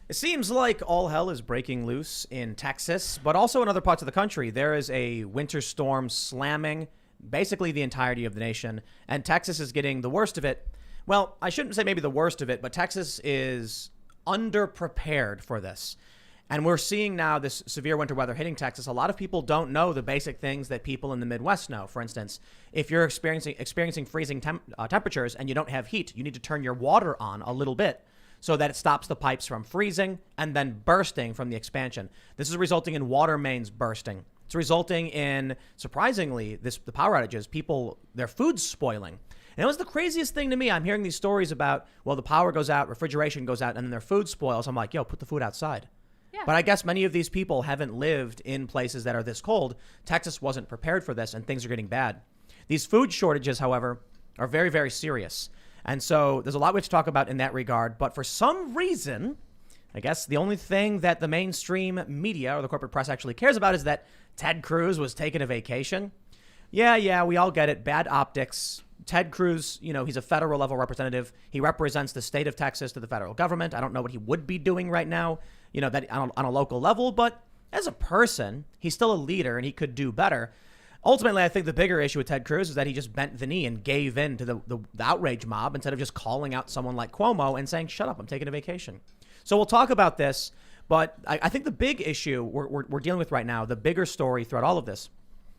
It seems like all hell is breaking loose in Texas, but also in other parts of the country. There is a winter storm slamming basically the entirety of the nation, and Texas is getting the worst of it. Well, I shouldn't say maybe the worst of it, but Texas is underprepared for this. And we're seeing now this severe winter weather hitting Texas. A lot of people don't know the basic things that people in the Midwest know. For instance, if you're experiencing freezing temperatures and you don't have heat, you need to turn your water on a little bit so that it stops the pipes from freezing and then bursting from the expansion. This is resulting in water mains bursting. It's resulting in, surprisingly, the power outages, people, their food's spoiling. And it was the craziest thing to me. I'm hearing these stories about, well, the power goes out, refrigeration goes out, and then their food spoils. I'm like, yo, put the food outside. Yeah. But I guess many of these people haven't lived in places that are this cold. Texas wasn't prepared for this, and things are getting bad. These food shortages, however, are very, very serious. And so there's a lot we have to talk about in that regard. But for some reason, I guess the only thing that the mainstream media or the corporate press actually cares about is that Ted Cruz was taking a vacation. Yeah, we all get it. Bad optics. Ted Cruz, he's a federal level representative. He represents the state of Texas to the federal government. I don't know what he would be doing right now, that on a local level. But as a person, he's still a leader and he could do better. Ultimately, I think the bigger issue with Ted Cruz is that he just bent the knee and gave in to the outrage mob instead of just calling out someone like Cuomo and saying, shut up, I'm taking a vacation. So we'll talk about this. But I think the big issue we're dealing with right now, the bigger story throughout all of this,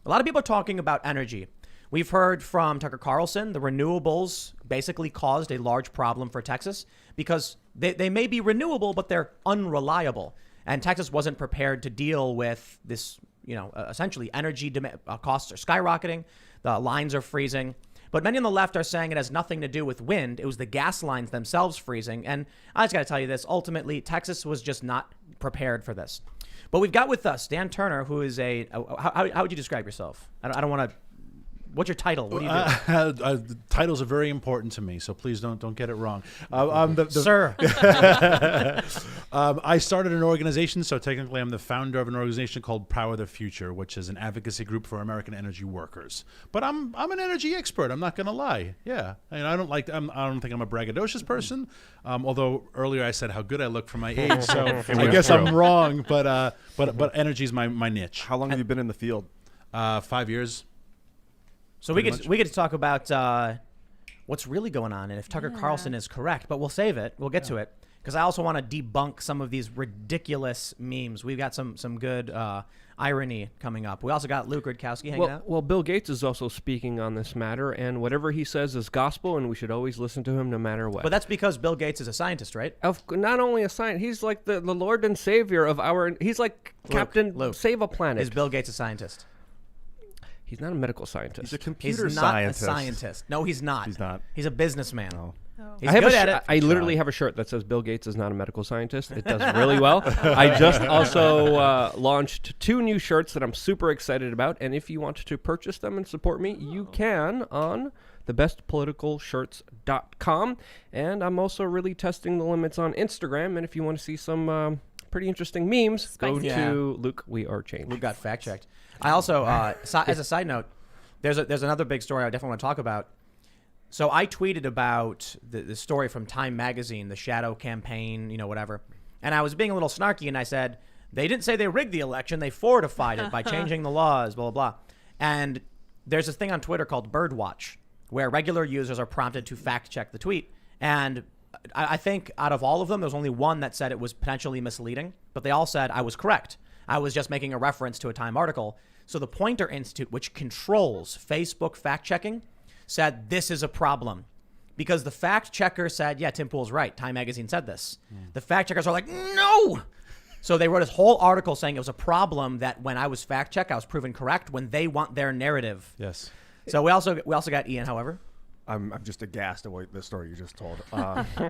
a lot of people are talking about energy. We've heard from Tucker Carlson, the renewables basically caused a large problem for Texas because they may be renewable, but they're unreliable. And Texas wasn't prepared to deal with this, essentially energy costs are skyrocketing. The lines are freezing. But many on the left are saying it has nothing to do with wind. It was the gas lines themselves freezing. And I just got to tell you this. Ultimately, Texas was just not prepared for this. But we've got with us Dan Turner, who is how would you describe yourself? I don't want to. What's your title? What do you do? Titles are very important to me, so please don't get it wrong. Sir. I started an organization, so technically I'm the founder of an organization called Power the Future, which is an advocacy group for American energy workers. But I'm an energy expert. I'm not going to lie. Yeah, I don't think I'm a braggadocious person. Although earlier I said how good I look for my age, so I guess I'm wrong. But energy is my niche. How long have you been in the field? 5 years. So we get to talk about what's really going on and if Tucker Carlson is correct, but we'll save it. We'll get to it because I also want to debunk some of these ridiculous memes. We've got some good irony coming up. We also got Luke Rudkowski hanging out. Well, Bill Gates is also speaking on this matter, and whatever he says is gospel, and we should always listen to him no matter what. But that's because Bill Gates is a scientist, right? Not only a scientist, he's like the Lord and Savior of our. He's like Luke, Save a Planet. Is Bill Gates a scientist? He's not a medical scientist. He's a computer scientist. He's not a scientist. No, he's not. He's not. He's a businessman. Oh. He's good at it. I literally have a shirt that says Bill Gates is not a medical scientist. It does really well. I just also launched 2 new shirts that I'm super excited about. And if you want to purchase them and support me, you can on thebestpoliticalshirts.com. And I'm also really testing the limits on Instagram. And if you want to see some pretty interesting memes, go to Luke We Are Changed. Luke got fact checked. I also, as a side note, there's another big story I definitely want to talk about. So I tweeted about the story from Time Magazine, the shadow campaign, whatever. And I was being a little snarky, and I said, they didn't say they rigged the election. They fortified it by changing the laws, blah, blah, blah. And there's this thing on Twitter called Birdwatch, where regular users are prompted to fact check the tweet. And I think out of all of them, there's only one that said it was potentially misleading, but they all said I was correct. I was just making a reference to a Time article. So the Poynter Institute, which controls Facebook fact-checking, said this is a problem. Because the fact-checker said, yeah, Tim Pool's right. Time Magazine said this. The fact-checkers are like, no! So they wrote this whole article saying it was a problem that when I was fact-checked, I was proven correct when they want their narrative. Yes. So we also got Ian, however. I'm just aghast at the story you just told.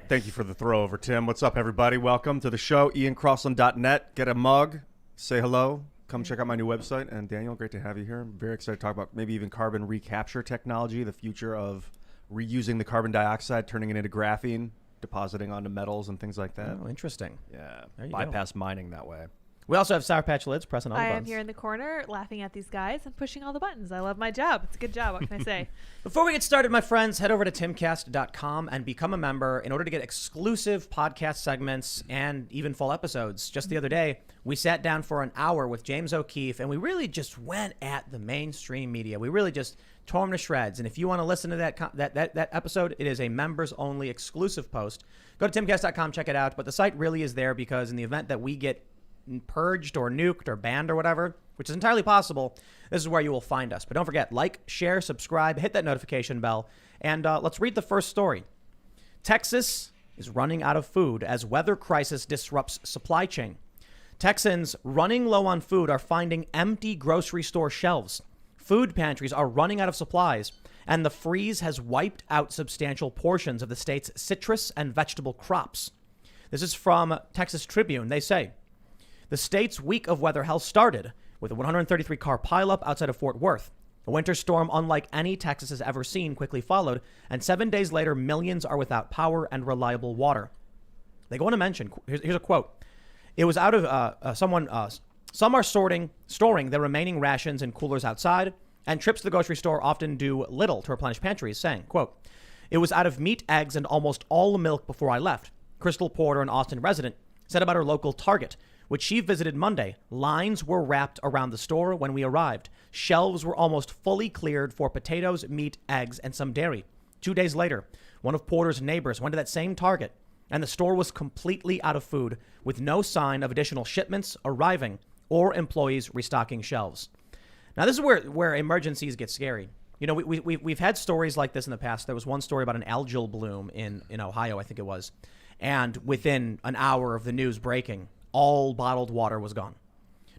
Thank you for the throw over, Tim. What's up, everybody? Welcome to the show. IanCrossland.net. Get a mug. Say hello. Come check out my new website. And Daniel, great to have you here. I'm very excited to talk about maybe even carbon recapture technology, the future of reusing the carbon dioxide, turning it into graphene, depositing onto metals and things like that. Oh, interesting. Yeah. There you Bypass mining that way. We also have Sour Patch Lids pressing all the I am buttons. here in the corner laughing at these guys and pushing all the buttons. I love my job. It's a good job. What can I say? Before we get started, my friends, head over to timcast.com and become a member in order to get exclusive podcast segments and even full episodes. Just the other day, we sat down for an hour with James O'Keefe, and we really just went at the mainstream media. We really just tore them to shreds. And if you want to listen to that episode, it is a members-only exclusive post. Go to timcast.com, check it out. But the site really is there because in the event that we get purged or nuked or banned or whatever, which is entirely possible, this is where you will find us. But don't forget, like, share, subscribe, hit that notification bell, and let's read the first story. Texas is running out of food as weather crisis disrupts supply chain. Texans running low on food are finding empty grocery store shelves. Food pantries are running out of supplies, and the freeze has wiped out substantial portions of the state's citrus and vegetable crops. This is from Texas Tribune. They say, the state's week of weather hell started with a 133-car pileup outside of Fort Worth. A winter storm unlike any Texas has ever seen quickly followed, and 7 days later, millions are without power and reliable water. They go on to mention, here's a quote. It was out of some are storing their remaining rations in coolers outside, and trips to the grocery store often do little to replenish pantries, saying, quote, it was out of meat, eggs, and almost all the milk before I left. Crystal Porter, an Austin resident, said about her local Target, which she visited Monday. Lines were wrapped around the store when we arrived. Shelves were almost fully cleared for potatoes, meat, eggs, and some dairy. 2 days later, one of Porter's neighbors went to that same Target, and the store was completely out of food, with no sign of additional shipments arriving or employees restocking shelves. Now, this is where emergencies get scary. You know, we've had stories like this in the past. There was one story about an algal bloom in Ohio, I think it was. And within an hour of the news breaking, all bottled water was gone.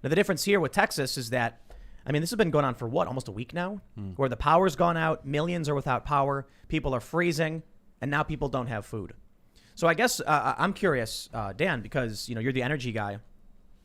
Now, the difference here with Texas is that, I mean, this has been going on for what, almost a week now, where the power's gone out, millions are without power, people are freezing, and now people don't have food. So I guess I'm curious, Dan, because, you know, you're the energy guy.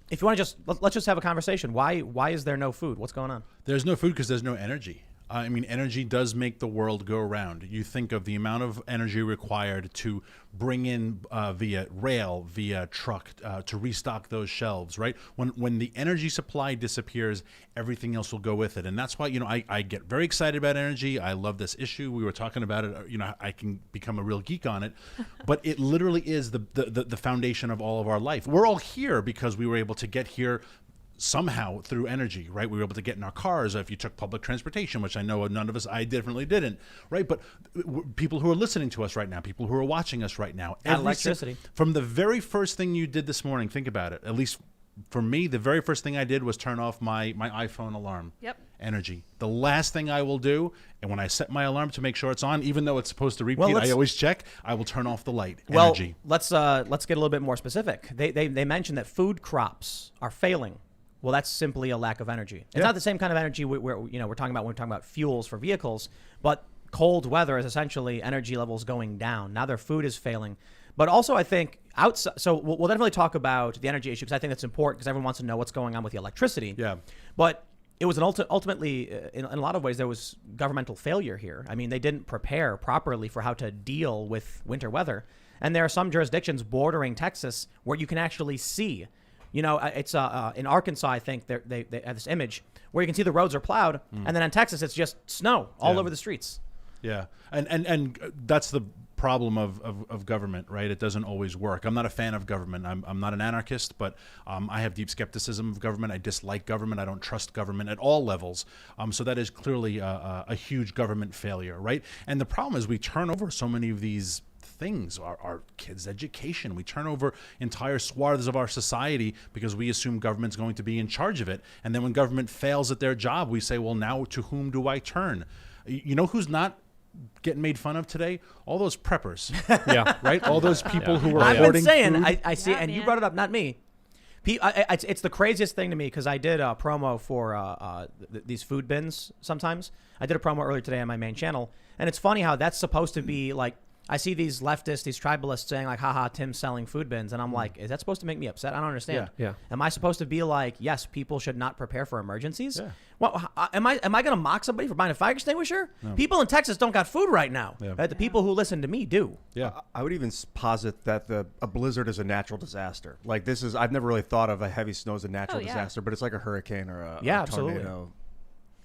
If you want to let's just have a conversation. Why is there no food? What's going on? There's no food because there's no energy. I mean, energy does make the world go round. You think of the amount of energy required to bring in via rail, via truck, to restock those shelves, right? When the energy supply disappears, everything else will go with it. And that's why, you know, I get very excited about energy. I love this issue. We were talking about it. You know, I can become a real geek on it. But it literally is the foundation of all of our life. We're all here because we were able to get here somehow through energy, right? We were able to get in our cars if you took public transportation, which I know none of us, I definitely didn't, right? But people who are listening to us right now, people who are watching us right now, electricity. From the very first thing you did this morning, think about it, at least for me, the very first thing I did was turn off my iPhone alarm. Yep. Energy. The last thing I will do, and when I set my alarm to make sure it's on, even though it's supposed to repeat, I always check, I will turn off the light. Energy. Well, let's get a little bit more specific. They mentioned that food crops are failing. Well, that's simply a lack of energy. It's not the same kind of energy we're talking about when we're talking about fuels for vehicles, but cold weather is essentially energy levels going down. Now their food is failing. But also, I think outside, so we'll definitely talk about the energy issue because I think that's important because everyone wants to know what's going on with the electricity. Yeah. But it was ultimately, in a lot of ways, there was governmental failure here. I mean, they didn't prepare properly for how to deal with winter weather. And there are some jurisdictions bordering Texas where you can actually see. You know, it's in Arkansas, I think they have this image where you can see the roads are plowed, and then in Texas, it's just snow all over the streets. Yeah, and that's the problem of government, right? It doesn't always work. I'm not a fan of government. I'm not an anarchist, but I have deep skepticism of government. I dislike government. I don't trust government at all levels. So that is clearly a huge government failure, right? And the problem is we turn over so many of these things, our kids' education. We turn over entire swaths of our society because we assume government's going to be in charge of it. And then when government fails at their job, we say, well, now to whom do I turn? You know who's not getting made fun of today? All those preppers. Yeah. Right? All those people who are I've hoarding been saying, food. I see, and you brought it up, not me. It's the craziest thing to me because I did a promo for these food bins sometimes. I did a promo earlier today on my main channel. And it's funny how that's supposed to be like I see these leftists, these tribalists saying like, haha, Tim's selling food bins. And I'm like, is that supposed to make me upset? I don't understand. Yeah. Am I supposed to be like, yes, people should not prepare for emergencies? Yeah. Well, am I going to mock somebody for buying a fire extinguisher? No. People in Texas don't got food right now. Yeah. The people who listen to me do. Yeah. I would even posit that a blizzard is a natural disaster. Like I've never really thought of a heavy snow as a natural disaster, but it's like a hurricane or a absolutely. tornado.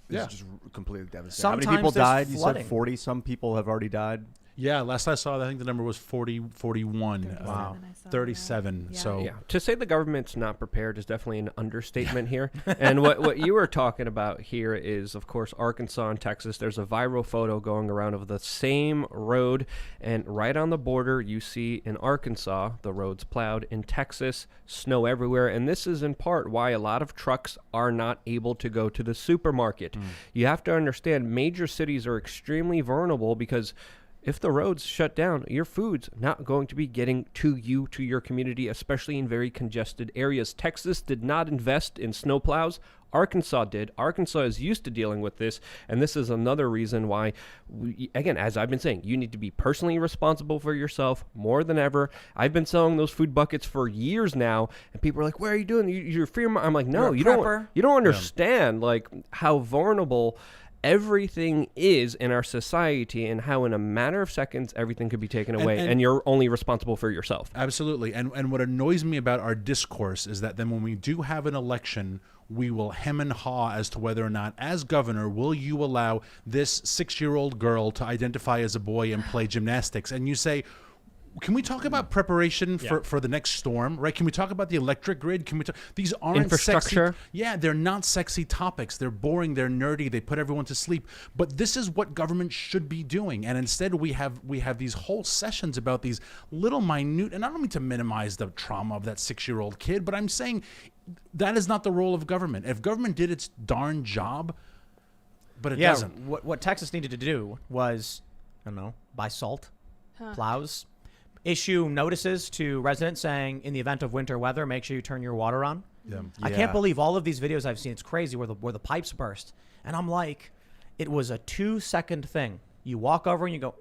Yeah. It's just completely devastating. Sometimes How many people there's died? flooding. You said 40. Some people have already died. Yeah, last I saw, I think the number was 41. Wow. 37. Yeah. So Yeah. To say the government's not prepared is definitely an understatement here. And what you were talking about here is, of course, Arkansas and Texas. There's a viral photo going around of the same road, and right on the border, you see in Arkansas, the road's plowed. In Texas, snow everywhere. And this is in part why a lot of trucks are not able to go to the supermarket. You have to understand major cities are extremely vulnerable because if the roads shut down, your food's not going to be getting to you, to your community, especially in very congested areas. Texas did not invest in snowplows. Arkansas did. Arkansas is used to dealing with this, and this is another reason why, again, as I've been saying, you need to be personally responsible for yourself more than ever. I've been selling those food buckets for years now, and people are like, "What are you doing? You're fear." I'm like, "No, you don't understand like how vulnerable everything is in our society and how in a matter of seconds everything could be taken away and you're only responsible for yourself." Absolutely. And what annoys me about our discourse is that then when we do have an election, we will hem and haw as to whether or not, as governor, will you allow this 6-year-old girl to identify as a boy and play gymnastics? And you say, can we talk about preparation for the next storm, right? Can we talk about the electric grid? Can we talk? These aren't infrastructure. Sexy, yeah, they're not sexy topics. They're boring. They're nerdy. They put everyone to sleep. But this is what government should be doing. And instead, we have these whole sessions about these little minute. And I don't mean to minimize the trauma of that 6-year-old kid, but I'm saying that is not the role of government. If government did its darn job, but it doesn't. What Texas needed to do was, I don't know, buy salt, plows. Issue notices to residents saying, in the event of winter weather, make sure you turn your water on. Yeah. I can't believe all of these videos I've seen. It's crazy where the pipes burst. And I'm like, it was a 2-second thing. You walk over and you go,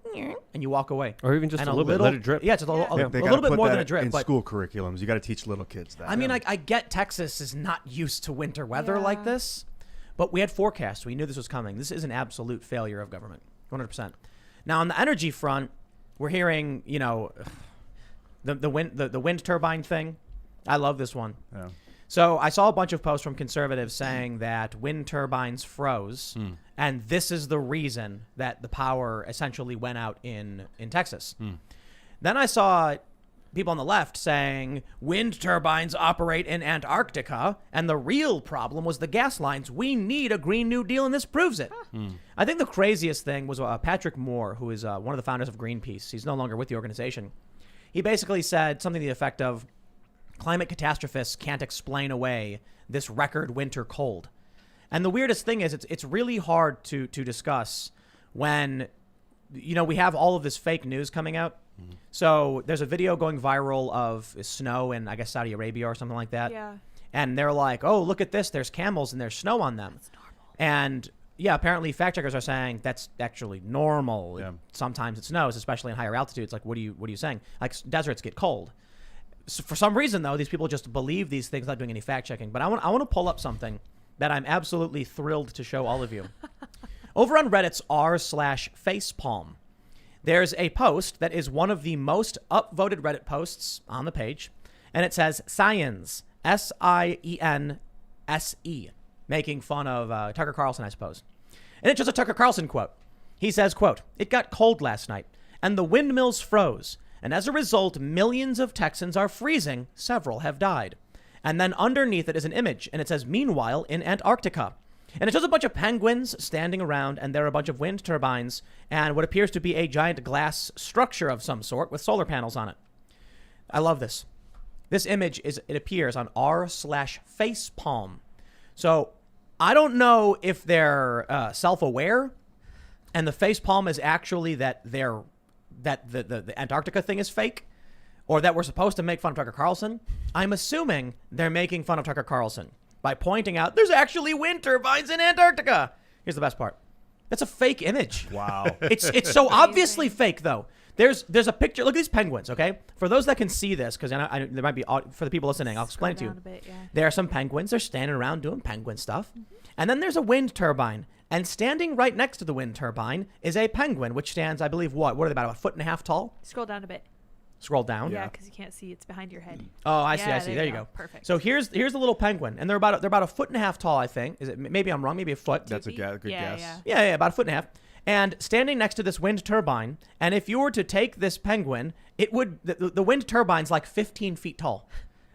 and you walk away. Or even just a little bit, let it drip. Yeah, it's a little They bit gotta put more that than a drip. in But school curriculums. You got to teach little kids that. I mean, I get Texas is not used to winter weather like this, but we had forecasts. We knew this was coming. This is an absolute failure of government, 100%. Now, on the energy front, we're hearing, the wind turbine thing. I love this one. Yeah. So I saw a bunch of posts from conservatives saying that wind turbines froze, and this is the reason that the power essentially went out in Texas. Then I saw people on the left saying wind turbines operate in Antarctica, and the real problem was the gas lines. We need a Green New Deal, and this proves it. I think the craziest thing was Patrick Moore, who is one of the founders of Greenpeace. He's no longer with the organization. He basically said something to the effect of, climate catastrophists can't explain away this record winter cold. And the weirdest thing is it's really hard to discuss when, we have all of this fake news coming out. So there's a video going viral of snow in, I guess, Saudi Arabia or something like that. Yeah. And they're like, oh, look at this. There's camels and there's snow on them. That's normal. And yeah, apparently fact checkers are saying that's actually normal. Yeah. Sometimes it snows, especially in higher altitudes. Like, what are you saying? Like, deserts get cold. So for some reason, though, these people just believe these things without doing any fact checking. But I want to pull up something that I'm absolutely thrilled to show all of you. Over on Reddit's r/facepalm, there's a post that is one of the most upvoted Reddit posts on the page, and it says Science, SIENSE, making fun of Tucker Carlson, I suppose. And it's just a Tucker Carlson quote. He says, quote, "It got cold last night, and the windmills froze, and as a result, millions of Texans are freezing. Several have died." And then underneath it is an image, and it says, "Meanwhile, in Antarctica." And it shows a bunch of penguins standing around, and there are a bunch of wind turbines, and what appears to be a giant glass structure of some sort with solar panels on it. I love this. This image it appears on r/facepalm. So I don't know if they're self-aware, and the facepalm is actually that the Antarctica thing is fake, or that we're supposed to make fun of Tucker Carlson. I'm assuming they're making fun of Tucker Carlson by pointing out there's actually wind turbines in Antarctica. Here's the best part. That's a fake image. Wow. It's so obviously fake, though. There's a picture. Look at these penguins, okay? For those that can see this, because there might be, for the people listening, I'll explain it to you. A bit, yeah. There are some penguins. They're standing around doing penguin stuff. And then there's a wind turbine. And standing right next to the wind turbine is a penguin, which stands, I believe, what are they, about a 1.5 feet tall? Scroll down a bit. Scroll down. Yeah, because you can't see. It's behind your head. Oh, I see. There you go. Perfect. So here's the little penguin, and they're about a 1.5 feet tall, I think. Is it? Maybe I'm wrong. Maybe a foot. That's a good guess. Yeah. Yeah, about 1.5 feet. And standing next to this wind turbine, and if you were to take this penguin, it would the wind turbine's like 15 feet tall.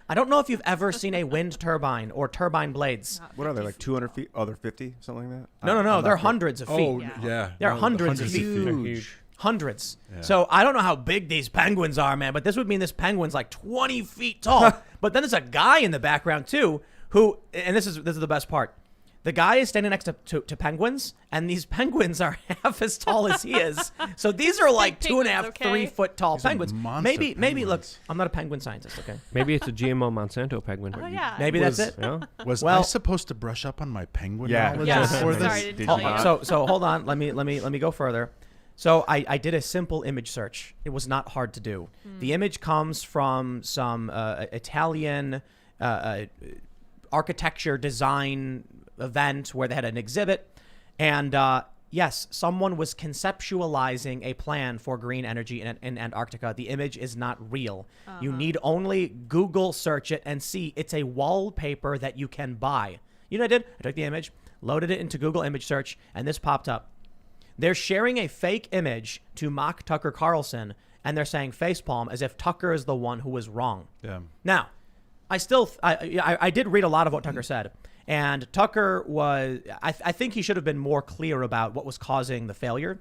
I don't know if you've ever seen a wind turbine or turbine blades. What are they, like 200 feet? Oh, they're 50, something like that? No. They're hundreds of feet. Oh, Yeah. yeah. They're No, hundreds of feet. Huge. Hundreds. Yeah. So I don't know how big these penguins are, man, but this would mean this penguin's like 20 feet tall. But then there's a guy in the background too who, and this is the best part. The guy is standing next to penguins, and these penguins are half as tall as he is. So these are like Big 2.5, penguins, okay? 3 foot tall These are penguins. monster Maybe look, penguins. I'm not a penguin scientist, okay? Maybe it's a GMO Monsanto penguin. Oh yeah. Maybe that's it. Yeah. Was I Well- supposed to brush up on my penguin Yeah. knowledge Yeah. before Sorry, this? didn't Did tell you you. not? So hold on. Let me go further. So I did a simple image search. It was not hard to do. The image comes from some Italian architecture design event where they had an exhibit. And yes, someone was conceptualizing a plan for green energy in Antarctica. The image is not real. You need only Google search it and see it's a wallpaper that you can buy. You know what I did? I took the image, loaded it into Google image search, and this popped up. They're sharing a fake image to mock Tucker Carlson, and they're saying facepalm as if Tucker is the one who was wrong. Yeah. Now, I did read a lot of what Tucker said, and Tucker was, I think he should have been more clear about what was causing the failure.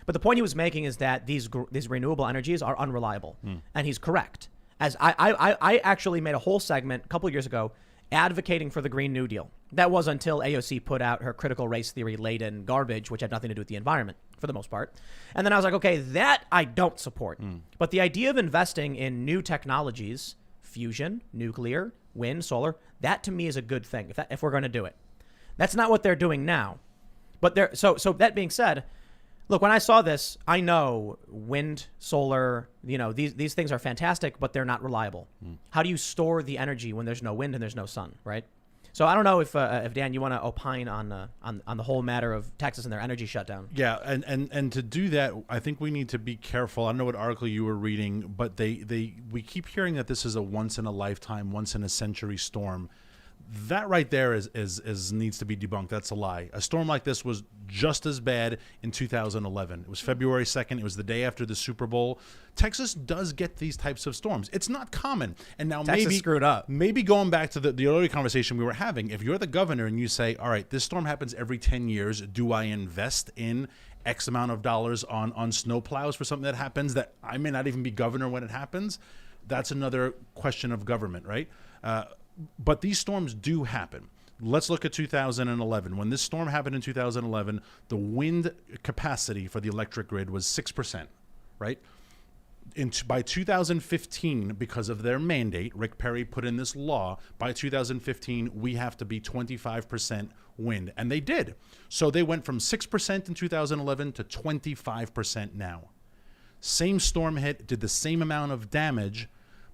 But the point he was making is that these renewable energies are unreliable, and he's correct. As I actually made a whole segment a couple of years ago advocating for the Green New Deal. That was until AOC put out her critical race theory laden garbage, which had nothing to do with the environment for the most part. And then I was like, okay, that I don't support. But the idea of investing in new technologies, fusion, nuclear, wind, solar, that to me is a good thing if we're going to do it. That's not what they're doing now. But so that being said, look, when I saw this, I know wind, solar, these things are fantastic, but they're not reliable. How do you store the energy when there's no wind and there's no sun, right? So I don't know if Dan, you want to opine on the whole matter of Texas and their energy shutdown. Yeah, and to do that, I think we need to be careful. I don't know what article you were reading, but we keep hearing that this is a once in a lifetime, once in a century storm. That right there is needs to be debunked. That's a lie. A storm like this was just as bad in 2011. It was February 2nd. It was the day after the Super Bowl. Texas does get these types of storms. It's not common. And now Texas screwed up. Maybe going back to the earlier conversation we were having, if you're the governor and you say, all right, this storm happens every 10 years, do I invest in X amount of dollars on snow plows for something that happens that I may not even be governor when it happens? That's another question of government, right? But these storms do happen. Let's look at 2011. When this storm happened in 2011, the wind capacity for the electric grid was 6%, right? By 2015, because of their mandate, Rick Perry put in this law, by 2015, we have to be 25% wind. And they did. So they went from 6% in 2011 to 25% now. Same storm hit, did the same amount of damage,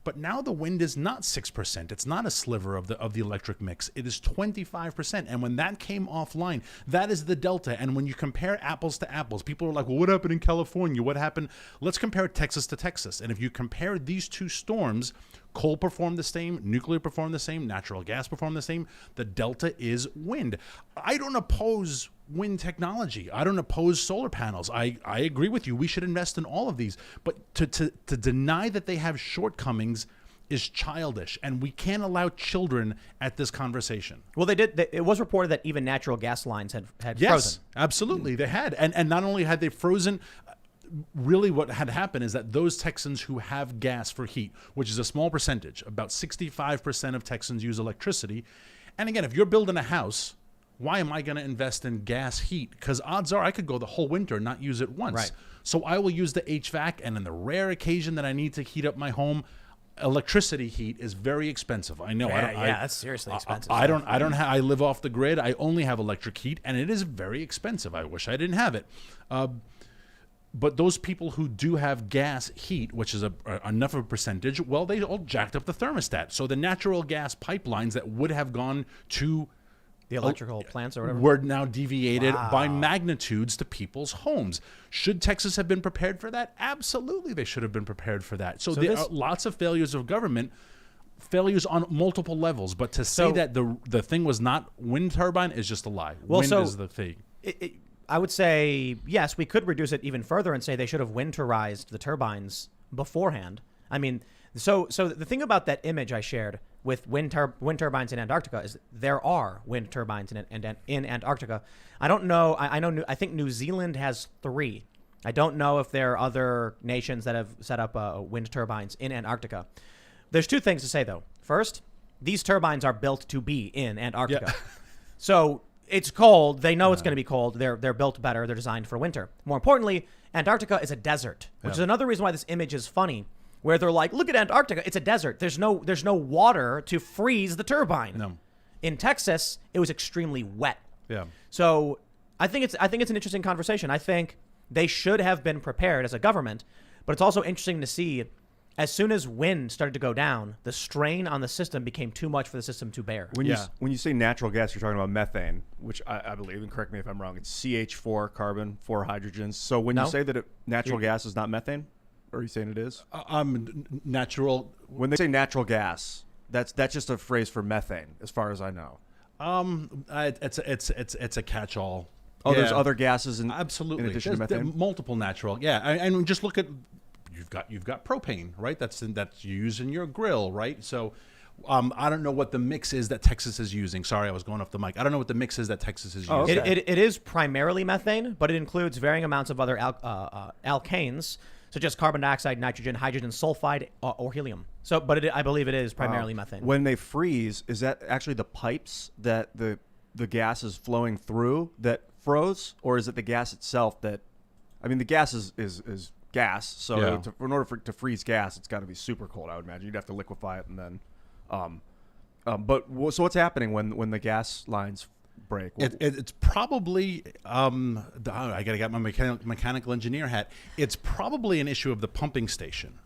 but now the wind is not 6%. It's not a sliver of the electric mix. It is 25%. And when that came offline, that is the delta. And when you compare apples to apples, people are like, well, what happened in California? What happened? Let's compare Texas to Texas. And if you compare these two storms, coal performed the same, nuclear performed the same, natural gas performed the same. The delta is wind. I don't oppose wind technology. I don't oppose solar panels. I agree with you. We should invest in all of these. But to deny that they have shortcomings is childish, and we can't allow children at this conversation. Well, they did. It was reported that even natural gas lines had Yes, frozen. absolutely. They had. And not only had they frozen, really what had happened is that those Texans who have gas for heat, which is a small percentage, about 65% of Texans use electricity. And again, if you're building a house, why am I going to invest in gas heat? Because odds are I could go the whole winter and not use it once. Right. So I will use the HVAC, and in the rare occasion that I need to heat up my home, electricity heat is very expensive. I know. That's seriously expensive. I live off the grid. I only have electric heat, and it is very expensive. I wish I didn't have it. But those people who do have gas heat, which is enough of a percentage, well, they all jacked up the thermostat. So the natural gas pipelines that would have gone to The electrical plants or whatever. were now deviated by magnitudes to people's homes. Should Texas have been prepared for that? Absolutely, they should have been prepared for that. So there are lots of failures of government, failures on multiple levels. But to say that the thing was not wind turbine is just a lie. Well, wind so is the thing. I would say, yes, we could reduce it even further and say they should have winterized the turbines beforehand. I mean, so the thing about that image I shared with wind turbines in Antarctica is there are wind turbines in Antarctica. I don't know. I think New Zealand has 3. I don't know if there are other nations that have set up wind turbines in Antarctica. There's 2 things to say, though. First, these turbines are built to be in Antarctica. Yeah. So it's cold. They know it's going to be cold. They're built better. They're designed for winter. More importantly, Antarctica is a desert, which is another reason why this image is funny, where they're like, look at Antarctica. It's a desert. There's no water to freeze the turbine. No. In Texas, it was extremely wet. Yeah. So I think it's an interesting conversation. I think they should have been prepared as a government, but it's also interesting to see as soon as wind started to go down, the strain on the system became too much for the system to bear. When you say natural gas, you're talking about methane, which I believe, and correct me if I'm wrong, it's CH4 carbon, 4 hydrogens. So when you say that natural gas is not methane, or are you saying it is? Natural. When they say natural gas, that's just a phrase for methane, as far as I know. It's a catch-all. Oh, there's other gases absolutely in addition to methane. Multiple natural. Yeah, and just look at you've got propane, right? That's used in your grill, right? So I don't know what the mix is that Texas is using. Sorry, I was going off the mic. I don't know what the mix is that Texas is using. Okay. It is primarily methane, but it includes varying amounts of other alkanes, such as carbon dioxide, nitrogen, hydrogen sulfide, or helium. So, but I believe it is primarily methane. When they freeze, is that actually the pipes that the gas is flowing through that froze, or is it the gas itself that? I mean, the gas is gas, so in order for it to freeze gas, it's got to be super cold. I would imagine you'd have to liquefy it and then. So what's happening when the gas lines break? It's probably I got to get my mechanical engineer hat. It's probably an issue of the pumping station,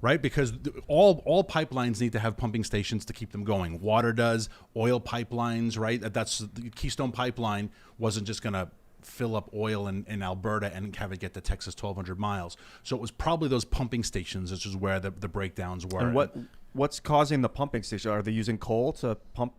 right? Because all pipelines need to have pumping stations to keep them going. Water does, oil pipelines, right? That's the Keystone Pipeline wasn't just going to fill up oil in Alberta and have it get to Texas 1,200 miles. So it was probably those pumping stations, which is where the breakdowns were. And what's causing the pumping station? Are they using coal to pump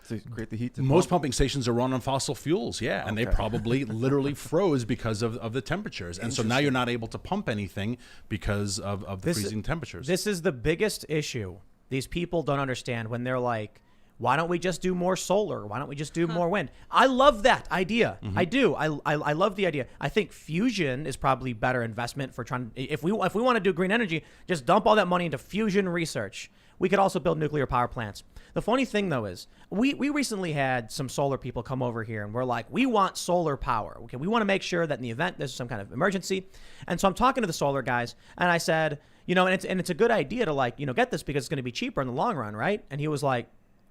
to create the heat? Most pumping stations are run on fossil fuels, and they probably literally froze because of the temperatures. And so now you're not able to pump anything because of the freezing temperatures. This is the biggest issue these people don't understand when they're like, why don't we just do more solar? Why don't we just do more wind? I love that idea. I do. I love the idea. I think fusion is probably better investment for trying. If we want to do green energy, just dump all that money into fusion research. We could also build nuclear power plants. The funny thing, though, is we recently had some solar people come over here and we're like, we want solar power. Okay, we want to make sure that in the event there's some kind of emergency. And so I'm talking to the solar guys and I said, and it's a good idea to get this because it's going to be cheaper in the long run, right? And he was like,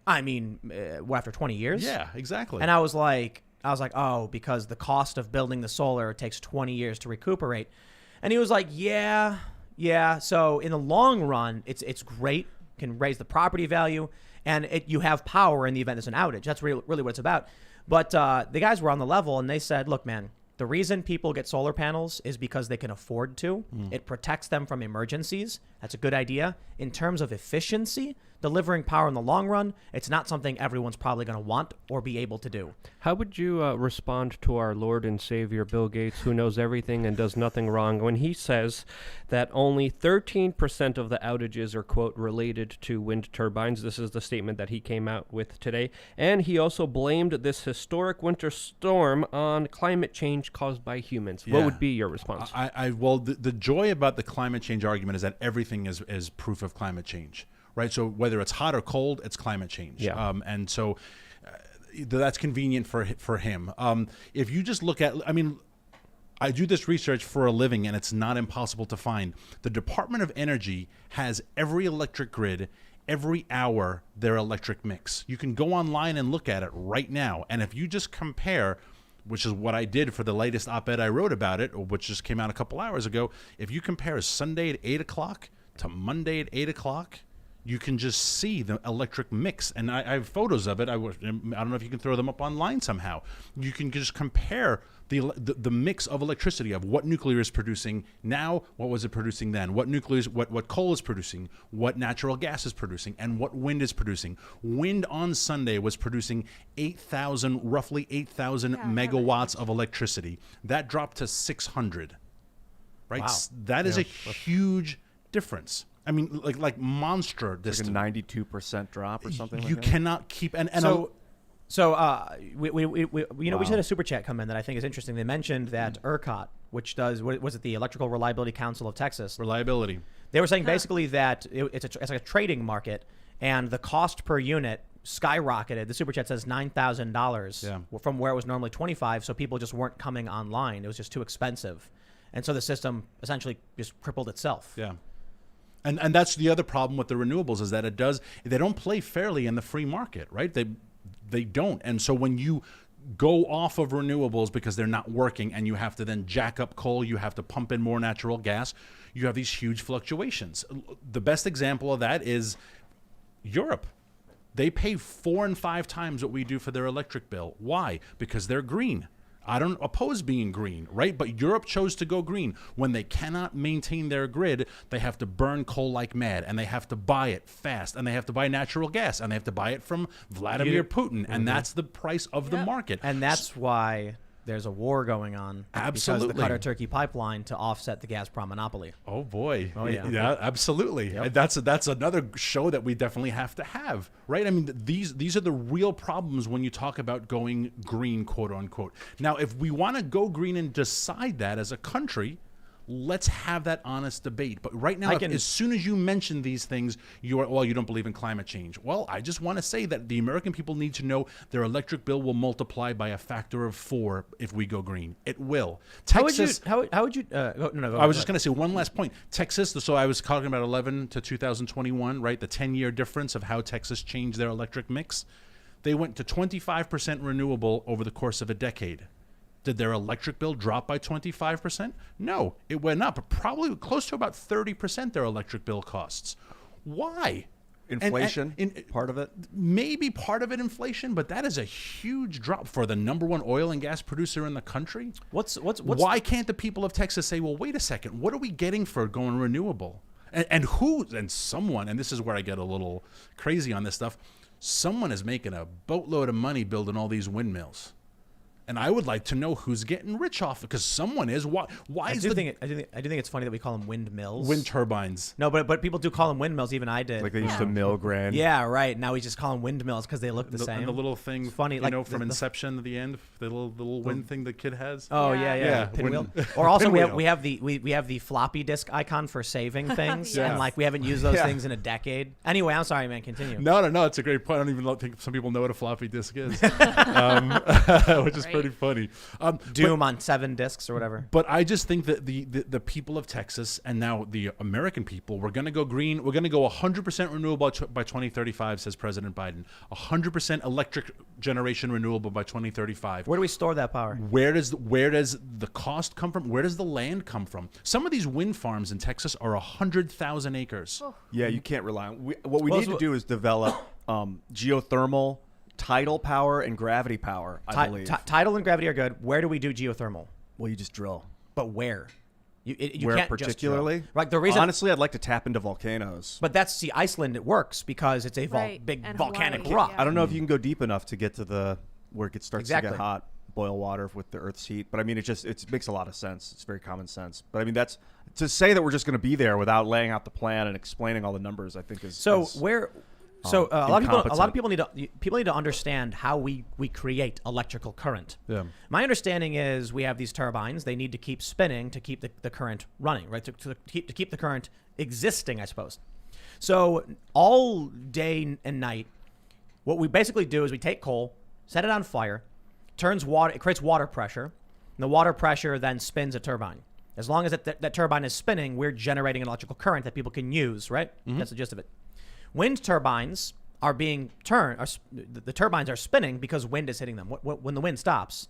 I mean, after 20 years? Yeah, exactly. And I was like, oh, because the cost of building the solar takes 20 years to recuperate. And he was like, yeah. So in the long run, it's great, can raise the property value, and you have power in the event there's an outage. That's really what it's about. But the guys were on the level, and they said, look, man, the reason people get solar panels is because they can afford to. It protects them from emergencies. That's a good idea. In terms of efficiency, delivering power in the long run, it's not something everyone's probably going to want or be able to do. How would you respond to our Lord and Savior Bill Gates, who knows everything and does nothing wrong, when he says that only 13% of the outages are, quote, related to wind turbines? This is the statement that he came out with today. And he also blamed this historic winter storm on climate change caused by humans. What would be your response? Well, the joy about the climate change argument is that everything is proof of climate change. Right, so whether it's hot or cold, it's climate change, and so that's convenient for him. If you just look at, I do this research for a living, and it's not impossible to find. The Department of Energy has every electric grid, every hour, their electric mix. You can go online and look at it right now, and if you just compare which is what I did for the latest op-ed I wrote about it, which just came out a couple hours ago. If you compare Sunday at 8 o'clock to Monday at 8 o'clock, you can just see the electric mix. And I have photos of it. I don't know if you can throw them up online somehow. You can just compare the mix of electricity of what nuclear is producing now, what was it producing then, what coal is producing, what natural gas is producing, and what wind is producing. Wind on Sunday was producing roughly 8,000 megawatts of electricity. That dropped to 600. Right? Wow. That is a huge difference. I mean, like monster Like distance. a 92% drop or something like You that? cannot keep and we just had a super chat come in that I think is interesting. They mentioned that ERCOT, which does what was it, the Electrical Reliability Council of Texas, reliability. they were saying basically that it's like a trading market, and the cost per unit skyrocketed. The super chat says $9,000 from where it was normally $25. So people just weren't coming online. It was just too expensive, and so the system essentially just crippled itself. Yeah. And that's the other problem with the renewables is that they don't play fairly in the free market, right? They don't. And so when you go off of renewables because they're not working and you have to then jack up coal, you have to pump in more natural gas, you have these huge fluctuations. The best example of that is Europe. They pay 4 and 5 times what we do for their electric bill. Why? Because they're green. I don't oppose being green, right? But Europe chose to go green. When they cannot maintain their grid, they have to burn coal like mad, and they have to buy it fast, and they have to buy natural gas, and they have to buy it from Vladimir Putin, and that's the price of the market. And that's why there's a war going on. Absolutely. Because of the Qatar-Turkey pipeline to offset the Gazprom monopoly. Oh boy! Oh, yeah. Yeah, absolutely. Yep. That's another show that we definitely have to have, right? I mean, these are the real problems when you talk about going green, quote unquote. Now, if we want to go green and decide that as a country, let's have that honest debate. But right now, as soon as you mention these things, you don't believe in climate change. Well, I just want to say that the American people need to know their electric bill will multiply by a factor of 4 if we go green. It will. Texas. How would you? Go I was just going to say one last point. Texas. So I was talking about 11 to 2021, right? The 10-year difference of how Texas changed their electric mix. They went to 25% renewable over the course of a decade. Did their electric bill drop by 25%? No, it went up. Probably close to about 30% their electric bill costs. Why? Inflation, part of it? Maybe part of it inflation, but that is a huge drop for the #1 oil and gas producer in the country. Why can't the people of Texas say, well, wait a second, what are we getting for going renewable? And someone, and this is where I get a little crazy on this stuff, someone is making a boatload of money building all these windmills. And I would like to know who's getting rich off it, because someone is. Why I is do think it's funny that we call them windmills. wind turbines? No, but people do call them windmills. Even I did. Like they used to mill grain. Yeah, right. Now we just call them windmills because they look the same. And the little thing, It's funny, you like know, from Inception at the end, the little wind thing the kid has. Oh Yeah. yeah. Pinwheel. Or also we have the floppy disk icon for saving things, Yeah. and like we haven't used those things in a decade. Anyway, I'm sorry, man. Continue. No, it's a great point. I don't even think some people know what a floppy disk is, which is pretty funny. Doom on 7 discs or whatever. But I just think that the people of Texas and now the American people, we're going to go green. We're going to go 100% renewable by 2035, says President Biden. 100% electric generation renewable by 2035. Where do we store that power? Where does the cost come from? Where does the land come from? Some of these wind farms in Texas are 100,000 acres. Yeah, you can't rely on. What we need to do is develop geothermal, tidal power, and gravity power, I believe. Tidal and gravity are good. Where do we do geothermal? Well, you just drill. But where? You Where can't particularly? Just drill. Right. The reason, honestly, I'd like to tap into volcanoes. but that's Iceland. It works because it's a big and volcanic Hawaii, rock. yeah. I don't know if you can go deep enough to get to where it starts to Exactly. get hot, boil water with the Earth's heat. But I mean, it makes a lot of sense. It's very common sense. But I mean, that's to say that we're just going to be there without laying out the plan and explaining all the numbers. I think is So where? So a lot of people need to understand how we create electrical current. Yeah. My understanding is we have these turbines. They need to keep spinning to keep the current running, right? To keep the current existing, I suppose. So all day and night, what we basically do is we take coal, set it on fire, it creates water pressure, and the water pressure then spins a turbine. As long as that turbine is spinning, we're generating an electrical current that people can use, right? Mm-hmm. That's the gist of it. Wind turbines are being turned. The turbines are spinning because wind is hitting them. When the wind stops,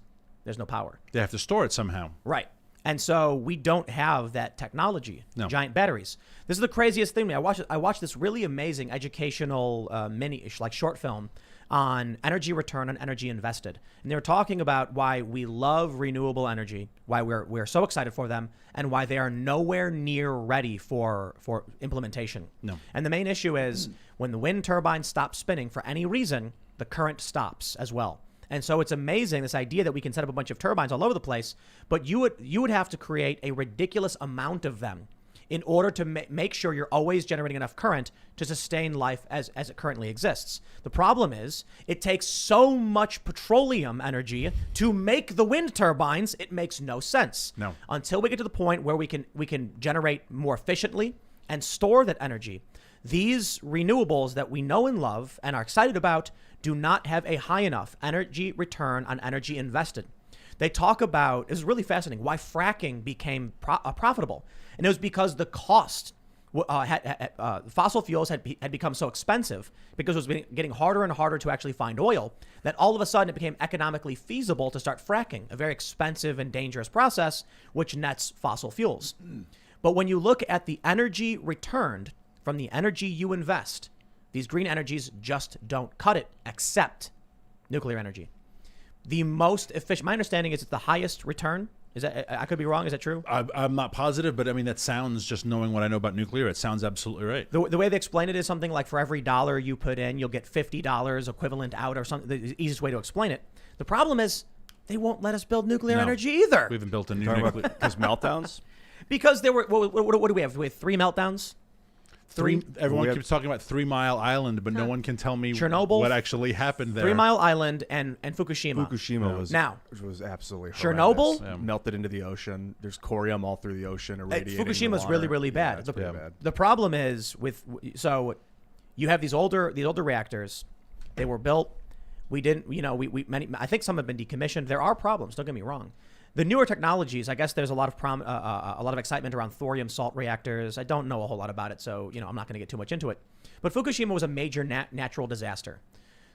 there's no power. They have to store it somehow. Right. And so we don't have that technology, No. giant batteries. This is the craziest thing. I watched this really amazing educational mini-ish, like short film on energy return on energy invested. And they were talking about why we love renewable energy, why we're so excited for them, and why they are nowhere near ready for implementation. No. And the main issue is when the wind turbine stops spinning for any reason, the current stops as well. And so it's amazing, this idea that we can set up a bunch of turbines all over the place, but you would have to create a ridiculous amount of them in order to make sure you're always generating enough current to sustain life as it currently exists. The problem is it takes so much petroleum energy to make the wind turbines, it makes no sense. No. Until we get to the point where we can generate more efficiently and store that energy. These renewables that we know and love and are excited about do not have a high enough energy return on energy invested. They talk about, it's really fascinating, why fracking became profitable. And it was because the cost, fossil fuels had become so expensive because it was getting harder and harder to actually find oil, that all of a sudden it became economically feasible to start fracking, a very expensive and dangerous process, which nets fossil fuels. But when you look at the energy returned from the energy you invest, these green energies just don't cut it, except nuclear energy. The most efficient, my understanding is it's the highest return. Is that, I could be wrong, is that true? I'm not positive, but I mean, that sounds, just knowing what I know about nuclear, it sounds absolutely right. The way they explain it is something like for every $1 you put in, you'll get $50 equivalent out or something. The easiest way to explain it. The problem is they won't let us build nuclear No. energy either. We haven't built a new Talking nuclear. about because meltdowns. Because there were, what do we have? We have 3 meltdowns? Everyone We keeps talking about 3 Mile Island, but no one can tell me Chernobyl, what actually happened there. 3 Mile Island and Fukushima. Fukushima was absolutely Chernobyl? horrendous. Melted into the ocean. There's corium all through the ocean, irradiating the Fukushima's water. really, really bad. Yeah, it's pretty bad. The problem is so you have these older reactors. They were built. We didn't, I think some have been decommissioned. There are problems. Don't get me wrong. The newer technologies, I guess there's a lot of excitement around thorium salt reactors. I don't know a whole lot about it, so I'm not going to get too much into it. But Fukushima was a major natural disaster.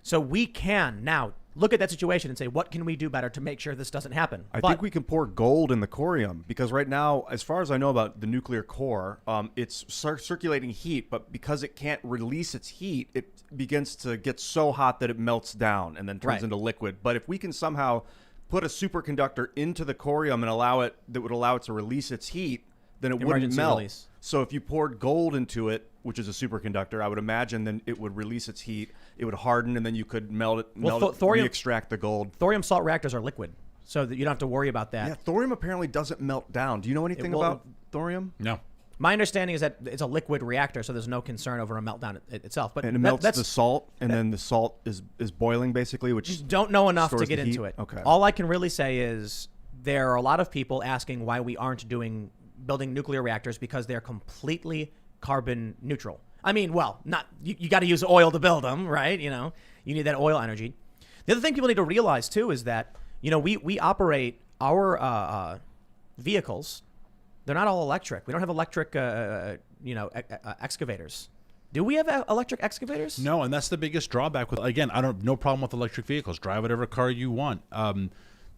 So we can now look at that situation and say, what can we do better to make sure this doesn't happen? I think we can pour gold in the corium because right now, as far as I know about the nuclear core, it's circulating heat, but because it can't release its heat, it begins to get so hot that it melts down and then turns into liquid. But if we can somehow put a superconductor into the corium and would allow it to release its heat, then it wouldn't Emergency melt. release. So if you poured gold into it, which is a superconductor, I would imagine then it would release its heat, it would harden, and then you could melt it, re-extract the gold. Thorium salt reactors are liquid, so that you don't have to worry about that. Yeah, thorium apparently doesn't melt down. Do you know anything about thorium? No. My understanding is that it's a liquid reactor, so there's no concern over a meltdown itself. But And it melts the salt, and then the salt is boiling basically, which don't know enough to stores get the into heat? it. Okay. All I can really say is there are a lot of people asking why we aren't building nuclear reactors because they're completely carbon neutral. I mean, well, not you got to use oil to build them, right? You need that oil energy. The other thing people need to realize too is that we operate our vehicles. They're not all electric. We don't have electric, excavators. Do we have electric excavators? No, and that's the biggest drawback with, again, no problem with electric vehicles. Drive whatever car you want.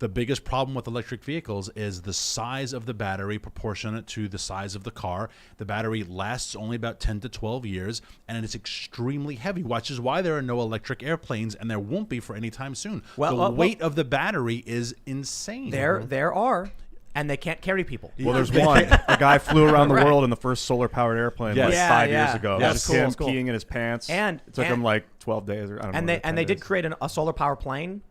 The biggest problem with electric vehicles is the size of the battery proportionate to the size of the car. The battery lasts only about 10 to 12 years, and it's extremely heavy, which is why there are no electric airplanes, and there won't be for any time soon. The weight of the battery is insane. There are. And they can't carry people. Well, there's one. A guy flew around the world in the first solar-powered airplane Yes. like 5 years ago. Yeah, It that's was him cool. peeing in his pants. And it took him like 12 days or I don't know. And they did create a solar power plane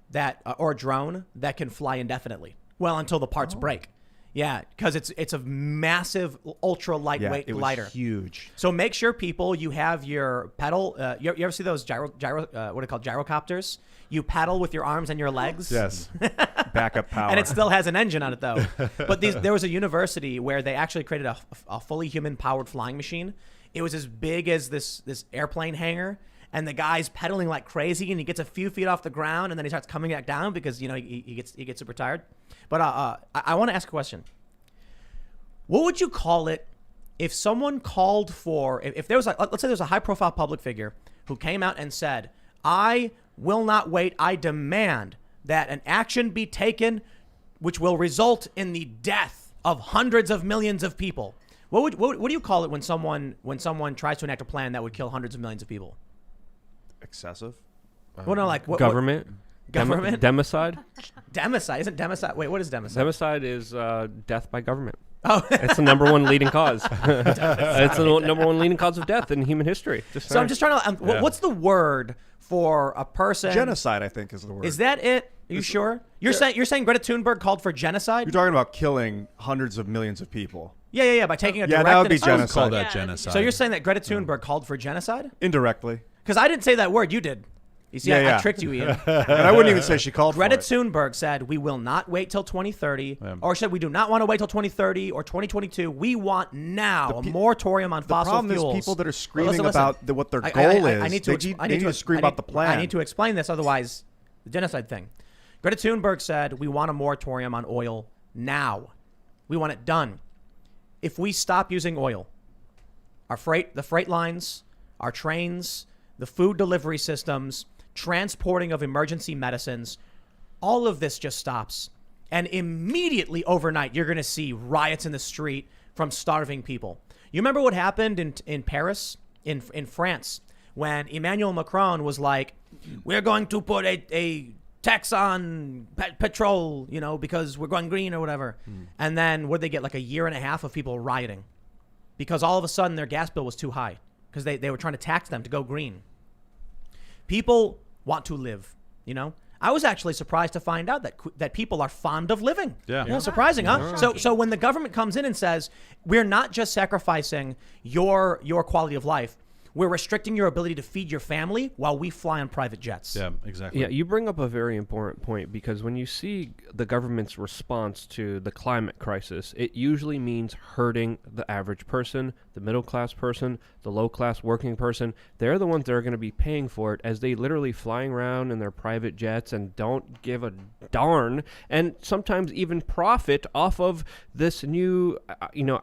or a drone that can fly indefinitely. Well, until the parts break. Yeah, because it's a massive, ultra lightweight glider. Huge. So make sure, people, you have your pedal. You ever see those what are they called, gyrocopters? You paddle with your arms and your legs. Yes. Backup power. And it still has an engine on it, though. But there was a university where they actually created a fully human-powered flying machine. It was as big as this airplane hangar, and the guy's pedaling like crazy, and he gets a few feet off the ground, and then he starts coming back down because he gets super tired. But I want to ask a question. What would you call it if someone called for if there was let's say there's a high-profile public figure who came out and said, "I will not wait. I demand that an action be taken which will result in the death of hundreds of millions of people. What do you call it when someone tries to enact a plan that would kill hundreds of millions of people? Excessive. Well, no, like Government. Government? Democide. Democide isn't democide. Wait, what is democide? Democide is death by government. Oh, It's the number one leading cause. It's the number one leading cause of death in human history. so I'm just trying to. What's the word for a person? Genocide, I think, is the word. Is that it? Are you sure? You're saying Greta Thunberg called for genocide? You're talking about killing hundreds of millions of people. Yeah. By taking a direct. that would be and- I would genocide. call that Yeah. genocide. So you're saying that Greta Thunberg called for genocide? Indirectly. Because I didn't say that word. You did. You see, I tricked you, Ian. And I wouldn't even say she called Greta for it. Thunberg said, we will not wait till 2030, or said we do not want to wait till 2030 or 2022. We want now a moratorium on The fossil problem fuels. is people that are Well, screaming listen. about what their I goal is. need They need to scream about the plan. I need to explain this, otherwise, the genocide thing. Greta Thunberg said, we want a moratorium on oil now. We want it done. If we stop using oil, the freight lines, our trains, the food delivery systems, transporting of emergency medicines, all of this just stops. And immediately overnight, you're going to see riots in the street from starving people. You remember what happened in Paris, in France, when Emmanuel Macron was like, we're going to put a tax on petrol, because we're going green or whatever. And then what did they get? Like a year and a half of people rioting because all of a sudden their gas bill was too high because they were trying to tax them to go green. People want to live, I was actually surprised to find out that people are fond of living. Yeah. Surprising, huh? So when the government comes in and says, we're not just sacrificing your quality of life, we're restricting your ability to feed your family while we fly on private jets. Yeah, exactly. Yeah, you bring up a very important point because when you see the government's response to the climate crisis, it usually means hurting the average person, the middle class person, the low class working person. They're the ones that are going to be paying for it as they literally flying around in their private jets and don't give a darn, and sometimes even profit off of this new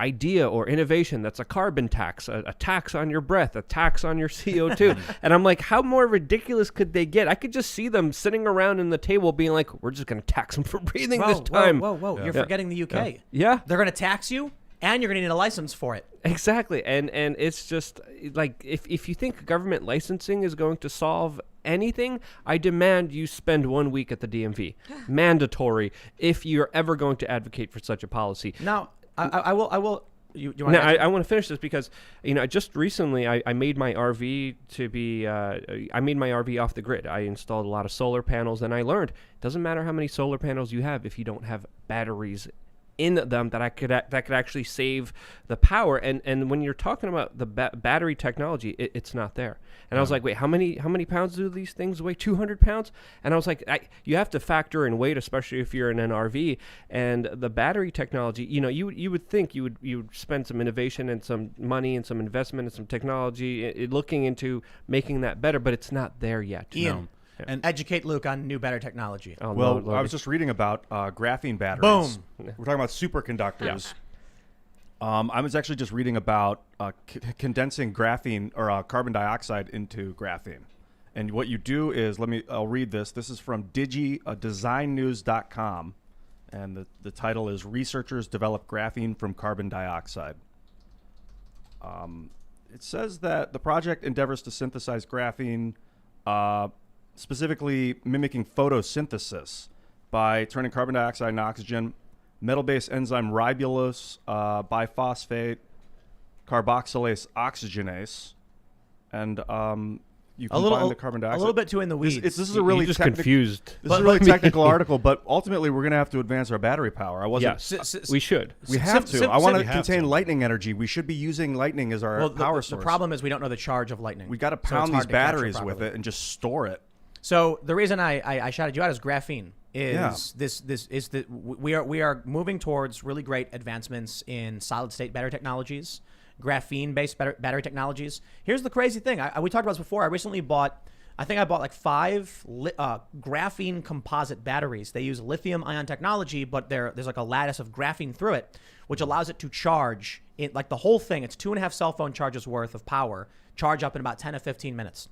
idea or innovation that's a carbon tax, a tax on your breath, a tax on your CO2. And I'm like, how more ridiculous could they get? I could just see them sitting around in the table being like, we're just going to tax them for breathing this time. Whoa. Yeah. You're forgetting the UK. Yeah. They're going to tax you and you're going to need a license for it. Exactly. And it's just like, if you think government licensing is going to solve anything, I demand you spend 1 week at the DMV. Mandatory if you're ever going to advocate for such a policy. Now, I will. You want Now, I want to finish this because, just recently I made my RV to be, I made my RV off the grid. I installed a lot of solar panels, and I learned it doesn't matter how many solar panels you have if you don't have batteries in them that could actually save the power. And when you're talking about the battery technology, it's not there. And I was like, wait, how many pounds do these things weigh? 200 pounds? And I was like, you have to factor in weight, especially if you're in an RV. And the battery technology, you would think you would spend some innovation and some money and some investment and some technology looking into making that better, but it's not there yet. Ian, No. And educate Luke on new battery technology. Oh, Well, Lord. I was just reading about graphene batteries. Boom. We're talking about superconductors. I was actually just reading about condensing graphene or carbon dioxide into graphene. And what you do is, I'll read this. This is from designnews.com. And the title is Researchers Develop Graphene from Carbon Dioxide. It says that the project endeavors to synthesize graphene, specifically mimicking photosynthesis by turning carbon dioxide and oxygen, metal-based enzyme ribulose biphosphate carboxylase oxygenase, and you combine the carbon dioxide. A little bit too in the weeds. This is a really just technic- confused. This is a really technical article, but ultimately we're going to have to advance our battery power. I wasn't. Yes, we should. We have to. I want to we have contain to. lightning energy. We should be using lightning as our power source. The problem is we don't know the charge of lightning. We got to So it's pound hard these to capture batteries with properly. it and just store it. So the reason I shouted you out is graphene. Yeah. We are moving towards really great advancements in solid state battery technologies, graphene based battery technologies. Here's the crazy thing. We talked about this before. I recently bought like 5 graphene composite batteries. They use lithium ion technology, but there's like a lattice of graphene through it, which allows it to charge like the whole thing. It's 2.5 cell phone charges worth of power, charge up in about 10 to 15 minutes.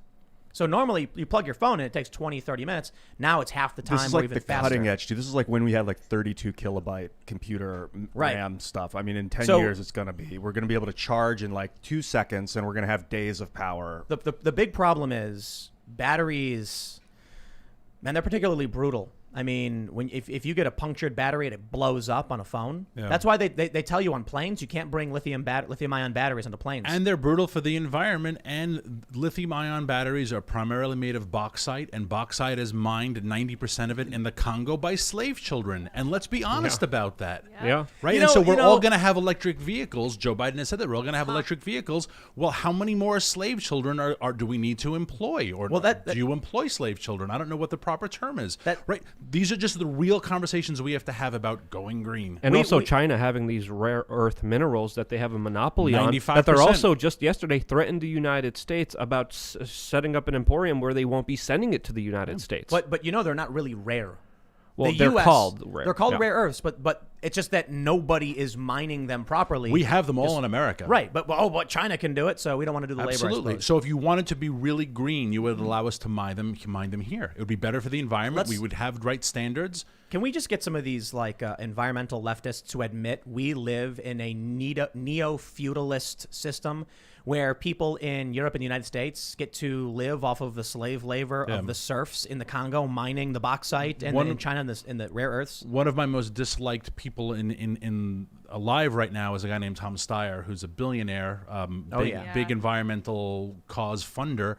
So normally you plug your phone and it takes 20, 30 minutes. Now it's half the time This is or like even the faster. cutting edge, dude. This is like when we had like 32 kilobyte computer Right. RAM stuff. I mean, in 10 So- years, we're going to be able to charge in like 2 seconds, and we're going to have days of power. The big problem is batteries, man, they're particularly brutal. I mean, if you get a punctured battery and it blows up on a phone, Yeah. that's why they tell you on planes you can't bring lithium-ion batteries onto planes. And they're brutal for the environment. And lithium-ion batteries are primarily made of bauxite, and bauxite is mined 90% of it in the Congo by slave children. And let's be honest about that. Yeah. Right, You and know- so we're you know- all going to have electric vehicles. Joe Biden has said that we're all going to have electric vehicles. Well, how many more slave children do we need to employ, or Well, that- do you employ slave children? I don't know what the proper term is. That- Right, these are just the real conversations we have to have about going green. And We- also we- China having these rare earth minerals that they have a monopoly on. 95%. That they're also just yesterday threatened the United States about setting up an emporium where they won't be sending it to the United States. but you know they're not really rare. well, The they're US called rare. They're called Yeah. rare earths, but it's just that nobody is mining them properly. We have them all in America. Right, but China can do it, so we don't want to do the labor. I Absolutely. suppose. So if you wanted to be really green, you would allow us to mine them here. It would be better for the environment. Let's- We would have right standards. Can we just get some of these environmental leftists to admit we live in a neo-feudalist system where people in Europe and the United States get to live off of the slave labor of the serfs in the Congo mining the bauxite, and in China in the rare earths? One of my most disliked people in alive right now is a guy named Tom Steyer, who's a billionaire, big environmental cause funder.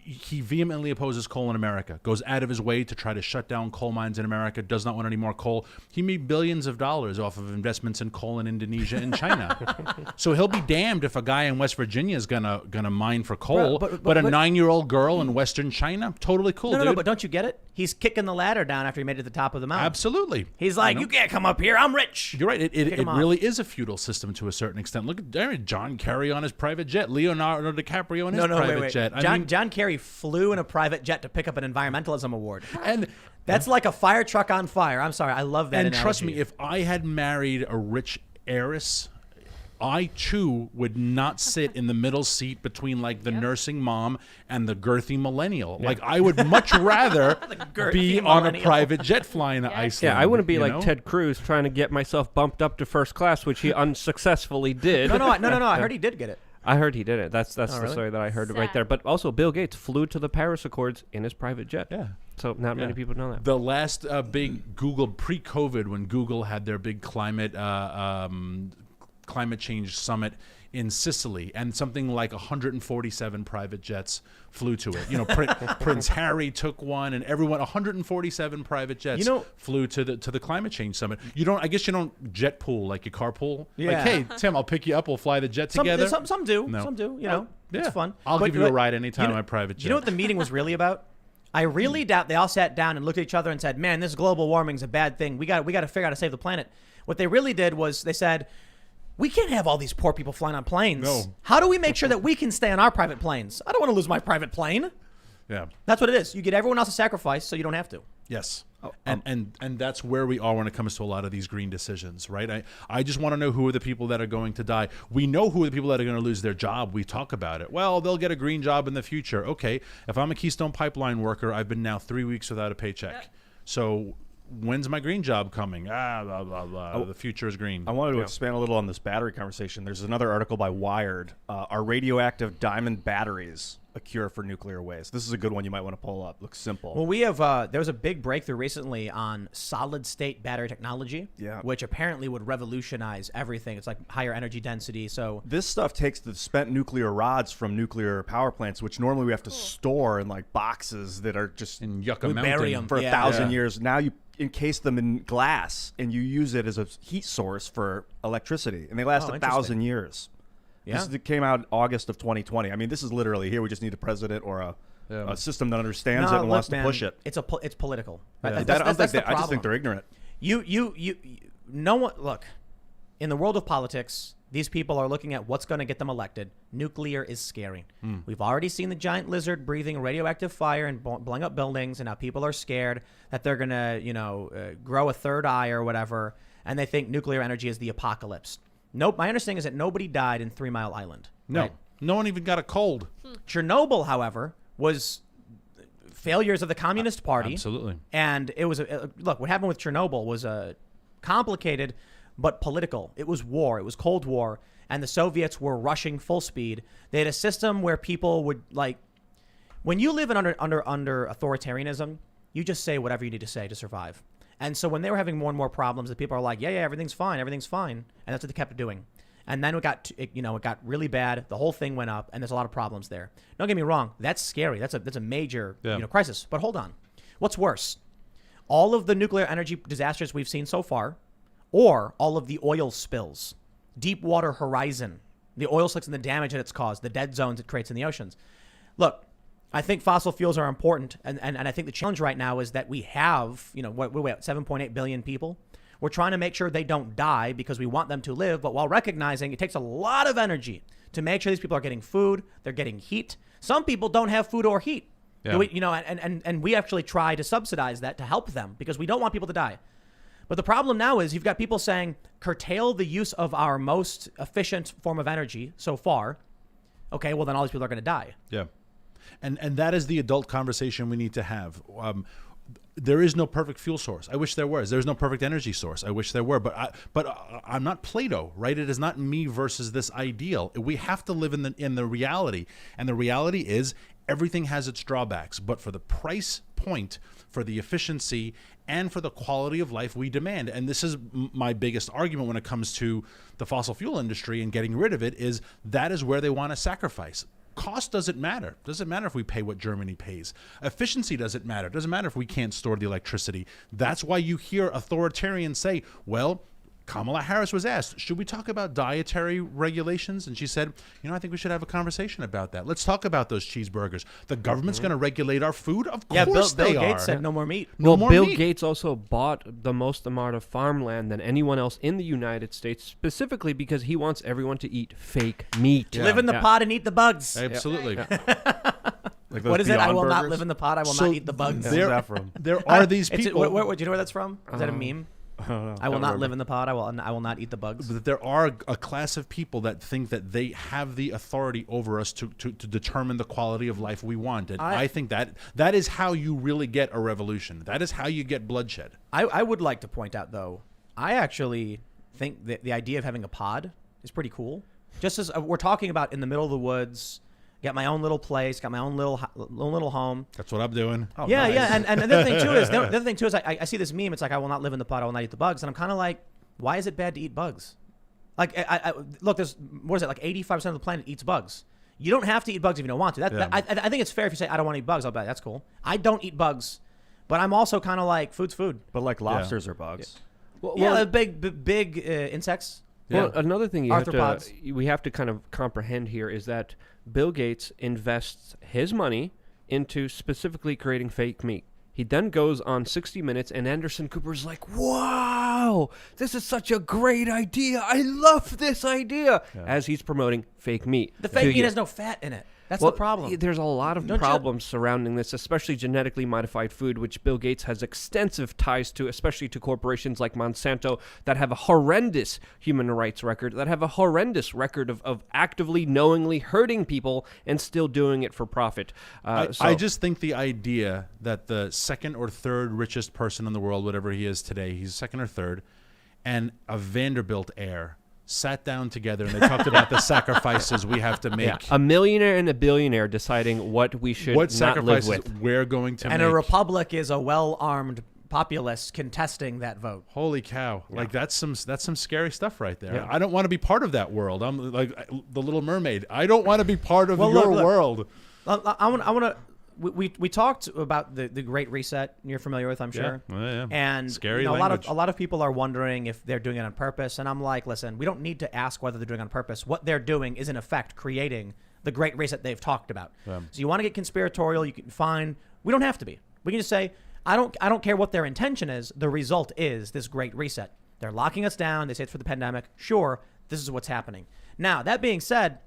He vehemently opposes coal in America, goes out of his way to try to shut down coal mines in America, does not want any more coal. He made billions of dollars off of investments in coal in Indonesia and China. So he'll be damned if a guy in West Virginia is gonna mine for coal, But but a 9-year-old girl in Western China, totally cool, No, dude. no, but don't you get it? He's kicking the ladder down after he made it to the top of the mountain. Absolutely. He's like, you can't come up here. I'm rich. You're right. It him off. really is a feudal system to a certain extent. Look at John Kerry on his private jet, Leonardo DiCaprio on his private wait. jet. John Kerry flew in a private jet to pick up an environmentalism award. and That's like a fire truck on fire. I'm sorry. I love that and analogy. trust me, if I had married a rich heiress, I too would not sit in the middle seat between like the nursing mom and the girthy millennial. Like I would much rather girthy be on a millennial. private jet flying to Iceland. Yeah, I wouldn't be you like know? Ted Cruz trying to get myself bumped up to first class, which he unsuccessfully did. No. I heard he did get it. I heard he did it. That's the really? story that I heard right Sad. there. But also, Bill Gates flew to the Paris Accords in his private jet. Yeah. So not many people know that. The last big Google pre-COVID, when Google had their big climate change summit in Sicily, and something like 147 private jets flew to it. You know, Prince Harry took one, and everyone 147 private jets flew to the climate change summit. I guess you don't jet pool like you carpool. Yeah. Like, hey Tim, I'll pick you up. We'll fly the jet together. Some do. No. Some do. You know, it's fun. I'll But- give you a but ride anytime you know- on my private jet. You know what the meeting was really about? I really doubt they all sat down and looked at each other and said, "Man, this global warming's a bad thing. We got to figure out how to save the planet." What they really did was they said, "We can't have all these poor people flying on planes. No. How do we make sure that we can stay on our private planes? I don't want to lose my private plane." Yeah. That's what it is. You get everyone else a sacrifice so you don't have to. Yes. And that's where we are when it comes to a lot of these green decisions, right? I just want to know who are the people that are going to die. We know who are the people that are going to lose their job. We talk about it. Well, they'll get a green job in the future. Okay, if I'm a Keystone Pipeline worker, I've been now 3 weeks without a paycheck. So when's my green job coming? Blah, blah, blah. The future is green. I wanted to expand a little on this battery conversation. There's another article by Wired. Are radioactive diamond batteries a cure for nuclear waste? This is a good one you might want to pull up. Looks simple. Well, we have there was a big breakthrough recently on solid state battery technology, which apparently would revolutionize everything. It's like higher energy density. So this stuff takes the spent nuclear rods from nuclear power plants, which normally we have to store in like boxes that are just in Yucca We bury Mountain. 'em. for Yeah. 1,000 years. Now you encase them in glass and you use it as a heat source for electricity, and they last 1,000 years. Yeah. This came out August of 2020. I mean, this is literally here. We just need a president or a system that understands it and wants to push it. It's political. Yeah. Right? I That's the problem. I just think they're ignorant. No one look. In the world of politics, these people are looking at what's going to get them elected. Nuclear is scary. We've already seen the giant lizard breathing radioactive fire and blowing up buildings, and now people are scared that they're going to, grow a third eye or whatever, and they think nuclear energy is the apocalypse. Nope. My understanding is that nobody died in 3 Mile Island. No. right? No one even got a cold. Chernobyl, however, was failures of the Communist Party. Absolutely. And it was look, what happened with Chernobyl was complicated but political. It was war. It was Cold War, and the Soviets were rushing full speed. They had a system where people would like, when you live under authoritarianism, you just say whatever you need to say to survive. And so when they were having more and more problems, the people are like, yeah, everything's fine, and that's what they kept doing. And then it got really bad. The whole thing went up, and there's a lot of problems there. Don't get me wrong, that's scary. That's a major crisis. But hold on, what's worse? All of the nuclear energy disasters we've seen so far, or all of the oil spills, Deepwater Horizon, the oil slicks and the damage that it's caused, the dead zones it creates in the oceans. Look, I think fossil fuels are important, and I think the challenge right now is that we have, we're at 7.8 billion people. We're trying to make sure they don't die because we want them to live, but while recognizing it takes a lot of energy to make sure these people are getting food, they're getting heat. Some people don't have food or heat. Yeah. And we actually try to subsidize that to help them because we don't want people to die. But the problem now is you've got people saying, curtail the use of our most efficient form of energy so far. Okay, well, then all these people are going to die. Yeah. And that is the adult conversation we need to have. There is no perfect fuel source. I wish there was. There's no perfect energy source. I wish there were. But I'm not Plato, right? It is not me versus this ideal. We have to live in the reality. And the reality is everything has its drawbacks. But for the price point, for the efficiency, and for the quality of life we demand. And this is my biggest argument when it comes to the fossil fuel industry and getting rid of it, is that is where they want to sacrifice. Cost doesn't matter. Doesn't matter if we pay what Germany pays. Efficiency doesn't matter. Doesn't matter if we can't store the electricity. That's why you hear authoritarians say, well, Kamala Harris was asked, should we talk about dietary regulations? And she said, I think we should have a conversation about that. Let's talk about those cheeseburgers. The government's going to regulate our food? Of course they are. Bill Gates said no more meat. Bill Gates also bought the most amount of farmland than anyone else in the United States, specifically because he wants everyone to eat fake meat. Yeah. Live in the pot and eat the bugs. Absolutely. Like what is it? I will burgers? not live in the pot. I will not eat the bugs. There are these people. Do you know where that's from? Is that a meme? I will not live in the pot. I will not eat the bugs. But there are a class of people that think that they have the authority over us to determine the quality of life we want. And I think that is how you really get a revolution. That is how you get bloodshed. I would like to point out, though, I actually think that the idea of having a pod is pretty cool. Just as we're talking about in the middle of the woods, got my own little place, got my own little home. That's what I'm doing. Oh, yeah, nice. Yeah. And the other thing too is I see this meme. It's like, I will not live in the pot. I will not eat the bugs. And I'm kind of like, why is it bad to eat bugs? Like, look, there's, what is it? Like 85% of the planet eats bugs. You don't have to eat bugs if you don't want to. I think it's fair if you say, I don't want to eat bugs. I'll bet that's cool. I don't eat bugs, but I'm also kind of like, food's food. But like lobsters are bugs. Well, big insects. Well, another thing we have to kind of comprehend here is that Bill Gates invests his money into specifically creating fake meat. He then goes on 60 Minutes, and Anderson Cooper's like, wow, this is such a great idea. I love this idea, as he's promoting fake meat. The fake meat has no fat in it. That's the problem. There's a lot of problems surrounding this, especially genetically modified food, which Bill Gates has extensive ties to, especially to corporations like Monsanto that have a horrendous human rights record, that have a horrendous record of actively, knowingly hurting people and still doing it for profit. I just think the idea that the second or third richest person in the world, whatever he is today, he's second or third, and a Vanderbilt heir sat down together and they talked about the sacrifices we have to make. Yeah. A millionaire and a billionaire deciding what we should not live with. We're going to make. And a republic is a well-armed populace contesting that vote. Holy cow. Yeah. Like that's some scary stuff right there. Yeah. I don't want to be part of that world. I'm like the Little Mermaid. I don't want to be part of your world. I want to We talked about the Great Reset. You're familiar with, I'm sure. Yeah. And scary a lot of people are wondering if they're doing it on purpose. And I'm like, listen, we don't need to ask whether they're doing it on purpose. What they're doing is in effect creating the Great Reset they've talked about. So you want to get conspiratorial, you can find. We don't have to be. We can just say, I don't care what their intention is. The result is this Great Reset. They're locking us down. They say it's for the pandemic. Sure, this is what's happening. Now that being said,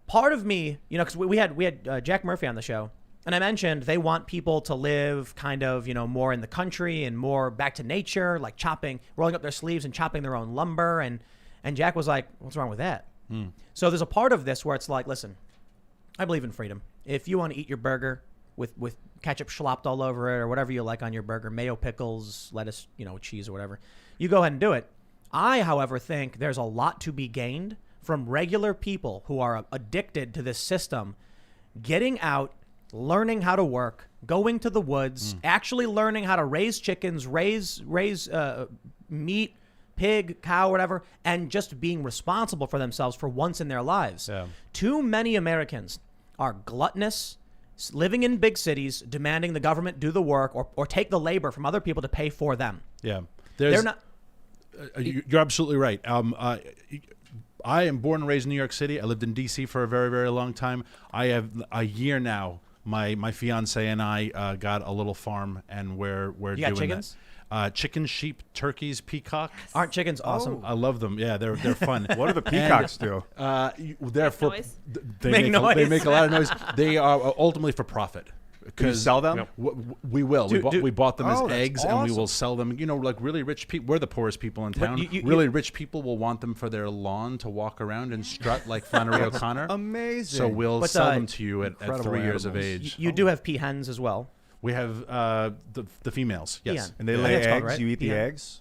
part of me, because we had Jack Murphy on the show. And I mentioned they want people to live kind of, more in the country and more back to nature, like rolling up their sleeves and chopping their own lumber. And Jack was like, what's wrong with that? So there's a part of this where it's like, listen, I believe in freedom. if you want to eat your burger with ketchup slopped all over it or whatever you like on your burger, mayo, pickles, lettuce, cheese or whatever, you go ahead and do it. I, however, think there's a lot to be gained from regular people who are addicted to this system getting out, learning how to work, going to the woods, actually learning how to raise chickens, raise meat, pig, cow, whatever, and just being responsible for themselves for once in their lives. Yeah. Too many Americans are gluttonous, living in big cities, demanding the government do the work or take the labor from other people to pay for them. Yeah. They're not. You're absolutely right. I am born and raised in New York City. I lived in D.C. for a very, very long time. I have a year now. My fiance and I got a little farm, and we're You doing got chickens? that. Chickens, sheep, turkeys, peacocks. Aren't chickens awesome? I love them. Yeah, they're fun. What do the peacocks do? They're for noise? they Make noise. They make a lot of noise. They are ultimately for profit. Can you sell them? We will. We bought them as Oh, that's eggs, and we awesome. will sell them. Like really rich people. We're the poorest people in town. you- really rich people will want them for their lawn to walk around and strut like Flannery O'Connor. Amazing. So we'll But, sell them to you at incredible 3 years of animals. age. You do have peahens as well. We have the females. Yes. Peahen. and they Yeah. lay That's eggs. called, right? You eat the Yeah. eggs.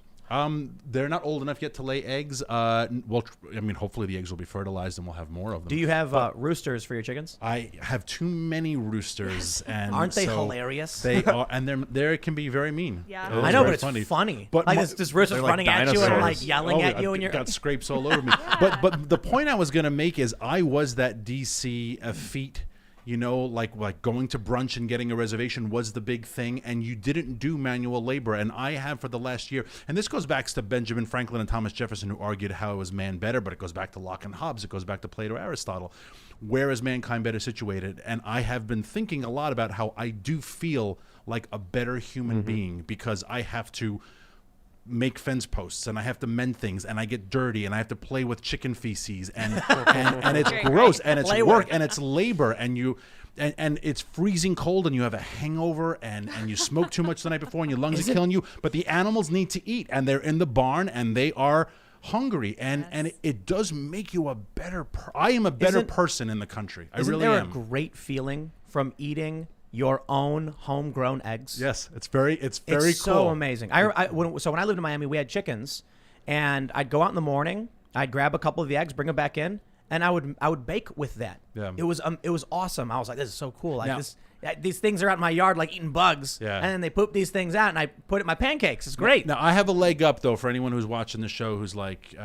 They're not old enough yet to lay eggs. Hopefully the eggs will be fertilized and we'll have more of them. Do you have roosters for your chickens? I have too many roosters, and Aren't they so hilarious? They are, and they can be very mean. Yeah. Those I know, are but it's funny. funny. But Like my- this rooster's they're like running at you and dinosaurs. like yelling at you, and I've you're got scrapes all over me. But the point I was going to make is I was that DC feat. Like going to brunch and getting a reservation was the big thing, and you didn't do manual labor. And I have for the last year, and this goes back to Benjamin Franklin and Thomas Jefferson, who argued how it was man better, but it goes back to Locke and Hobbes, it goes back to Plato, Aristotle. Where is mankind better situated? And I have been thinking a lot about how I do feel like a better human being because I have to make fence posts and I have to mend things and I get dirty and I have to play with chicken feces and it's Great, gross great. and it's Play work work. and it's labor and it's freezing cold and you have a hangover and you smoke too much the night before and your lungs are killing you, but the animals need to eat and they're in the barn and they are hungry and it does make you a better I am a better Isn't- person in the country. I Isn't really there am. a great feeling from eating your own homegrown eggs? Yes, it's very It's cool. so amazing. When I lived in Miami, we had chickens, and I'd go out in the morning, I'd grab a couple of the eggs, bring them back in, and I would bake with that. Yeah. It was awesome. I was like, this is so cool. Like Now- these things are out in my yard like eating bugs. Yeah. And then they poop these things out, and I put it in my pancakes. It's great. Now, I have a leg up, though, for anyone who's watching the show who's like,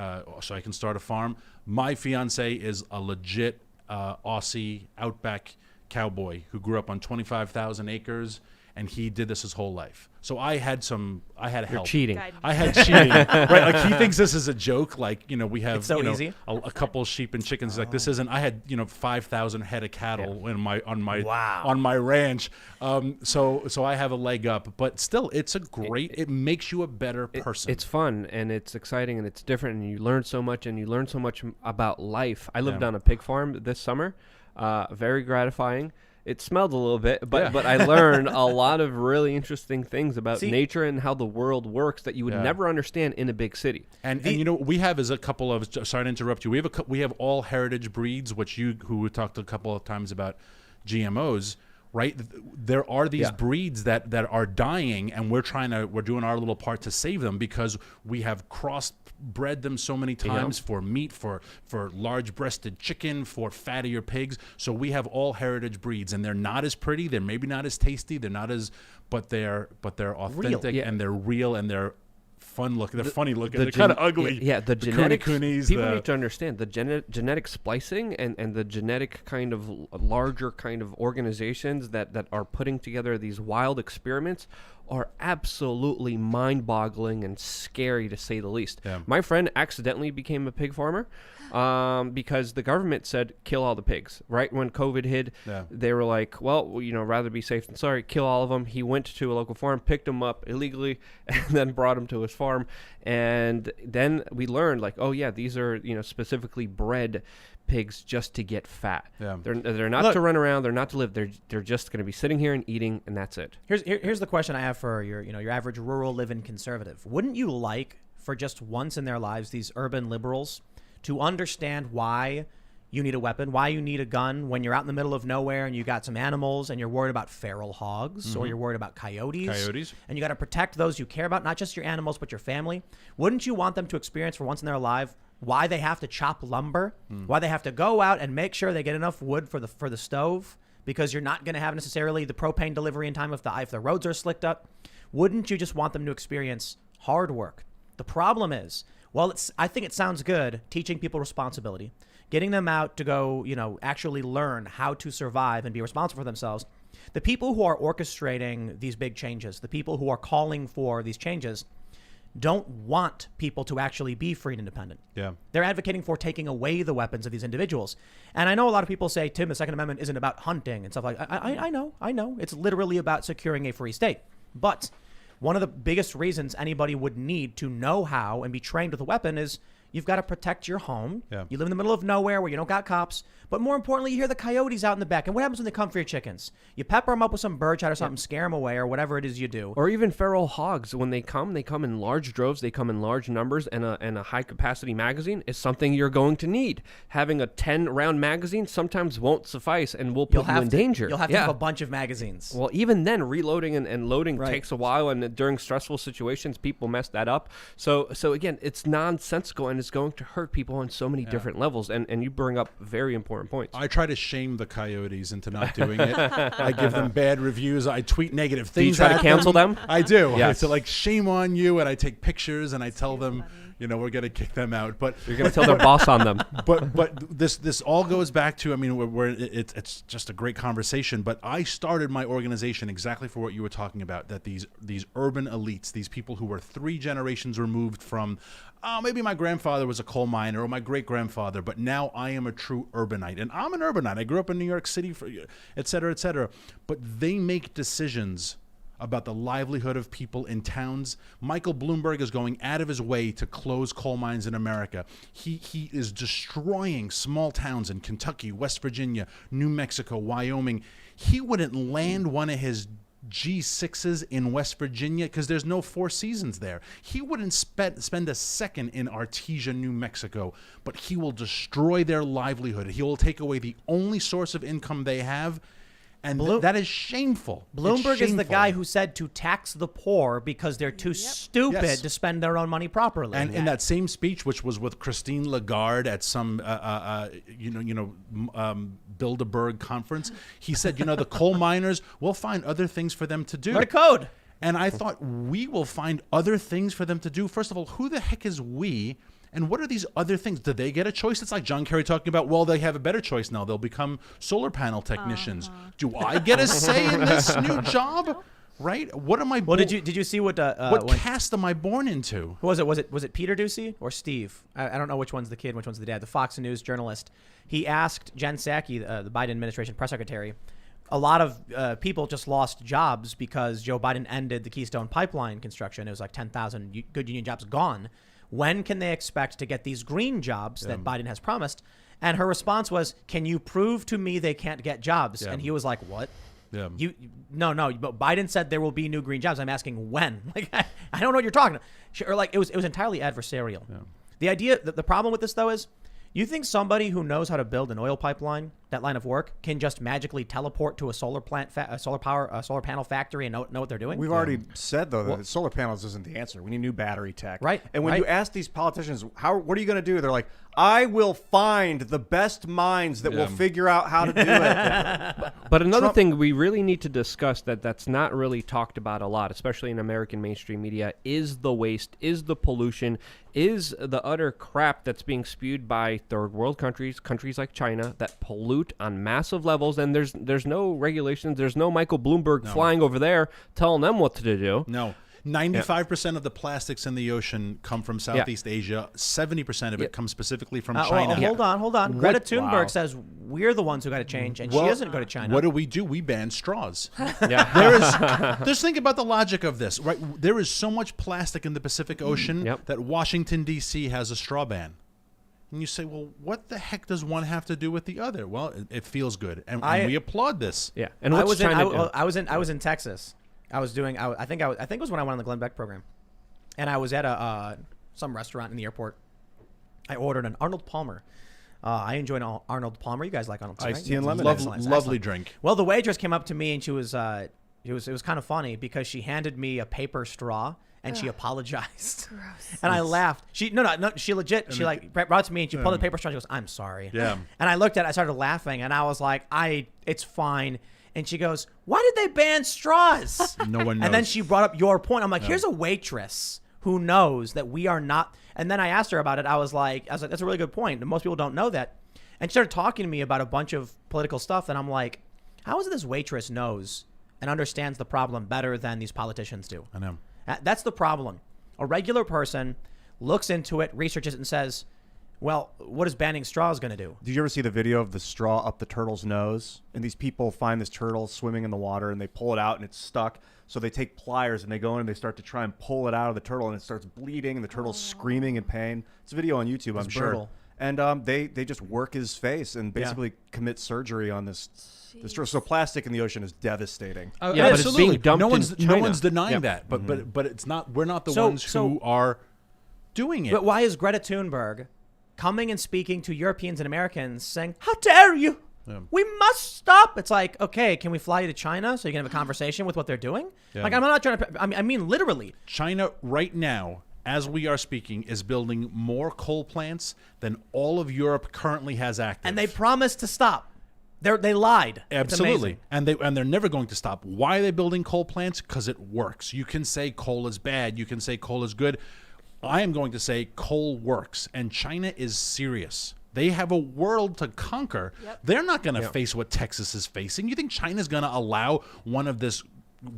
so I can start a farm. My fiance is a legit Aussie outback cowboy who grew up on 25,000 acres, and he did this his whole life. So I had You're help. cheating. Guide me. I had cheating, right? Like he thinks this is a joke. Like we have It's so easy. a couple sheep and chickens. Like this isn't. I had 5,000 head of cattle on my ranch. So I have a leg up, but still, it's a great. It makes you a better person. It's fun and it's exciting and it's different and you learn so much about life. I lived Yeah. on a pig farm this summer. Very gratifying. It smelled a little bit, but Yeah. but I learned a lot of really interesting things about See- nature and how the world works that you would Yeah. never understand in a big city. And we have as a couple of sorry to interrupt you. We have all heritage breeds, who we talked a couple of times about GMOs. Right, there are these breeds that are dying, and we're doing our little part to save them because we have crossbred them so many times for meat, for large-breasted chicken, for fattier pigs. So we have all heritage breeds, and they're not as pretty, they're maybe not as tasty, but they're authentic Yeah. and they're real and they're fun looking. They're funny looking. They're kind of ugly. Yeah, the genetics. Kunis, People need to understand the genetic splicing and the genetic kind of larger kind of organizations that are putting together these wild experiments are absolutely mind-boggling and scary to say the least. Yeah. My friend accidentally became a pig farmer because the government said kill all the pigs. Right when COVID hit, they were like, well, rather be safe than sorry, kill all of them. He went to a local farm, picked them up illegally, and then brought them to his farm. And then we learned, like, oh yeah, these are specifically bred pigs just to get fat. Yeah. They're not to run around. They're not to live. They're just going to be sitting here and eating, and that's it. Here's the question I have for your average rural living conservative. Wouldn't you like for just once in their lives these urban liberals to understand why you need a weapon, why you need a gun when you're out in the middle of nowhere and you got some animals and you're worried about feral hogs or you're worried about coyotes. And you got to protect those you care about, not just your animals, but your family. Wouldn't you want them to experience for once in their life why they have to chop lumber, why they have to go out and make sure they get enough wood for the stove, because you're not going to have necessarily the propane delivery in time if the roads are slicked up? Wouldn't you just want them to experience hard work? The problem is, I think it sounds good teaching people responsibility, getting them out to go, actually learn how to survive and be responsible for themselves. The people who are orchestrating these big changes, the people who are calling for these changes, don't want people to actually be free and independent. Yeah. They're advocating for taking away the weapons of these individuals. And I know a lot of people say, Tim, the Second Amendment isn't about hunting and stuff like that. I know. It's literally about securing a free state. But one of the biggest reasons anybody would need to know how and be trained with a weapon is you've got to protect your home. Yeah. You live in the middle of nowhere where you don't got cops. But more importantly, you hear the coyotes out in the back. And what happens when they come for your chickens? You pepper them up with some bird shot or something, scare them away, or whatever it is you do. Or even feral hogs. When they come in large droves, they come in large numbers, and a high-capacity magazine is something you're going to need. Having a 10-round magazine sometimes won't suffice and will put you in danger. You'll have to have a bunch of magazines. Well, even then, reloading and loading takes a while, and during stressful situations, people mess that up. So again, it's nonsensical, and it's going to hurt people on so many different levels, and you bring up very important points. I try to shame the coyotes into not doing it. I give them bad reviews. I tweet negative things. Do you try to cancel them? I do. Yes. It's shame on you, and I take pictures and I tell them, we're going to kick them out. But you're going to tell their boss on them. But this all goes back to, it's just a great conversation. But I started my organization exactly for what you were talking about, that these urban elites, these people who were 3 generations removed from, maybe my grandfather was a coal miner or my great-grandfather, but now I am a true urbanite. And I'm an urbanite. I grew up in New York City, et cetera, et cetera. But they make decisions about the livelihood of people in towns. Michael Bloomberg is going out of his way to close coal mines in America. He is destroying small towns in Kentucky, West Virginia, New Mexico, Wyoming. He wouldn't land one of his G6s in West Virginia because there's no 4 seasons there. He wouldn't spend a second in Artesia, New Mexico, but he will destroy their livelihood. He will take away the only source of income they have. And that is shameful. Bloomberg is the guy who said to tax the poor because they're too stupid to spend their own money properly. And in that same speech, which was with Christine Lagarde at some, Bilderberg conference, he said, the coal miners, we'll find other things for them to do. Learn a code. And I thought, we will find other things for them to do. First of all, who the heck is we? And what are these other things? Do they get a choice? It's like John Kerry talking about, well, they have a better choice now. They'll become solar panel technicians. Do I get a say in this new job? Right? What am I? Well, did you see what caste am I born into? Who was it? Was it Peter Ducey or Steve? I don't know which one's the kid, which one's the dad. The Fox News journalist. He asked Jen Psaki, the Biden administration press secretary. A lot of people just lost jobs because Joe Biden ended the Keystone Pipeline construction. It was like 10,000 good union jobs gone. When can they expect to get these green jobs that Biden has promised? And her response was, can you prove to me they can't get jobs? Yeah. And he was like, what? Yeah. No, but Biden said there will be new green jobs. I'm asking when. I don't know what you're talking about. Or it was entirely adversarial. Yeah. The idea, the problem with this though is, you think somebody who knows how to build an oil pipeline, that line of work, can just magically teleport to a solar panel factory and know what they're doing? We've already said though that solar panels isn't the answer. We need new battery tech. Right. And when you ask these politicians, what are you going to do? They're like, I will find the best minds that will figure out how to do it. But another thing we really need to discuss that's not really talked about a lot, especially in American mainstream media, is the waste, is the pollution, is the utter crap that's being spewed by third world countries like China, that pollute on massive levels, and there's no regulations, there's no Michael Bloomberg flying over there telling them what to do. No. 95% of the plastics in the ocean come from Southeast Asia. 70% of it comes specifically from China. Hold on. Greta Thunberg says we're the ones who got to change, and she doesn't go to China. What do? We ban straws. Just think about the logic of this, right? There is so much plastic in the Pacific Ocean that Washington, D.C. has a straw ban. And you say, well, what the heck does one have to do with the other? Well, it feels good, and we applaud this. Yeah, and I was in Texas. I think it was when I went on the Glenn Beck program, and I was at some restaurant in the airport. I ordered an Arnold Palmer I enjoy Arnold Palmer. You guys like Arnold Palmer? Iced tea and right? lemonade. Excellent, Lovely excellent. drink. Well, the waitress came up to me and she was it was kind of funny because she handed me a paper straw and she apologized. Gross. And I laughed. She legit she like brought to me and she pulled the paper straw and she goes, "I'm sorry." Yeah. And I looked at it, I started laughing and I was like, it's fine. And she goes, "Why did they ban straws?" No one knows. And then she brought up your point. I'm like, here's a waitress who knows that we are not. And then I asked her about it. I was like, that's a really good point. Most people don't know that. And she started talking to me about a bunch of political stuff. And I'm like, how is it this waitress knows and understands the problem better than these politicians do? I know. That's the problem. A regular person looks into it, researches it, and says, well, what is banning straws going to do? Did you ever see the video of the straw up the turtle's nose? And these people find this turtle swimming in the water and they pull it out and it's stuck. So they take pliers and they go in and they start to try and pull it out of the turtle and it starts bleeding and the turtle's screaming in pain. It's a video on YouTube, I'm sure. brutal. And they just work his face and basically commit surgery on this straw. So plastic in the ocean is devastating. Yeah, but it's absolutely. being dumped no in one's China. denying Yeah. that. But it's not. We're not the So- ones who are doing it. But why is Greta Thunberg coming and speaking to Europeans and Americans saying, how dare you? Yeah. We must stop. It's like, okay, can we fly you to China so you can have a conversation with what they're doing? Yeah. Like, I'm not trying to, I mean, literally. China right now, as we are speaking, is building more coal plants than all of Europe currently has active. And they promised to stop. They lied. It's Absolutely, amazing. and they're never going to stop. Why are they building coal plants? Because it works. You can say coal is bad. You can say coal is good. I am going to say coal works, and China is serious. They have a world to conquer. Yep. They're not going to face what Texas is facing. You think China's going to allow one of this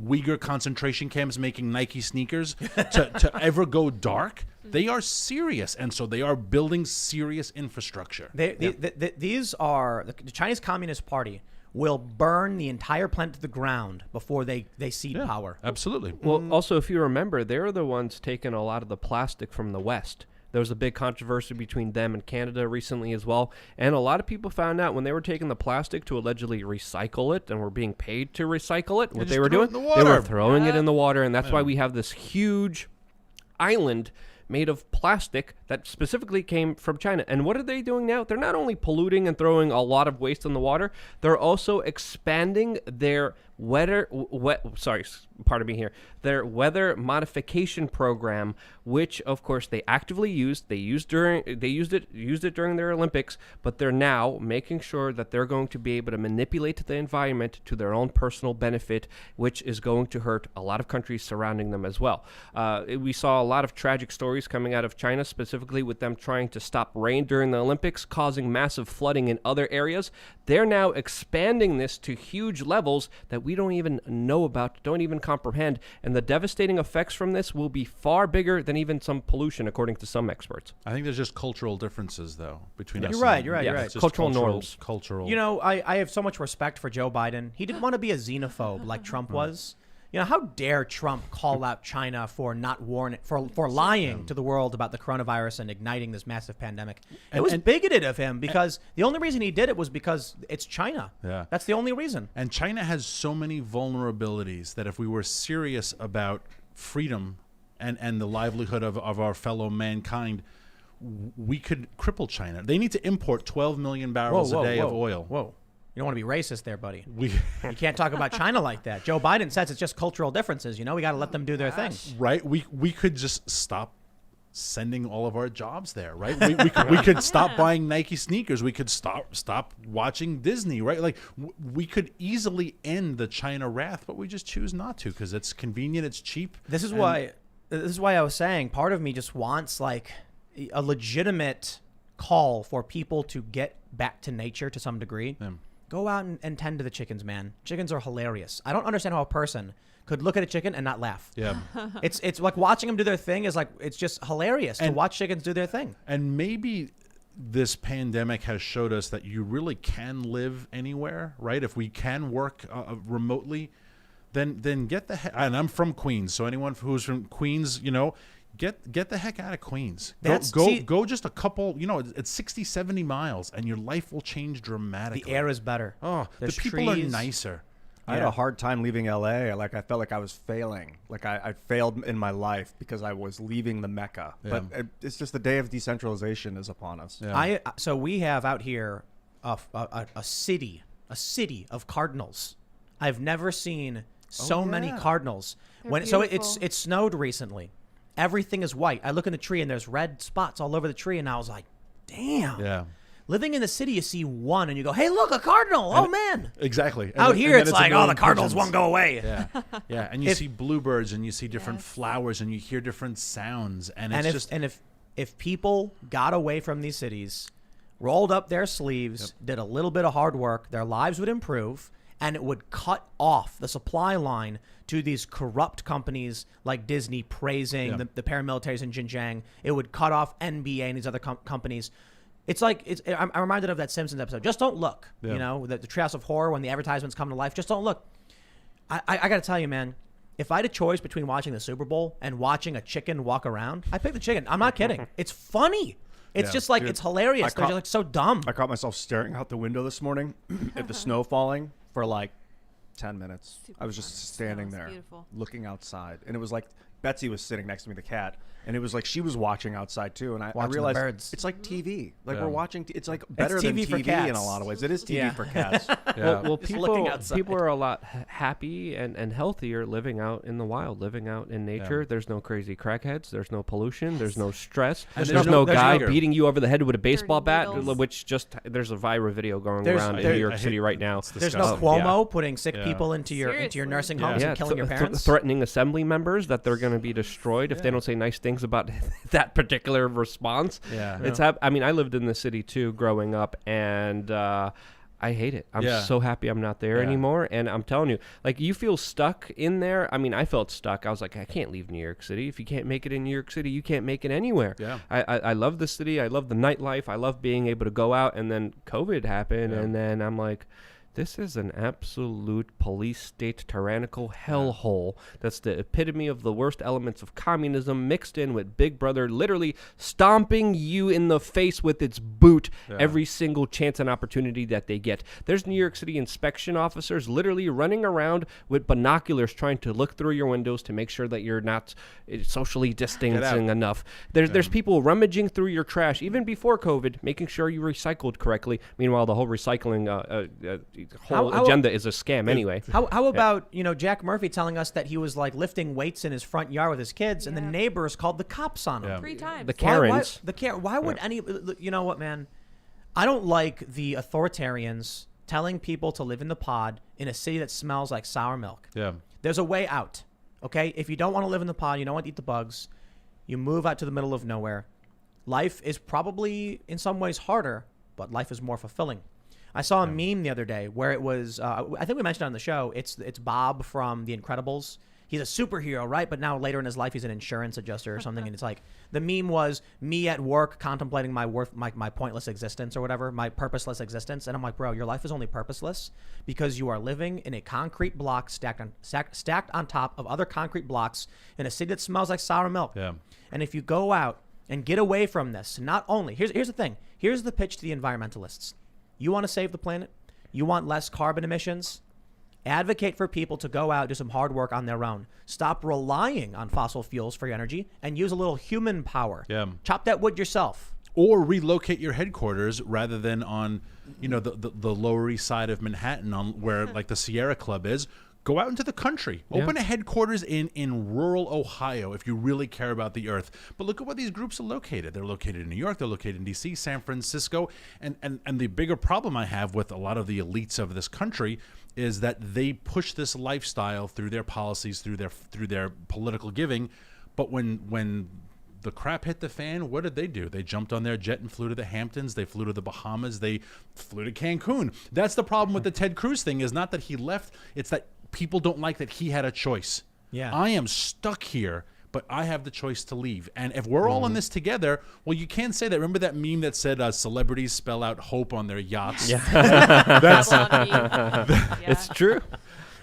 Uyghur concentration camps making Nike sneakers to ever go dark? They are serious, and so they are building serious infrastructure. These are, the Chinese Communist Party will burn the entire planet to the ground before they cede power. Absolutely. Well, also, if you remember, they're the ones taking a lot of the plastic from the West. There was a big controversy between them and Canada recently as well. And a lot of people found out when they were taking the plastic to allegedly recycle it and were being paid to recycle it, what just they were threw it doing, in the they were water. throwing it in the water. And that's why we have this huge island made of plastic that specifically came from China. And what are they doing now? They're not only polluting and throwing a lot of waste in the water, they're also expanding their weather modification program, which of course they actively used. They used it during their Olympics, but they're now making sure that they're going to be able to manipulate the environment to their own personal benefit, which is going to hurt a lot of countries surrounding them as well. We saw a lot of tragic stories coming out of China, specifically with them trying to stop rain during the Olympics, causing massive flooding in other areas. They're now expanding this to huge levels that we don't even know about, don't even comprehend, and the devastating effects from this will be far bigger than even some pollution, according to some experts. I think there's just cultural differences, though, between us. You're right, and- you're right, Yeah, you're right. It's just Cultural norms. Cultural. You know, I have so much respect for Joe Biden. He didn't want to be a xenophobe like Trump was. You know, how dare Trump call out China for not warning, for lying to the world about the coronavirus and igniting this massive pandemic? It was bigoted of him because the only reason he did it was because it's China. Yeah. That's the only reason. And China has so many vulnerabilities that if we were serious about freedom and the livelihood of our fellow mankind, we could cripple China. They need to import 12 million barrels a day of oil. Whoa. You don't want to be racist there, buddy. We You can't talk about China like that. Joe Biden says it's just cultural differences. You know, we got to let them do their thing. right? We could just stop sending all of our jobs there, right? We could stop buying Nike sneakers. We could stop watching Disney, right? Like we could easily end the China wrath, but we just choose not to because it's convenient, it's cheap. This is why I was saying part of me just wants like a legitimate call for people to get back to nature to some degree. Yeah. Go out and tend to the chickens, man. Chickens are hilarious. I don't understand how a person could look at a chicken and not laugh. Yeah. It's like watching them do their thing is like, it's just hilarious to watch chickens do their thing. And maybe this pandemic has showed us that you really can live anywhere, right? If we can work remotely, then get the heck. And I'm from Queens, so anyone who's from Queens, you know, get the heck out of Queens. Go just a couple, you know, it's 60, 70 miles and your life will change dramatically. The air is better. Oh, There's the people are trees. nicer. I had a hard time leaving LA. Like I felt like I was failing. Like I failed in my life because I was leaving the Mecca. Yeah. But it's just the day of decentralization is upon us. Yeah. So we have out here a city of cardinals. I've never seen so many cardinals. They're So beautiful. it snowed recently. Everything is white. I look in the tree and there's red spots all over the tree, and I was like, damn. Yeah. Living in the city, you see one and you go, hey, look, a cardinal. Oh, man. Exactly. And Out then- here, and then it's like, a oh, the million cardinals pigeons. won't go away. Yeah, yeah, and you If- see bluebirds, and you see different Yes. flowers, and you hear different sounds, and it's And if just if people got away from these cities, rolled up their sleeves, did a little bit of hard work, their lives would improve, and it would cut off the supply line to these corrupt companies like Disney praising the paramilitaries in Xinjiang. It would cut off NBA and these other companies. It's like I'm reminded of that Simpsons episode. Just don't look. Yeah. You know, the Treehouse of Horror when the advertisements come to life. Just don't look. I got to tell you, man. If I had a choice between watching the Super Bowl and watching a chicken walk around, I'd pick the chicken. I'm not kidding. It's funny. It's Yeah. just like, Dude, it's hilarious. They're caught- just like so dumb. I caught myself staring out the window this morning at the snow falling for like 10 minutes. Super I was just fun. standing Snow is there beautiful. looking outside. And it was like Betsy was sitting next to me, the cat. And it was like she was watching outside too. And I Watching the realized birds. it's like TV. Like Yeah. we're watching. It's like better TV than for TV in a cats. lot of ways. It is TV Yeah. for cats. yeah. Well, Just looking people outside. are a lot happy and healthier living out in the wild, living out in nature. Yeah. There's no crazy crackheads. There's no pollution. There's no stress. And There's there's no no guy anger. beating you over the head with a baseball bat, needles. which just there's a viral video going There's- around in there- New York I City hate- right now. it's There's no disgusting. Cuomo putting sick Yeah. people into your Seriously. nursing Yeah. homes and killing your parents. Threatening assembly members that they're going to be destroyed if they don't say nice things about that particular response. Yeah. It's I mean, I lived in the city too growing up, and I hate it. I'm Yeah. so happy I'm not there Yeah. anymore. And I'm telling you, like, you feel stuck in there. I mean, I felt stuck. I was like, I can't leave New York City. If you can't make it in New York City, you can't make it anywhere. Yeah. I love the city. I love the nightlife. I love being able to go out. And then COVID happened, Yeah. and then I'm like, this is an absolute police state tyrannical hellhole. That's the epitome of the worst elements of communism mixed in with Big Brother literally stomping you in the face with its boot every single chance and opportunity that they get. There's New York City inspection officers literally running around with binoculars trying to look through your windows to make sure that you're not socially distancing enough. There's people rummaging through your trash even before COVID, making sure you recycled correctly. Meanwhile, the whole recycling whole How- agenda is a scam anyway. How about Jack Murphy telling us that he was like lifting weights in his front yard with his kids, and the Yeah. neighbors called the cops on him. Yeah. 3 times. The Why- Karens. Why would any? You know what, man? I don't like the authoritarians telling people to live in the pod in a city that smells like sour milk. Yeah. There's a way out. Okay, if you don't want to live in the pod, you don't want to eat the bugs, you move out to the middle of nowhere. Life is probably in some ways harder, but life is more fulfilling. I saw a meme the other day where it was, I think we mentioned it on the show, it's Bob from The Incredibles. He's a superhero, right? But now later in his life, he's an insurance adjuster or something. And it's like, the meme was me at work contemplating my pointless existence or whatever, my purposeless existence. And I'm like, bro, your life is only purposeless because you are living in a concrete block stacked on top of other concrete blocks in a city that smells like sour milk. Yeah. And if you go out and get away from this, not only, here's the thing. Here's the pitch to the environmentalists. You want to save the planet? You want less carbon emissions? Advocate for people to go out, do some hard work on their own. Stop relying on fossil fuels for your energy and use a little human power. Yeah. Chop that wood yourself. Or relocate your headquarters rather than on, the Lower East Side of Manhattan, on where like the Sierra Club is. Go out into the country. Open a headquarters in rural Ohio if you really care about the earth. But look at where these groups are located. They're located in New York. They're located in D.C., San Francisco. And the bigger problem I have with a lot of the elites of this country is that they push this lifestyle through their policies, through their political giving. But when the crap hit the fan, what did they do? They jumped on their jet and flew to the Hamptons. They flew to the Bahamas. They flew to Cancun. That's the problem with the Ted Cruz thing, is not that he left. It's that people don't like that he had a choice. Yeah. I am stuck here, but I have the choice to leave. And if we're all in this together, well, you can't say that. Remember that meme that said celebrities spell out hope on their yachts? Babylon Bee. Yeah. It's true.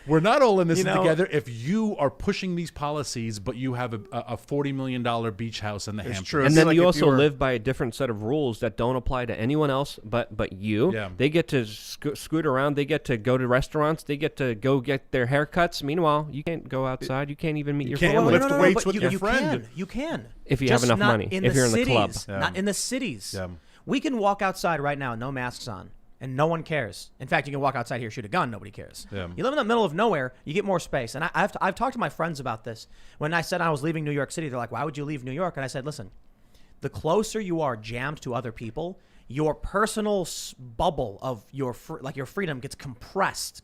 We're not all in this You know- together. If you are pushing these policies, but you have a $40 million beach house in the Hamptons. true. And It'd be then like you if also you were- live by a different set of rules that don't apply to anyone else but you. Yeah. They get to scoot around. They get to go to restaurants. They get to go get their haircuts. Meanwhile, you can't go outside. You can't even meet your can't family. lift weights but with your friend. You can. If you have Just enough not money, In if the you're in the club. cities, Yeah. Not in the cities. Yeah. We can walk outside right now, no masks on, and no one cares. In fact, you can walk outside here, shoot a gun, nobody cares. Yeah. You live in the middle of nowhere, you get more space. And I've talked to my friends about this. When I said I was leaving New York City, they're like, why would you leave New York? And I said, listen, the closer you are jammed to other people, your personal bubble of your freedom gets compressed.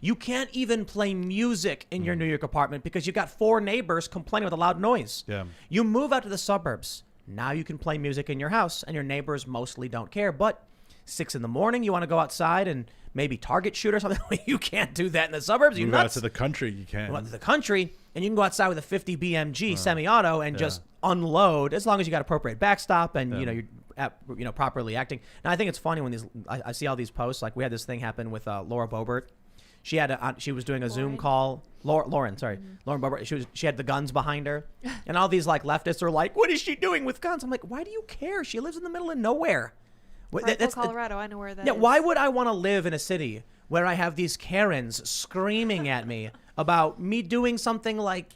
You can't even play music in your New York apartment because you got 4 neighbors complaining with a loud noise. Yeah. You move out to the suburbs. Now you can play music in your house, and your neighbors mostly don't care. But 6 a.m, you want to go outside and maybe target shoot or something. You can't do that in the suburbs. You Move out nuts? to the country, you can. You go out to the country, and you can go outside with a 50 BMG semi-auto and just unload, as long as you got appropriate backstop and you're properly acting. Now I think it's funny when I see all these posts. Like we had this thing happen with Laura Boebert. She was doing a Zoom call. Lauren Boebert. She had the guns behind her, and all these like leftists are like, "What is she doing with guns?" I'm like, "Why do you care? She lives in the middle of nowhere." Rifle, Colorado. I know where that is. Yeah, why would I want to live in a city where I have these Karens screaming at me about me doing something like,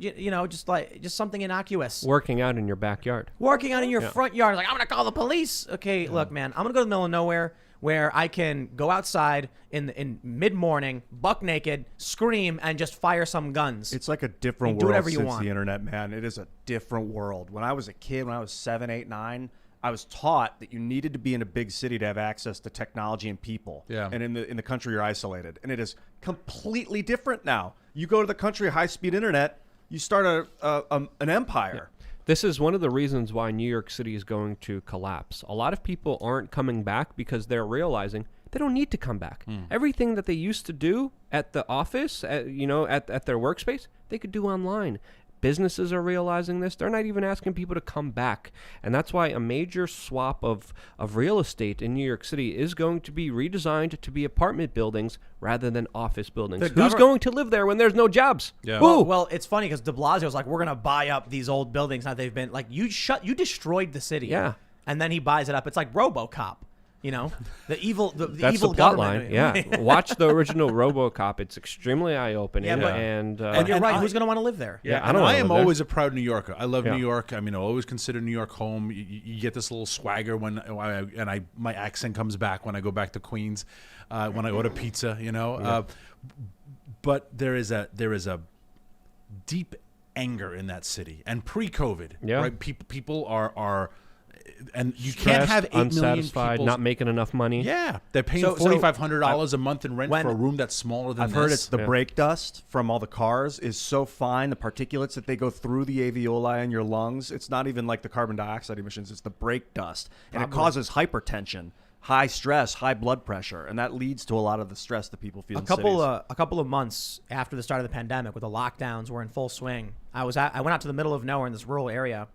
just something innocuous? Working out in your backyard. Working out in your front yard. Like, I'm going to call the police. Okay, look, man, I'm going to go to the middle of nowhere where I can go outside in mid-morning, buck naked, scream, and just fire some guns. It's like a different You do world whatever you since want. the internet, man. It is a different world. When I was a kid, when I was 7, 8, 9, I was taught that you needed to be in a big city to have access to technology and people. Yeah. And in the country, you're isolated. And it is completely different now. You go to the country, high-speed internet, you start an empire. This is one of the reasons why New York City is going to collapse. A lot of people aren't coming back because they're realizing they don't need to come back. Everything that they used to do at the office, at their workspace, they could do online. Businesses are realizing this. They're not even asking people to come back. And that's why a major swap of real estate in New York City is going to be redesigned to be apartment buildings rather than office buildings. Who's going to live there when there's no jobs? Yeah. Who? Well, it's funny because de Blasio's like, we're going to buy up these old buildings. Now they've been like, you destroyed the city. Yeah. And then he buys it up. It's like RoboCop. The evil, the That's evil the plot government. line. Yeah, watch the original RoboCop. It's extremely eye-opening. Yeah, but- and You're right. I- Who's going to want to live there? Yeah, I and don't I wanna am live there. always a proud New Yorker. I love Yeah. New York. I mean, I always consider New York home. You get this little swagger when my accent comes back when I go back to Queens, when I order pizza. But there is a deep anger in that city, and pre-COVID, Yeah. right? People are. And you Stressed, can't have 8 million unsatisfied, people. not making enough money. Yeah, they're paying So- $4,500 a month in rent when- for a room that's smaller than I've heard this. it's the brake dust from all the cars is so fine. The particulates that they go through the alveoli in your lungs, it's not even like the carbon dioxide emissions. It's the brake dust. And it causes hypertension, high stress, high blood pressure. And that leads to a lot of the stress that people feel A in couple cities. of months after the start of the pandemic, with the lockdowns were in full swing, I went out to the middle of nowhere in this rural area,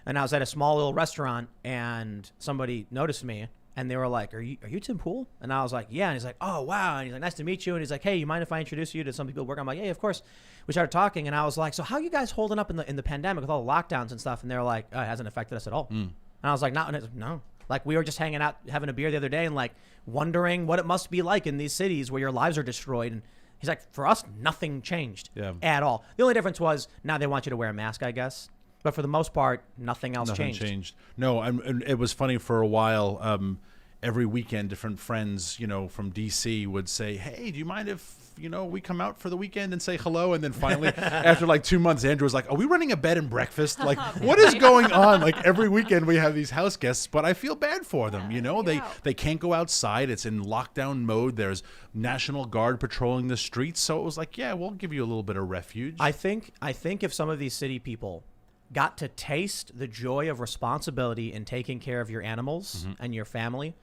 and I was at a small little restaurant, and somebody noticed me, and they were like, "Are you Tim Pool?" And I was like, "Yeah." And he's like, "Oh wow." And he's like, "Nice to meet you." And he's like, "Hey, you mind if I introduce you to some people at work?" I'm like, "Yeah, of course." We started talking, and I was like, "So how are you guys holding up in the pandemic with all the lockdowns and stuff?" And they're like, "Oh, it hasn't affected us at all." And I was like, "No." Like, we were just hanging out, having a beer the other day, and like wondering what it must be like in these cities where your lives are destroyed. And he's like, "For us, nothing changed at all. The only difference was now they want you to wear a mask, I guess. But for the most part, nothing else changed. No, and it was funny for a while. Every weekend, different friends, from DC would say, "Hey, do you mind if we come out for the weekend and say hello?" And then finally, after like 2 months, Andrew was like, "Are we running a bed and breakfast? Like, what is going on?" Like every weekend we have these house guests, but I feel bad for them. They can't go outside. It's in lockdown mode. There's National Guard patrolling the streets, so it was like, yeah, we'll give you a little bit of refuge. I think if some of these city people got to taste the joy of responsibility in taking care of your animals and your family,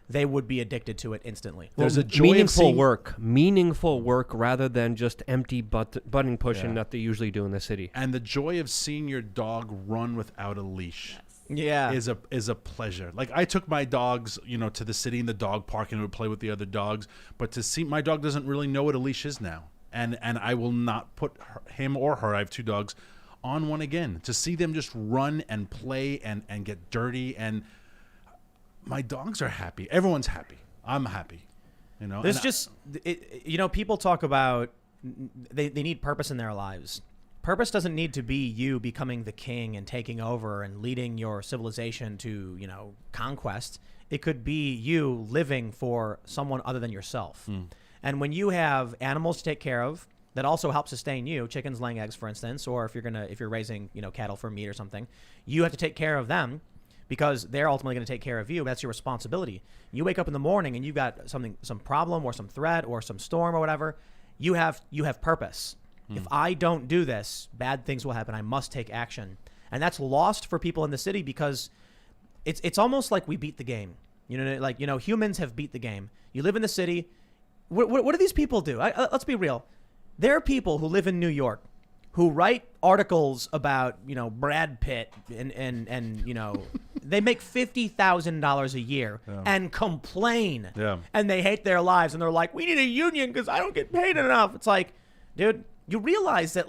they would be addicted to it instantly. There's a joy meaningful of seeing, meaningful work rather than just empty button pushing that they usually do in the city. and the joy of seeing your dog run without a leash. Yeah. is a pleasure. Like I took my dogs, to the city in the dog park and would play with the other dogs. But to see my dog doesn't really know what a leash is now, and I will not put him or her. I have 2 dogs on one again. To see them just run and play and get dirty, and my dogs are happy. Everyone's happy. I'm happy. There's people talk about they need purpose in their lives. Purpose doesn't need to be you becoming the king and taking over and leading your civilization to, conquest. It could be you living for someone other than yourself. And when you have animals to take care of that also help sustain you, chickens laying eggs, for instance, or if you're raising, cattle for meat or something, you have to take care of them because they're ultimately going to take care of you. That's your responsibility. You wake up in the morning and you've got some problem or some threat or some storm or whatever. You have purpose. If I don't do this, bad things will happen. I must take action. And that's lost for people in the city because it's almost like we beat the game. Humans have beat the game. You live in the city. What do these people do? Let's be real. There are people who live in New York who write articles about, Brad Pitt and they make $50,000 a year and complain. Yeah. And they hate their lives and they're like, we need a union because I don't get paid enough. It's like, dude, you realize that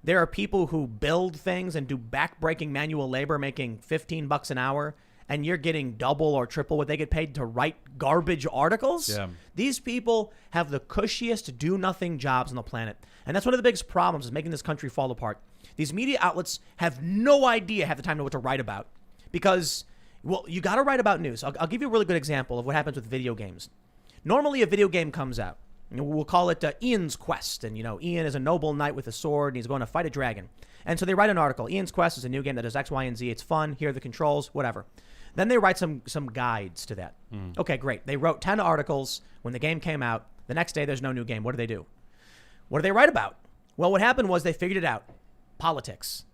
there are people who build things and do back-breaking manual labor making $15 an hour and you're getting double or triple what they get paid to write garbage articles? Yeah. These people have the cushiest do-nothing jobs on the planet. And that's one of the biggest problems is making this country fall apart. These media outlets have no idea half the time what to write about because, you got to write about news. I'll give you a really good example of what happens with video games. Normally, a video game comes out. We'll call it Ian's Quest. And, Ian is a noble knight with a sword and he's going to fight a dragon. And so they write an article. Ian's Quest is a new game that does X, Y, and Z. It's fun. Here are the controls, whatever. Then they write some guides to that. Okay, great. They wrote 10 articles when the game came out. The next day, there's no new game. What do? What do they write about? Well, what happened was they figured it out. Politics.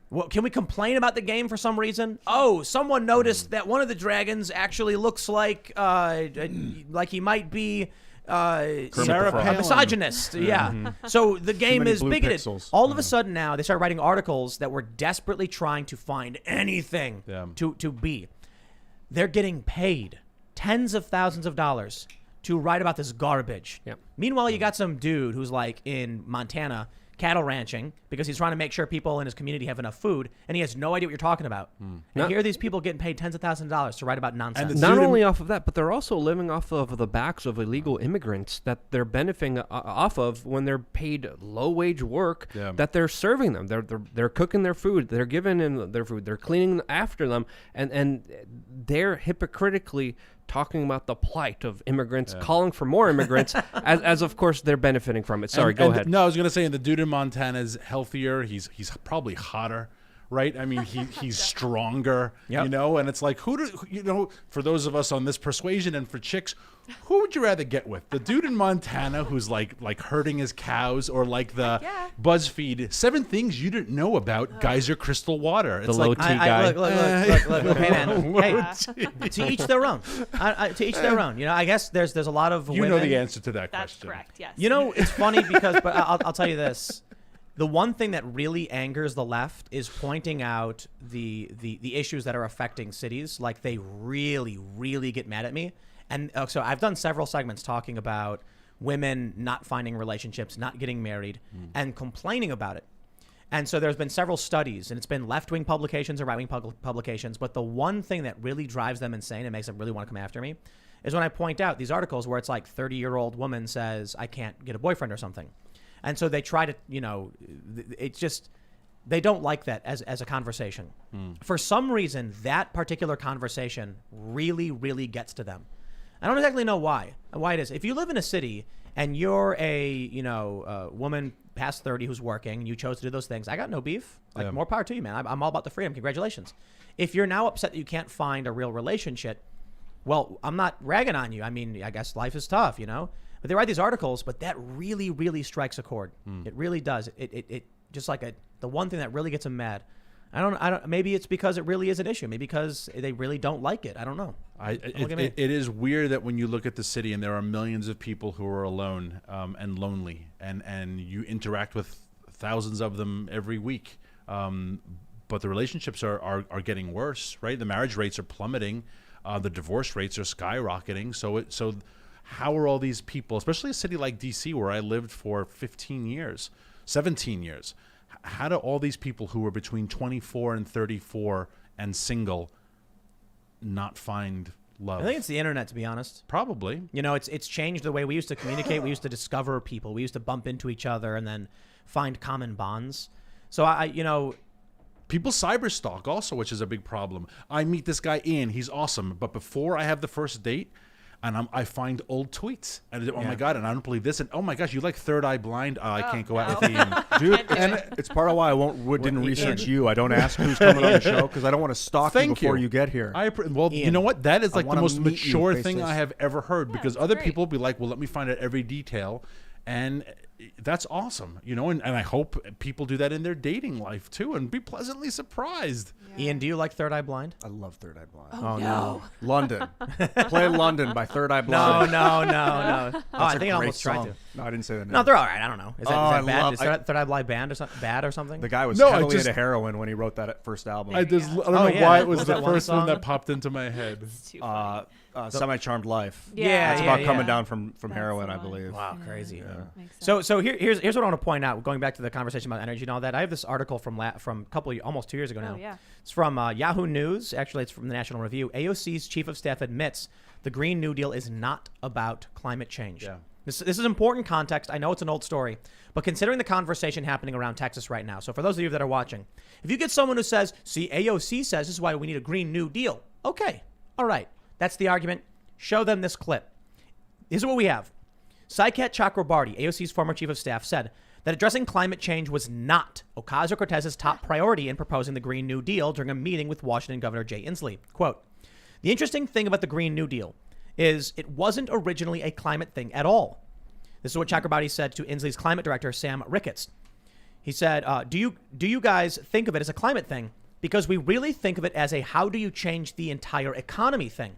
Well, can we complain about the game for some reason? Oh, someone noticed that one of the dragons actually looks like he might be Sarah a misogynist. Yeah. So the game many is blue bigoted. pixels. All of a sudden now they start writing articles that were desperately trying to find anything to be. They're getting paid tens of thousands of dollars to write about this garbage. Yep. Meanwhile, you got some dude who's in Montana cattle ranching because he's trying to make sure people in his community have enough food, and he has no idea what you're talking about. And here are these people getting paid tens of thousands of dollars to write about nonsense. Not only off of that, but they're also living off of the backs of illegal immigrants that they're benefiting off of when they're paid low-wage work that they're serving them. They're cooking their food. They're giving them their food. They're cleaning after them, and they're hypocritically talking about the plight of immigrants, calling for more immigrants, as of course they're benefiting from it. Sorry, go ahead. No, I was going to say, the dude in Montana is healthier. He's probably hotter, right? I mean, he's stronger, and it's like, for those of us on this persuasion and for chicks, who would you rather get with? The dude in Montana who's like herding his cows, or the BuzzFeed 7 things you didn't know about geyser crystal water? The low T guy. Look, hey man, to each their own. To each their own. I guess there's a lot of women. You know the answer to that That's question. correct, yes. It's funny because, but I'll tell you this. The one thing that really angers the left is pointing out the issues that are affecting cities. Like, they really, really get mad at me. And so I've done several segments talking about women not finding relationships, not getting married, and complaining about it. And so there's been several studies, and it's been left-wing publications and right-wing publications. But the one thing that really drives them insane and makes them really want to come after me is when I point out these articles where it's like 30-year-old woman says, I can't get a boyfriend or something. And so they try to, it's just, they don't like that as a conversation. For some reason, that particular conversation really, really gets to them. I don't exactly know why it is. If you live in a city and you're a woman past 30 who's working, and you chose to do those things, I got no beef. More power to you, man. I'm all about the freedom. Congratulations. If you're now upset that you can't find a real relationship, well, I'm not ragging on you. I mean, I guess life is tough, But they write these articles, but that really, really strikes a chord. It really does. It just the one thing that really gets them mad. I don't. Maybe it's because it really is an issue. Maybe because they really don't like it. I don't know. It is weird that when you look at the city and there are millions of people who are alone and lonely, and you interact with thousands of them every week. but the relationships are getting worse, right? The marriage rates are plummeting, the divorce rates are skyrocketing. So how are all these people, especially a city like DC where I lived for 17 years, how do all these people who are between 24 and 34 and single not find love? I think it's the internet, to be honest. Probably. You know, it's changed the way we used to communicate. We used to discover people. We used to bump into each other and then find common bonds. So People cyber stalk also, which is a big problem. I meet this guy Ian, he's awesome, but before I have the first date, and I find old tweets, and oh my god, and I don't believe this, and oh my gosh, you like Third Eye Blind? I can't go out with Ian, dude. And it's part of why I didn't research you. I don't ask who's coming on the show because I don't want to stalk you before you get here. Well, Ian, you know what? That is like the most mature thing face-to-face. I have ever heard, because other people will be like, well, let me find out every detail, and that's awesome, you know, and I hope people do that in their dating life too, and be pleasantly surprised. Ian, do you like Third Eye Blind? I love Third Eye Blind. Oh, no. London. Play London by Third Eye Blind. No. Oh, I think I Great almost tried song. to. No, I didn't say that. No, they're all right. I don't know. Is that I bad? love- Is Third Eye Blind band or something bad or something? The guy was No, heavily just- into heroin when he wrote that first album. I don't Oh, know yeah. why it was Was the that one first one song? that popped into my head. It's too funny. Semi-Charmed Life. Yeah, It's yeah, about coming down from That's heroin, the I one. believe. Wow, crazy. Makes sense. So here's what I want to point out. Going back to the conversation about energy and all that, I have this article from almost 2 years ago now. Oh, yeah. It's from Yahoo News. Actually, it's from the National Review. AOC's chief of staff admits the Green New Deal is not about climate change. Yeah. This is important context. I know it's an old story, but considering the conversation happening around Texas right now, so for those of you that are watching, if you get someone who says, see, AOC says this is why we need a Green New Deal. Okay, all right. That's the argument. Show them this clip. Here's what we have. Saikat Chakrabarti, AOC's former chief of staff, said that addressing climate change was not Ocasio-Cortez's top priority in proposing the Green New Deal during a meeting with Washington Governor Jay Inslee. Quote, the interesting thing about the Green New Deal is it wasn't originally a climate thing at all. This is what Chakrabarti said to Inslee's climate director, Sam Ricketts. He said, do you guys think of it as a climate thing? Because we really think of it as a how do you change the entire economy thing.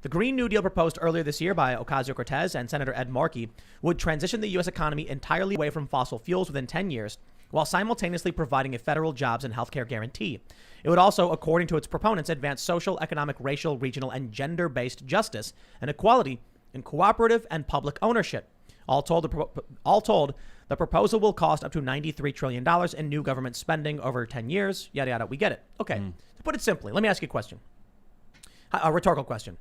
The Green New Deal proposed earlier this year by Ocasio-Cortez and Senator Ed Markey would transition the U.S. economy entirely away from fossil fuels within 10 years, while simultaneously providing a federal jobs and healthcare guarantee. It would also, according to its proponents, advance social, economic, racial, regional, and gender-based justice and equality in cooperative and public ownership. All told, the proposal will cost up to $93 trillion in new government spending over 10 years. Yada, yada. We get it. Okay. To put it simply, let me ask you a question. A rhetorical question.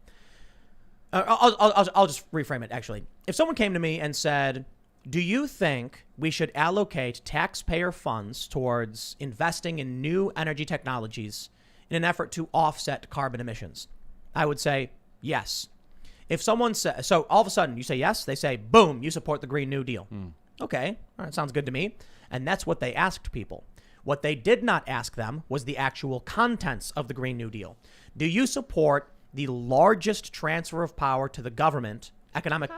I'll just reframe it, actually. If someone came to me and said, do you think we should allocate taxpayer funds towards investing in new energy technologies in an effort to offset carbon emissions? I would say yes. If someone says, so all of a sudden you say yes, they say, boom, you support the Green New Deal. Okay, all right, sounds good to me. And that's what they asked people. What they did not ask them was the actual contents of the Green New Deal. Do you support the largest transfer of power to the government, economic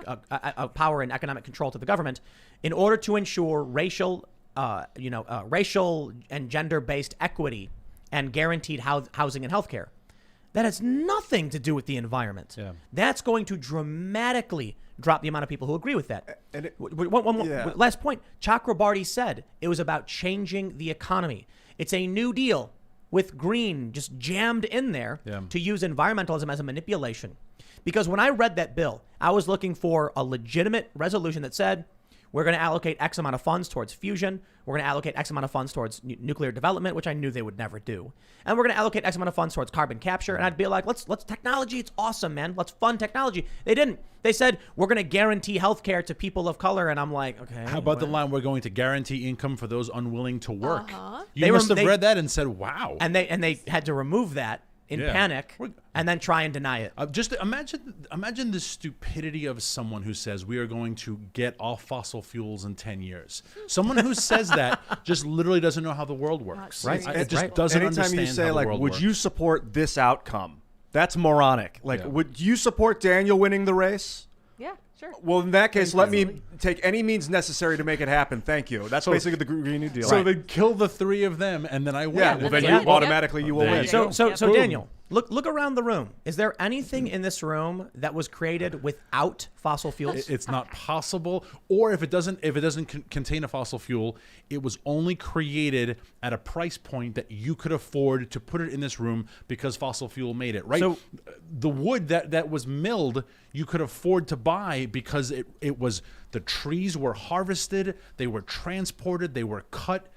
power and economic control to the government, in order to ensure racial and gender-based equity and guaranteed housing and healthcare? That has nothing to do with the environment. Yeah. That's going to dramatically drop the amount of people who agree with that. And One last point. Chakrabarti said it was about changing the economy. It's a new deal with green just jammed in there to use environmentalism as a manipulation. Because when I read that bill, I was looking for a legitimate resolution that said, we're going to allocate X amount of funds towards fusion. We're going to allocate X amount of funds towards nuclear development, which I knew they would never do. And we're going to allocate X amount of funds towards carbon capture. And I'd be like, let's technology. It's awesome, man. Let's fund technology. They didn't. They said, we're going to guarantee healthcare to people of color. And I'm like, okay. How about the line, we're going to guarantee income for those unwilling to work? You They must have they- read that and said, wow. And they had to remove that in panic and then try and deny it. Just imagine the stupidity of someone who says we are going to get off fossil fuels in 10 years. Someone who says that just literally doesn't know how the world works. Right. It just doesn't Anytime understand you say, how the like, world would works. you support this outcome? That's moronic. Like, would you support Daniel winning the race? Yeah, sure. Well, in that case, let me take any means necessary to make it happen. Thank you. That's basically the Green New Deal. So they kill the three of them, and then I win. yeah, well, then Yeah. you automatically you will There win. you go. So Boom. Daniel, Look around the room. Is there anything in this room that was created without fossil fuels? It's not possible. Or if it doesn't contain a fossil fuel, it was only created at a price point that you could afford to put it in this room because fossil fuel made it, right? So- the wood that was milled, you could afford to buy because it was, the trees were harvested, they were transported, they were cut,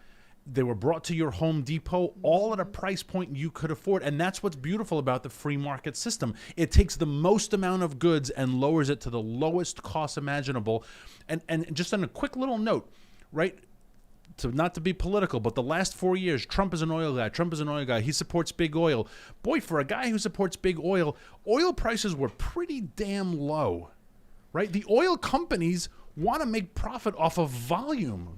they were brought to your Home Depot, all at a price point you could afford. And that's what's beautiful about the free market system. It takes the most amount of goods and lowers it to the lowest cost imaginable. And just on a quick little note, right? Not to be political, but the last 4 years, Trump is an oil guy. He supports big oil. Boy, for a guy who supports big oil prices were pretty damn low, right? The oil companies want to make profit off of volume.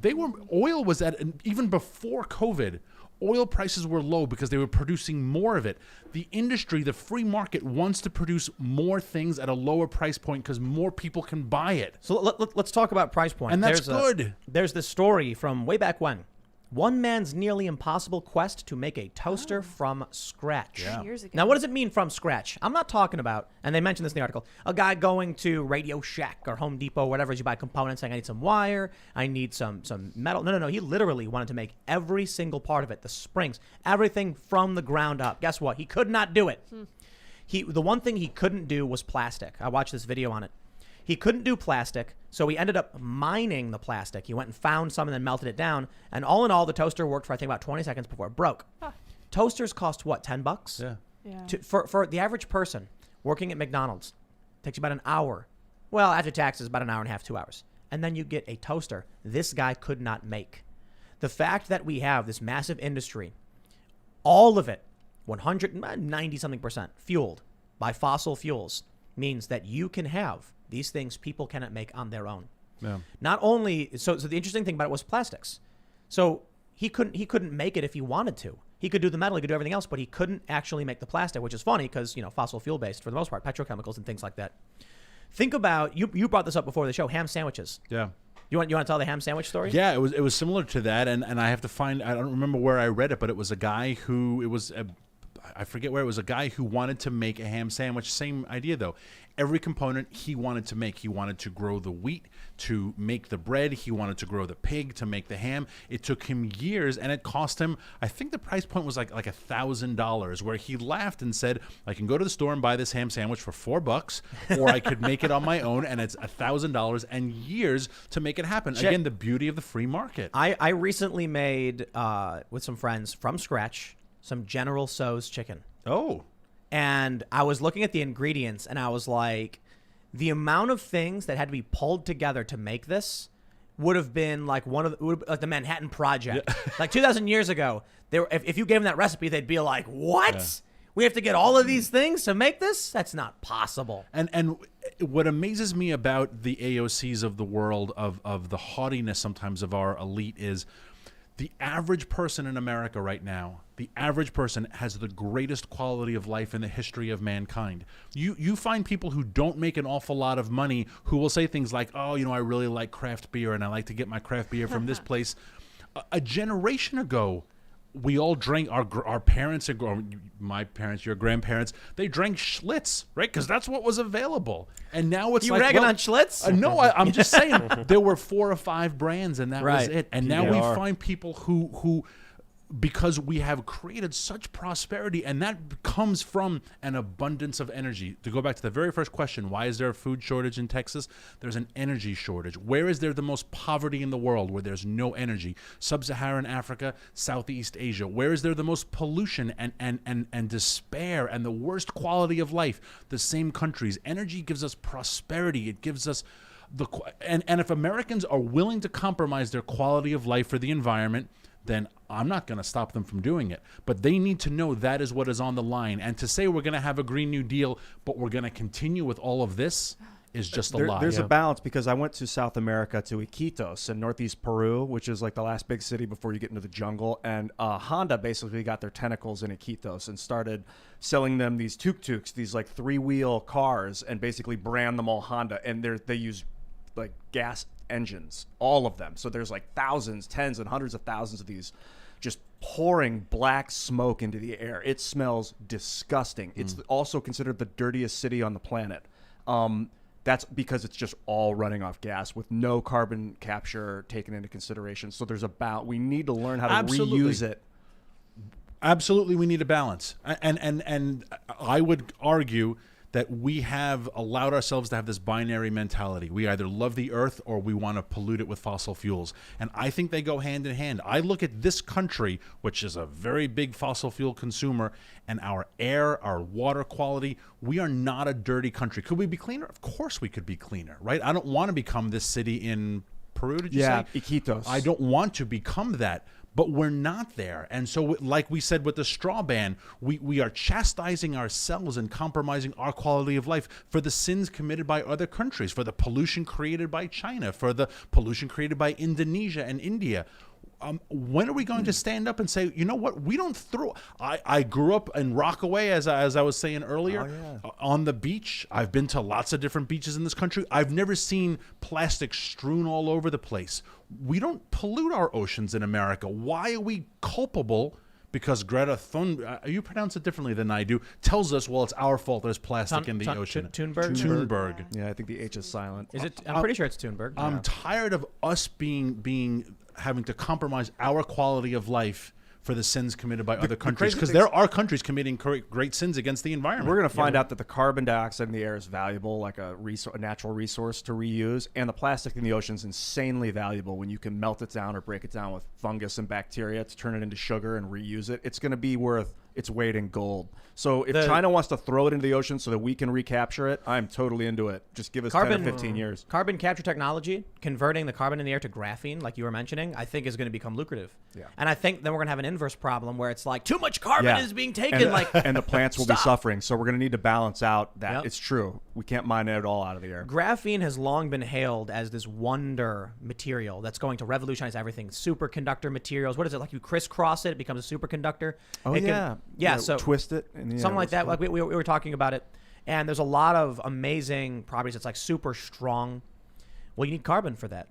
Oil was even before COVID, oil prices were low because they were producing more of it. The industry, the free market, wants to produce more things at a lower price point because more people can buy it. So let's talk about price point. And that's good. There's this story from way back when. One man's nearly impossible quest to make a toaster from scratch. Yeah. Years ago. Now, what does it mean from scratch? I'm not talking about, and they mentioned this in the article, a guy going to Radio Shack or Home Depot, whatever, as you buy components, saying, I need some wire, I need some metal. No. He literally wanted to make every single part of it, the springs, everything from the ground up. Guess what? He could not do it. The one thing he couldn't do was plastic. I watched this video on it. He couldn't do plastic, so he ended up mining the plastic. He went and found some and then melted it down. And all in all, the toaster worked for, I think, about 20 seconds before it broke. Huh. Toasters cost what, $10? Yeah. Yeah. For the average person working at McDonald's, takes about an hour. Well, after taxes, about an hour and a half, 2 hours. And then you get a toaster this guy could not make. The fact that we have this massive industry, all of it, 190-something% fueled by fossil fuels, means that you can have these things people cannot make on their own. Yeah. Not only so the interesting thing about it was plastics. So he couldn't make it if he wanted to. He could do the metal, he could do everything else, but he couldn't actually make the plastic, which is funny because, fossil fuel based for the most part, petrochemicals and things like that. Think about you brought this up before the show, ham sandwiches. Yeah. You want to tell the ham sandwich story? Yeah, it was similar to that, and I have to find, I don't remember where I read it, but it was a guy who I forget where it was, a guy who wanted to make a ham sandwich. Same idea though. Every component he wanted to make. He wanted to grow the wheat to make the bread. He wanted to grow the pig to make the ham. It took him years, and it cost him, I think the price point was like $1,000, where he laughed and said, I can go to the store and buy this ham sandwich for $4, or I could make it on my own, and it's $1,000 and years to make it happen. Again, the beauty of the free market. I recently made, with some friends from scratch, some General Tso's chicken. Oh. And I was looking at the ingredients and I was like, the amount of things that had to be pulled together to make this would have been like like the Manhattan Project. Yeah. Like 2,000 years ago, if you gave them that recipe, they'd be like, what? Yeah. We have to get all of these things to make this? That's not possible. And what amazes me about the AOCs of the world, of the haughtiness sometimes of our elite, is the average person in America right now, the average person has the greatest quality of life in the history of mankind. You find people who don't make an awful lot of money who will say things like, oh, I really like craft beer and I like to get my craft beer from this place. A generation ago, we all drank, our parents, my parents, your grandparents, they drank Schlitz, right? Because that's what was available. And now it's like, ragging on Schlitz? No, I'm just saying there were 4 or 5 brands and that was it. And now we find people who because we have created such prosperity, and that comes from an abundance of energy. To go back to the very first question, why is there a food shortage in Texas? There's an energy shortage. Where is there the most poverty in the world where there's no energy? Sub-Saharan Africa, Southeast Asia. Where is there the most pollution and despair and the worst quality of life? The same countries. Energy gives us prosperity. It gives us and if Americans are willing to compromise their quality of life for the environment, then I'm not going to stop them from doing it. But they need to know that is what is on the line. And to say we're going to have a Green New Deal, but we're going to continue with all of this is just a lie. There's a balance, because I went to South America, to Iquitos in northeast Peru, which is like the last big city before you get into the jungle. And Honda basically got their tentacles in Iquitos and started selling them these tuk-tuks, these like 3-wheel cars, and basically brand them all Honda. And they use like gas engines, all of them. So there's like thousands, tens and hundreds of thousands of these just pouring black smoke into the air. It smells disgusting. It's also considered the dirtiest city on the planet. That's because it's just all running off gas with no carbon capture taken into consideration. So we need to learn how to reuse it. Absolutely, we need a balance. And I would argue that we have allowed ourselves to have this binary mentality. We either love the earth or we want to pollute it with fossil fuels. And I think they go hand in hand. I look at this country, which is a very big fossil fuel consumer, and our air, our water quality, we are not a dirty country. Could we be cleaner? Of course we could be cleaner, right? I don't want to become this city in Peru, did you say? Iquitos. I don't want to become that. But we're not there. And so, like we said with the straw ban, we are chastising ourselves and compromising our quality of life for the sins committed by other countries, for the pollution created by China, for the pollution created by Indonesia and India. When are we going to stand up and say, you know what, we don't throw... I grew up in Rockaway, as I was saying earlier, on the beach. I've been to lots of different beaches in this country. I've never seen plastic strewn all over the place. We don't pollute our oceans in America. Why are we culpable? Because Greta Thunberg, you pronounce it differently than I do, tells us, well, it's our fault there's plastic in the ocean. Thunberg? Thunberg. Yeah, I think the H is silent. Is it? I'm pretty sure it's Thunberg. I'm tired of us having to compromise our quality of life for the sins committed by other countries, because there are countries committing great sins against the environment. We're going to find out that the carbon dioxide in the air is valuable, like a natural resource to reuse, and the plastic in the ocean is insanely valuable when you can melt it down or break it down with fungus and bacteria to turn it into sugar and reuse it. It's going to be worth its weight in gold. So if China wants to throw it into the ocean so that we can recapture it, I'm totally into it. Just give us 10 or 15 years. Carbon capture technology, converting the carbon in the air to graphene, like you were mentioning, I think is going to become lucrative. Yeah. And I think then we're going to have an inverse problem where it's like too much carbon is being taken. And the plants will be suffering. So we're going to need to balance out that. Yep. It's true. We can't mine it all out of the air. Graphene has long been hailed as this wonder material that's going to revolutionize everything. Superconductor materials. What is it? Like you crisscross it, it becomes a superconductor. Oh, it yeah. So twist it. Something like that. Like we were talking about it. And there's a lot of amazing properties. It's like super strong. Well, you need carbon for that.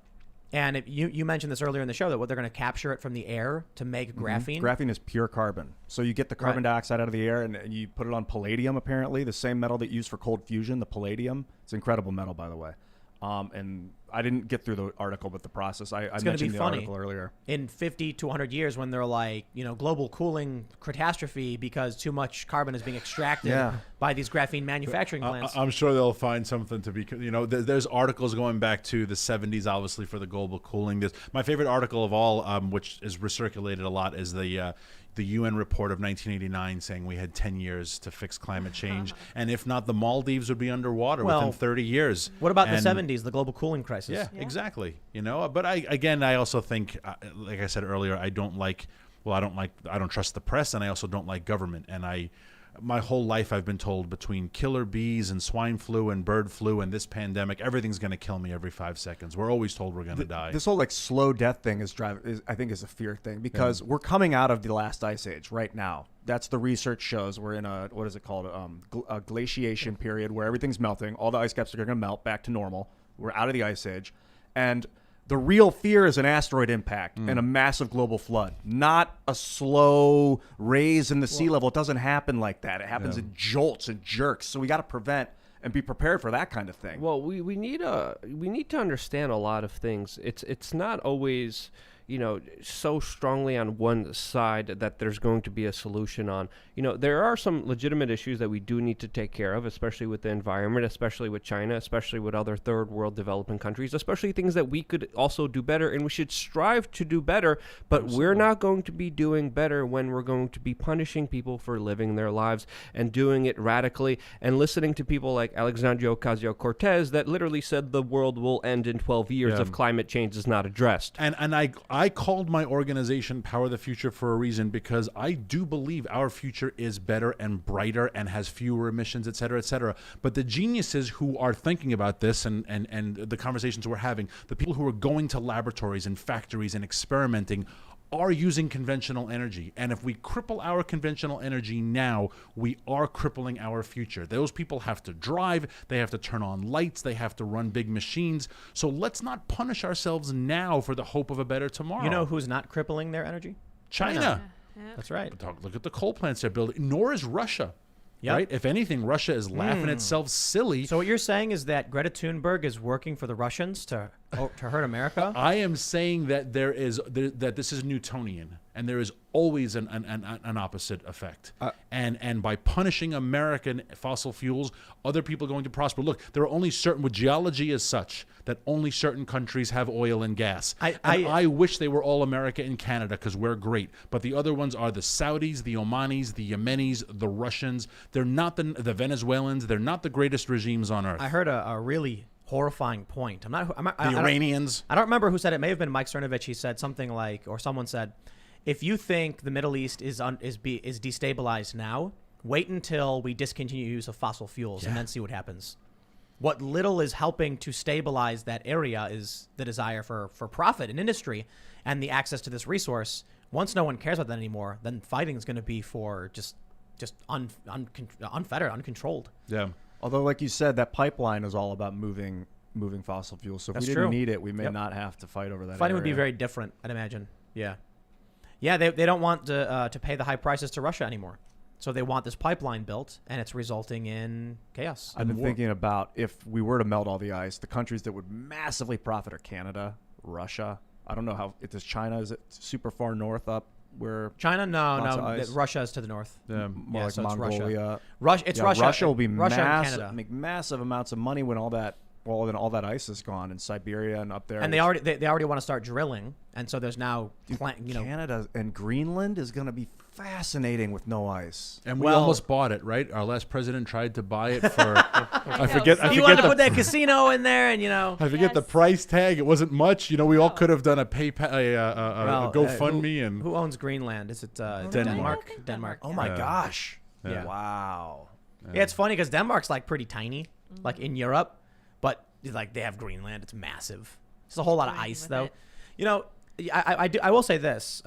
And you mentioned this earlier in the show that they're going to capture it from the air to make graphene. Graphene is pure carbon. So you get the carbon dioxide out of the air and you put it on palladium, apparently, the same metal that you use for cold fusion, the palladium. It's incredible metal, by the way. And I didn't get through the article with the process. I mentioned the article earlier. In 50 to 100 years when they're like, global cooling catastrophe because too much carbon is being extracted by these graphene manufacturing plants. I'm sure they'll find something to be, there's articles going back to the 70s, obviously, for the global cooling. My favorite article of all, which is recirculated a lot, is the UN report of 1989 saying we had 10 years to fix climate change. And if not, the Maldives would be underwater within 30 years. What about the 70s, the global cooling crisis? Yeah, exactly. But I also think, like I said earlier, I don't trust the press, and I also don't like government. And my whole life I've been told between killer bees and swine flu and bird flu and this pandemic, everything's going to kill me every 5 seconds. We're always told we're going to die. This whole slow death thing I think is a fear thing, because we're coming out of the last ice age right now. That's the research shows. We're in a glaciation period where everything's melting. All the ice caps are going to melt back to normal. We're out of the ice age. And the real fear is an asteroid impact and a massive global flood, not a slow raise in the sea level. It doesn't happen like that. It happens in jolts and jerks. So we got to prevent and be prepared for that kind of thing. Well, we need to understand a lot of things. It's not always so strongly on one side that there's going to be a solution on. There are some legitimate issues that we do need to take care of, especially with the environment, especially with China, especially with other third world developing countries, especially things that we could also do better, and we should strive to do better. But we're not going to be doing better when we're going to be punishing people for living their lives and doing it radically, and listening to people like Alexandria Ocasio-Cortez that literally said the world will end in 12 years if climate change is not addressed. And I called my organization Power the Future for a reason, because I do believe our future is better and brighter and has fewer emissions, et cetera, et cetera. But the geniuses who are thinking about this and the conversations we're having, the people who are going to laboratories and factories and experimenting, are using conventional energy. And if we cripple our conventional energy now, we are crippling our future. Those people have to drive, they have to turn on lights, they have to run big machines. So let's not punish ourselves now for the hope of a better tomorrow. You know who's not crippling their energy? China. That's right. Look at the coal plants they're building. Nor is Russia. Yep. Right? If anything, Russia is laughing itself silly. So what you're saying is that Greta Thunberg is working for the Russians to hurt America? I am saying that that this is Newtonian, and there is always an opposite effect. And by punishing American fossil fuels, other people are going to prosper. Look, there are only certain, geology is such that only certain countries have oil and gas. I wish they were all America and Canada because we're great. But the other ones are the Saudis, the Omanis, the Yemenis, the Russians. They're not the Venezuelans. They're not the greatest regimes on earth. I heard a really horrifying point. The Iranians. I don't remember who said it. It may have been Mike Cernovich. He said something like, or someone said, if you think the Middle East is destabilized now, wait until we discontinue use of fossil fuels and then see what happens. What little is helping to stabilize that area is the desire for profit in industry and the access to this resource. Once no one cares about that anymore, then fighting is going to be for just unfettered, uncontrolled. Yeah. Although, like you said, that pipeline is all about moving fossil fuels. So if That's we didn't true. need it, we may not have to fight over that. Fighting would be area. very different, I'd imagine. Yeah. Yeah, they don't want to pay the high prices to Russia anymore. So they want this pipeline built, and it's resulting in chaos. I've been thinking about if we were to melt all the ice, the countries that would massively profit are Canada, Russia. I don't know how it is. China, is it super far north up where China? lots of No. ice? Russia is to the north. more Yeah, like so it's Mongolia? Russia. It's Yeah, Russia. Russia will be Russia and massive, Canada. make massive amounts of money when all that ice is gone in Siberia and up there. And they already want to start drilling, and so there's now Canada and Greenland is going to be fascinating with no ice. And we Well- almost bought it, right? Our last president tried to buy it for I know. forget You want to the put that casino in there, and I forget the Yes. price tag. It wasn't much. We all No. could have done a PayPal, a GoFundMe, and who owns Greenland? Is it Denmark. Denmark? Denmark. Oh my Yeah. gosh! Yeah. Wow. Yeah, it's funny because Denmark's like pretty tiny, like in Europe, but like they have Greenland. It's massive. It's a whole lot of Running ice, with though. it. I will say this: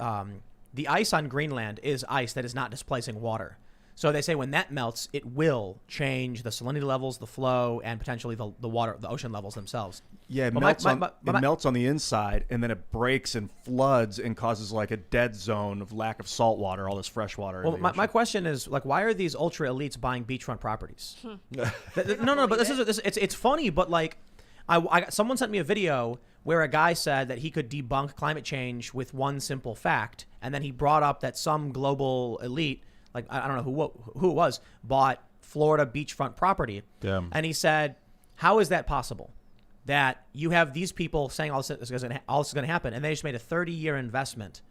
the ice on Greenland is ice that is not displacing water. So they say when that melts, it will change the salinity levels, the flow, and potentially the water, the ocean levels themselves. Yeah, it But melts on the inside, and then it breaks and floods and causes like a dead zone of lack of salt water, all this fresh water. in Well, the my ocean. question is like, why are these ultra elites buying beachfront properties? No, but it's funny, but like, someone sent me a video where a guy said that he could debunk climate change with one simple fact, and then he brought up that some global elite, like I don't know who it was, bought Florida beachfront property, and he said, how is that possible? That you have these people saying all this is going to happen, and they just made a 30-year investment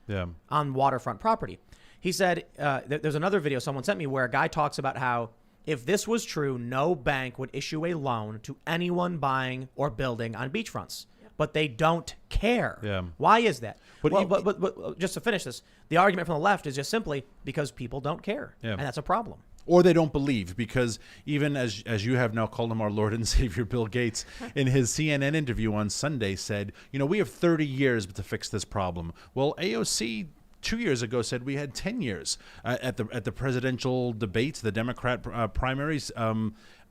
on waterfront property. He said, there's another video someone sent me where a guy talks about how if this was true, no bank would issue a loan to anyone buying or building on beachfronts. But they don't care. Yeah. Why is that? But But just to finish this, the argument from the left is just simply because people don't care. Yeah. And that's a problem. Or they don't believe, because even as you have now called him our Lord and Savior, Bill Gates, in his CNN interview on Sunday said, we have 30 years to fix this problem. Well, AOC 2 years ago said we had 10 years. At the presidential debates, the Democrat primaries,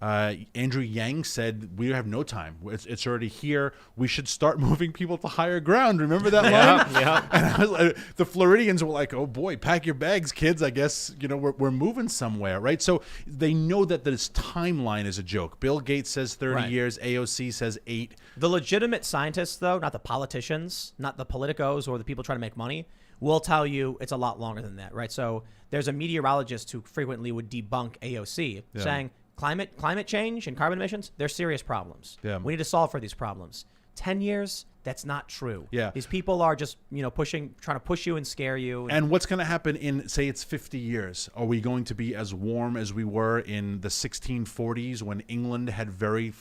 Andrew Yang said we have no time. It's already here. We should start moving people to higher ground. Remember that line? Yeah. And I was like, the Floridians were like, "Oh boy, pack your bags, kids. I guess we're moving somewhere, right?" So they know that this timeline is a joke. Bill Gates says 30 Right. years. AOC says 8. The legitimate scientists, though, not the politicians, not the politicos or the people trying to make money, will tell you it's a lot longer than that, right? So there's a meteorologist who frequently would debunk AOC, saying climate change and carbon emissions, they're serious problems. Yeah. We need to solve for these problems. 10 years, that's not true. Yeah. These people are just, trying to push you and scare you. And what's going to happen in, say, it's 50 years? Are we going to be as warm as we were in the 1640s when England had very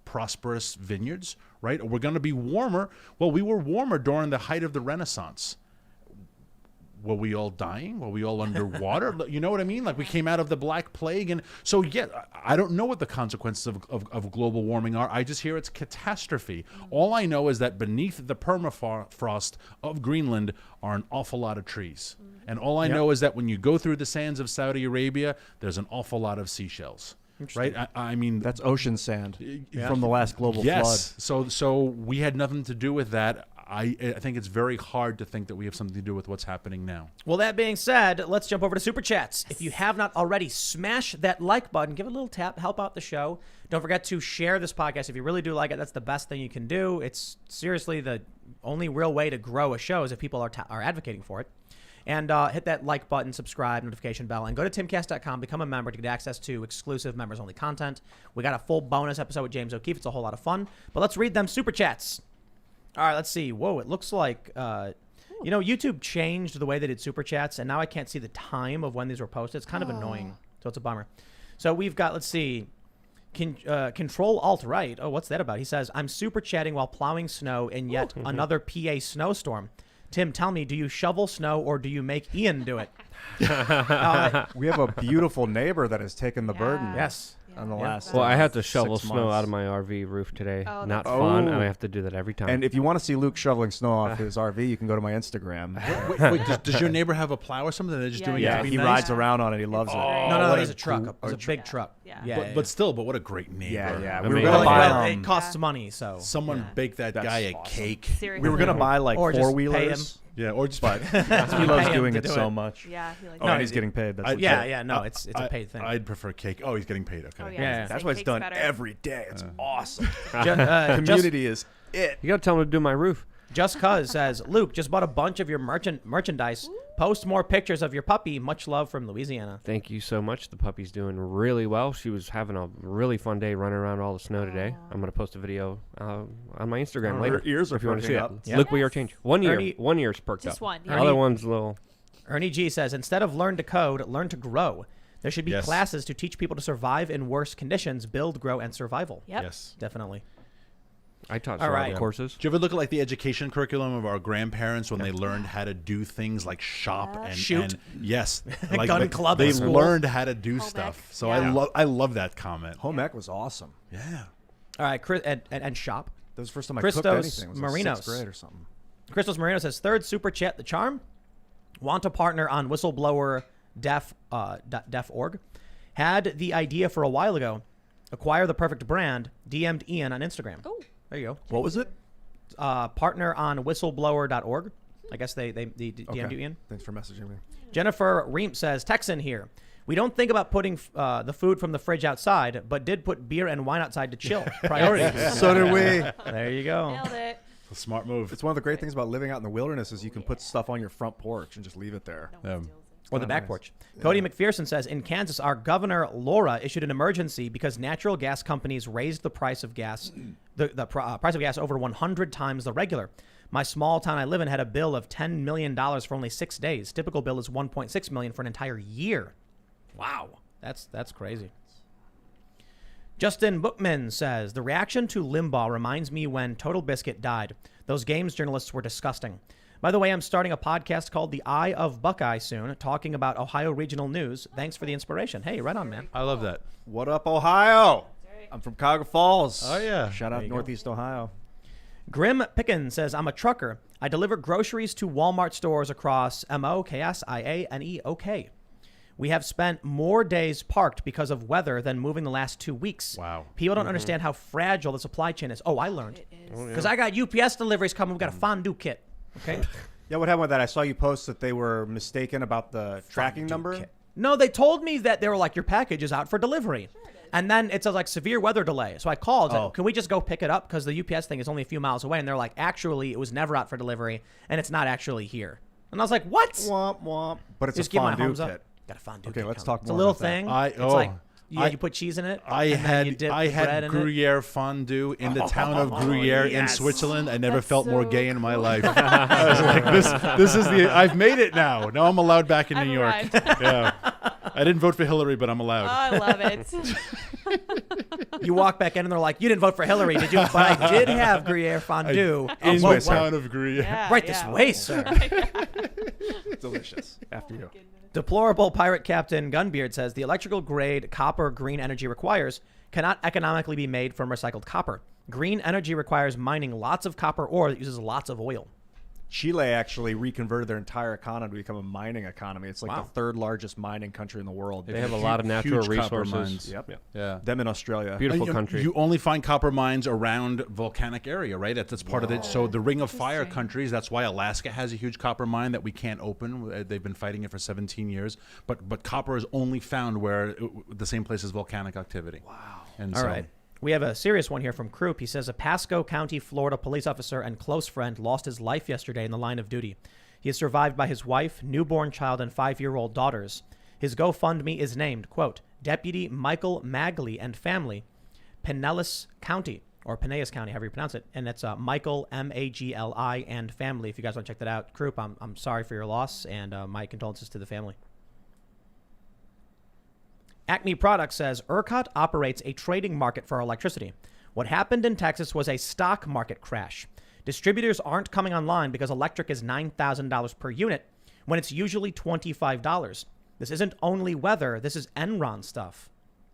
prosperous vineyards, right? We're going to be warmer. Well, we were warmer during the height of the Renaissance. Were we all dying? Were we all underwater? You know what I mean? Like we came out of the Black Plague. And so, yeah, I don't know what the consequences of global warming are. I just hear it's catastrophe. All I know is that beneath the permafrost of Greenland are an awful lot of trees. And all I know is that when you go through the sands of Saudi Arabia, there's an awful lot of seashells. Right? I mean, That's ocean sand from the last global flood. yes. So we had nothing to do with that. I think it's very hard to think that we have something to do with what's happening now. Well, that being said, let's jump over to Super Chats. If you have not already, smash that like button. Give it a little tap. Help out the show. Don't forget to share this podcast. If you really do like it, that's the best thing you can do. It's seriously the only real way to grow a show is if people are advocating for it. And hit that like button, subscribe, notification bell, and go to timcast.com, become a member to get access to exclusive members-only content. We got a full bonus episode with James O'Keefe. It's a whole lot of fun. But let's read them Super Chats. All right, let's see. Whoa, it looks like, YouTube changed the way they did Super Chats, and now I can't see the time of when these were posted. It's kind of annoying, so it's a bummer. So we've got, let's see, Control-Alt-Right. Oh, what's that about? He says, I'm super chatting while plowing snow in yet another PA snowstorm. Tim, tell me, do you shovel snow or do you make Ian do it? We have a beautiful neighbor that has taken the burden. Yes. On the last. Well, I had to shovel 6 snow months. out of my RV roof today. Oh, Not that's fun, Oh. and I have to do that every time. And if you want to see Luke shoveling snow off his RV, you can go to my Instagram. Wait, does your neighbor have a plow or something? They're just Yeah, doing Yeah, it to be he nice? rides around on it. He loves it. No, what it's a a truck. cool- It's a big truck. Yeah. But still, what a great neighbor. Yeah. I We were mean- gonna Well, buy. Well, it costs money, so. Someone bake that That's guy a awesome. cake. Seriously. We were gonna buy like Or just pay him. 4-wheelers, Yeah, or just but he Pay loves him doing to it do so it. much. Yeah, he likes Oh, it. and he's getting paid. That's No, it's a paid thing. I'd prefer cake. Oh, he's getting paid. Okay. Oh, Yeah. yeah. That's why it's Cake's done better. every day. It's awesome. Just Community is it. you got to tell him to do my roof. Just Cuz says, Luke, just bought a bunch of your merchandise. Post more pictures of your puppy. Much love from Louisiana. Thank you so much. The puppy's doing really well. She was having a really fun day running around all the snow today. I'm going to post a video on my Instagram later. Her ears are if you want to see perking it. up. Yeah. Look, we are changed. 1 year. Ernie- 1 year's perked Just up. one, The yeah. other one's a little. Ernie G says, instead of learn to code, learn to grow. There should be Yes. classes to teach people to survive in worse conditions, build, grow, and survival. Yep. Yes. Definitely. I taught All survival right. courses. Do you ever look at like the education curriculum of our grandparents when they learned how to do things like shop and Shoot. and yes, Gun club They at school. learned how to do Home stuff. ec. So Yeah. I love that comment. Home ec was awesome. Yeah. All right, Chris, and shop. That was the first time I Christos cooked anything. It was like Marinos. 6th grade or something. Christos Marino says, third super chat, the charm. Want a partner on whistleblower deaf org. Had the idea for a while ago. Acquire the perfect brand. DM'd Ian on Instagram. Oh. There you go. What was it? Partner on whistleblower.org. I guess they DM'd you, Ian. Thanks for messaging me. Jennifer Reemp says, Texan here. We don't think about putting the food from the fridge outside, but did put beer and wine outside to chill. Priorities. So did we. There you go. Nailed it. It's a smart move. It's one of the great things about living out in the wilderness is you can put stuff on your front porch and just leave it there. No one steals it. Or the back nice. porch. Cody McPherson says, in Kansas, our governor, Laura, issued an emergency because natural gas companies raised the price of gas, price of gas over 100 times the regular. My small town I live in had a bill of $10 million for only 6 days. Typical bill is $1.6 million for an entire year. Wow. That's crazy. Justin Bookman says, the reaction to Limbaugh reminds me when Total Biscuit died. Those games journalists were disgusting. By the way, I'm starting a podcast called The Eye of Buckeye soon, talking about Ohio regional news. Thanks for the inspiration. Hey, right on, man. I love that. What up, Ohio? I'm from Cuyahoga Falls. Oh, yeah. Shout out you go. Northeast Ohio. Grim Pickens says, I'm a trucker. I deliver groceries to Walmart stores across MOKSIANEOK. We have spent more days parked because of weather than moving the last 2 weeks. Wow. People don't understand how fragile the supply chain is. Oh, I learned. It is. Because I got UPS deliveries coming. We've got a fondue kit. Okay? Yeah, what happened with that? I saw you post that they were mistaken about the tracking number. No, they told me that they were like, your package is out for delivery. And then it says like severe weather delay. So I called. Oh. Can we just go pick it up? Because the UPS thing is only a few miles away. And they're like, actually, it was never out for delivery. And it's not actually here. And I was like, what? Womp womp. But it's Just a give my fondue thumbs kit. up. Got a fondue Okay, kit let's coming. talk It's a more little about that. thing. I- It's oh, like, I- you put cheese in it. I and then you had dip I bread had in it. Gruyere fondue in the town of Gruyere in yes. Switzerland. I never That's felt more so gay in my cool. life. I was like, this is the I've made it now. Now I'm allowed back in I've New York. arrived. Yeah. I didn't vote for Hillary, but I'm allowed. Oh, I love it. You walk back in and they're like, you didn't vote for Hillary, did you? But I did have Gruyere fondue. in Whoa, the town of Gruyere. Yeah, Right this yeah. way, sir. Delicious. After you. Deplorable pirate captain Gunbeard says the electrical grade copper green energy requires cannot economically be made from recycled copper. Green energy requires mining lots of copper ore that uses lots of oil. Chile actually reconverted their entire economy to become a mining economy. It's like Wow. the third largest mining country in the world. They have a lot of natural Huge copper resources. mines. Yep. Yeah. Them in Australia. Beautiful You- country. You only find copper mines around volcanic area, right? That's part of it. So the Ring of Fire Interesting. countries. That's why Alaska has a huge copper mine that we can't open. They've been fighting it for 17 years. But copper is only found where the same place as volcanic activity. Wow. And All so, right. We have a serious one here from Cruz. He says a Pasco County, Florida police officer and close friend lost his life yesterday in the line of duty. He is survived by his wife, newborn child, and 5-year-old daughters. His GoFundMe is named, quote, Deputy Michael Magley and family, Pinellas County, or Pinellas County, however you pronounce it. And it's Michael, Magli, and family. If you guys want to check that out. Cruz, I'm sorry for your loss, and my condolences to the family. Acme Products says ERCOT operates a trading market for electricity. What happened in Texas was a stock market crash. Distributors aren't coming online because electric is $9,000 per unit when it's usually $25. This isn't only weather, this is Enron stuff.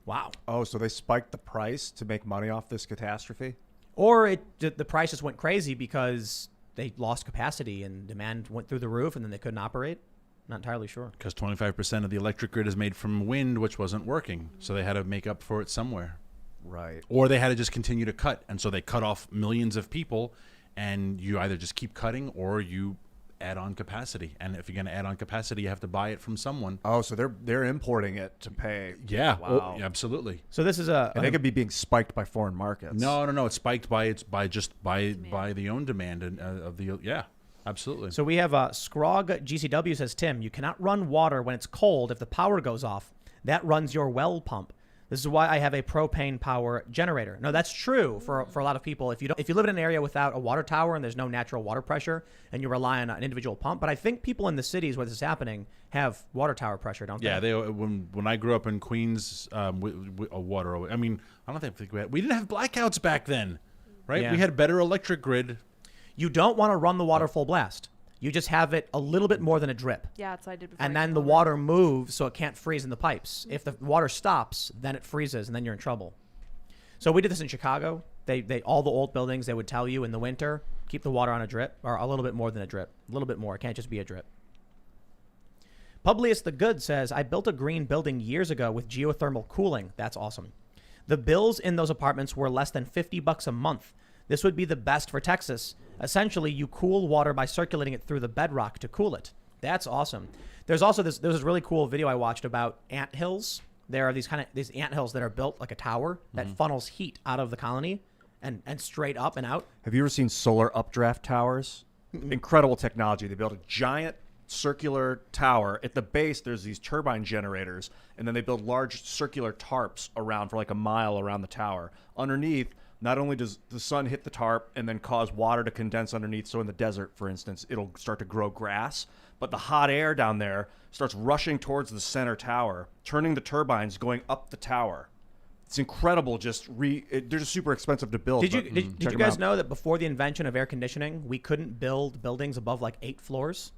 Wow. Oh, so they spiked the price to make money off this catastrophe? Or the price just went crazy because they lost capacity and demand went through the roof and then they couldn't operate? Not entirely sure. because 25% of the electric grid is made from wind, which wasn't working. So they had to make up for it somewhere. Right. Or they had to just continue to cut. And so they cut off millions of people, and you either just keep cutting or you add on capacity. And if you're going to add on capacity, you have to buy it from someone. Oh, so they're importing it to pay. Yeah. Wow. Oh, absolutely. So this is And they could be being spiked by foreign markets. No. It's spiked by the own demand and of the absolutely. So we have Scrog GCW says, Tim, you cannot run water when it's cold if the power goes off. That runs your well pump. This is why I have a propane power generator. No, that's true for a lot of people. If you live in an area without a water tower and there's no natural water pressure and you rely on an individual pump, but I think people in the cities where this is happening have water tower pressure, don't Yeah, they? when I grew up in Queens, water. I mean, I don't think we didn't have blackouts back then, right? Yeah. We had better electric grid. You don't want to run the water full blast. You just have it a little bit more than a drip. Yeah, that's what I did before. And I then came the over. water moves so it can't freeze in the pipes. If the water stops, then it freezes and then you're in trouble. So we did this in Chicago. They all the old buildings, they would tell you in the winter, keep the water on a drip or a little bit more than a drip. A little bit more. It can't just be a drip. Publius the Good says, I built a green building years ago with geothermal cooling. That's awesome. The bills in those apartments were less than $50 a month. This would be the best for Texas. Essentially, you cool water by circulating it through the bedrock to cool it. That's awesome. There's also there's this really cool video I watched about ant hills. There are these ant hills that are built like a tower that funnels heat out of the colony and straight up and out. Have you ever seen solar updraft towers? Incredible technology. They built a giant circular tower. At the base, there's these turbine generators, and then they build large circular tarps around for like a mile around the tower. Underneath, not only does the sun hit the tarp and then cause water to condense underneath, so in the desert, for instance, it'll start to grow grass, but the hot air down there starts rushing towards the center tower, turning the turbines going up the tower. It's incredible. They're just super expensive to build. Did you but did check you 'em guys out. know that before the invention of air conditioning, we couldn't build buildings above like 8 floors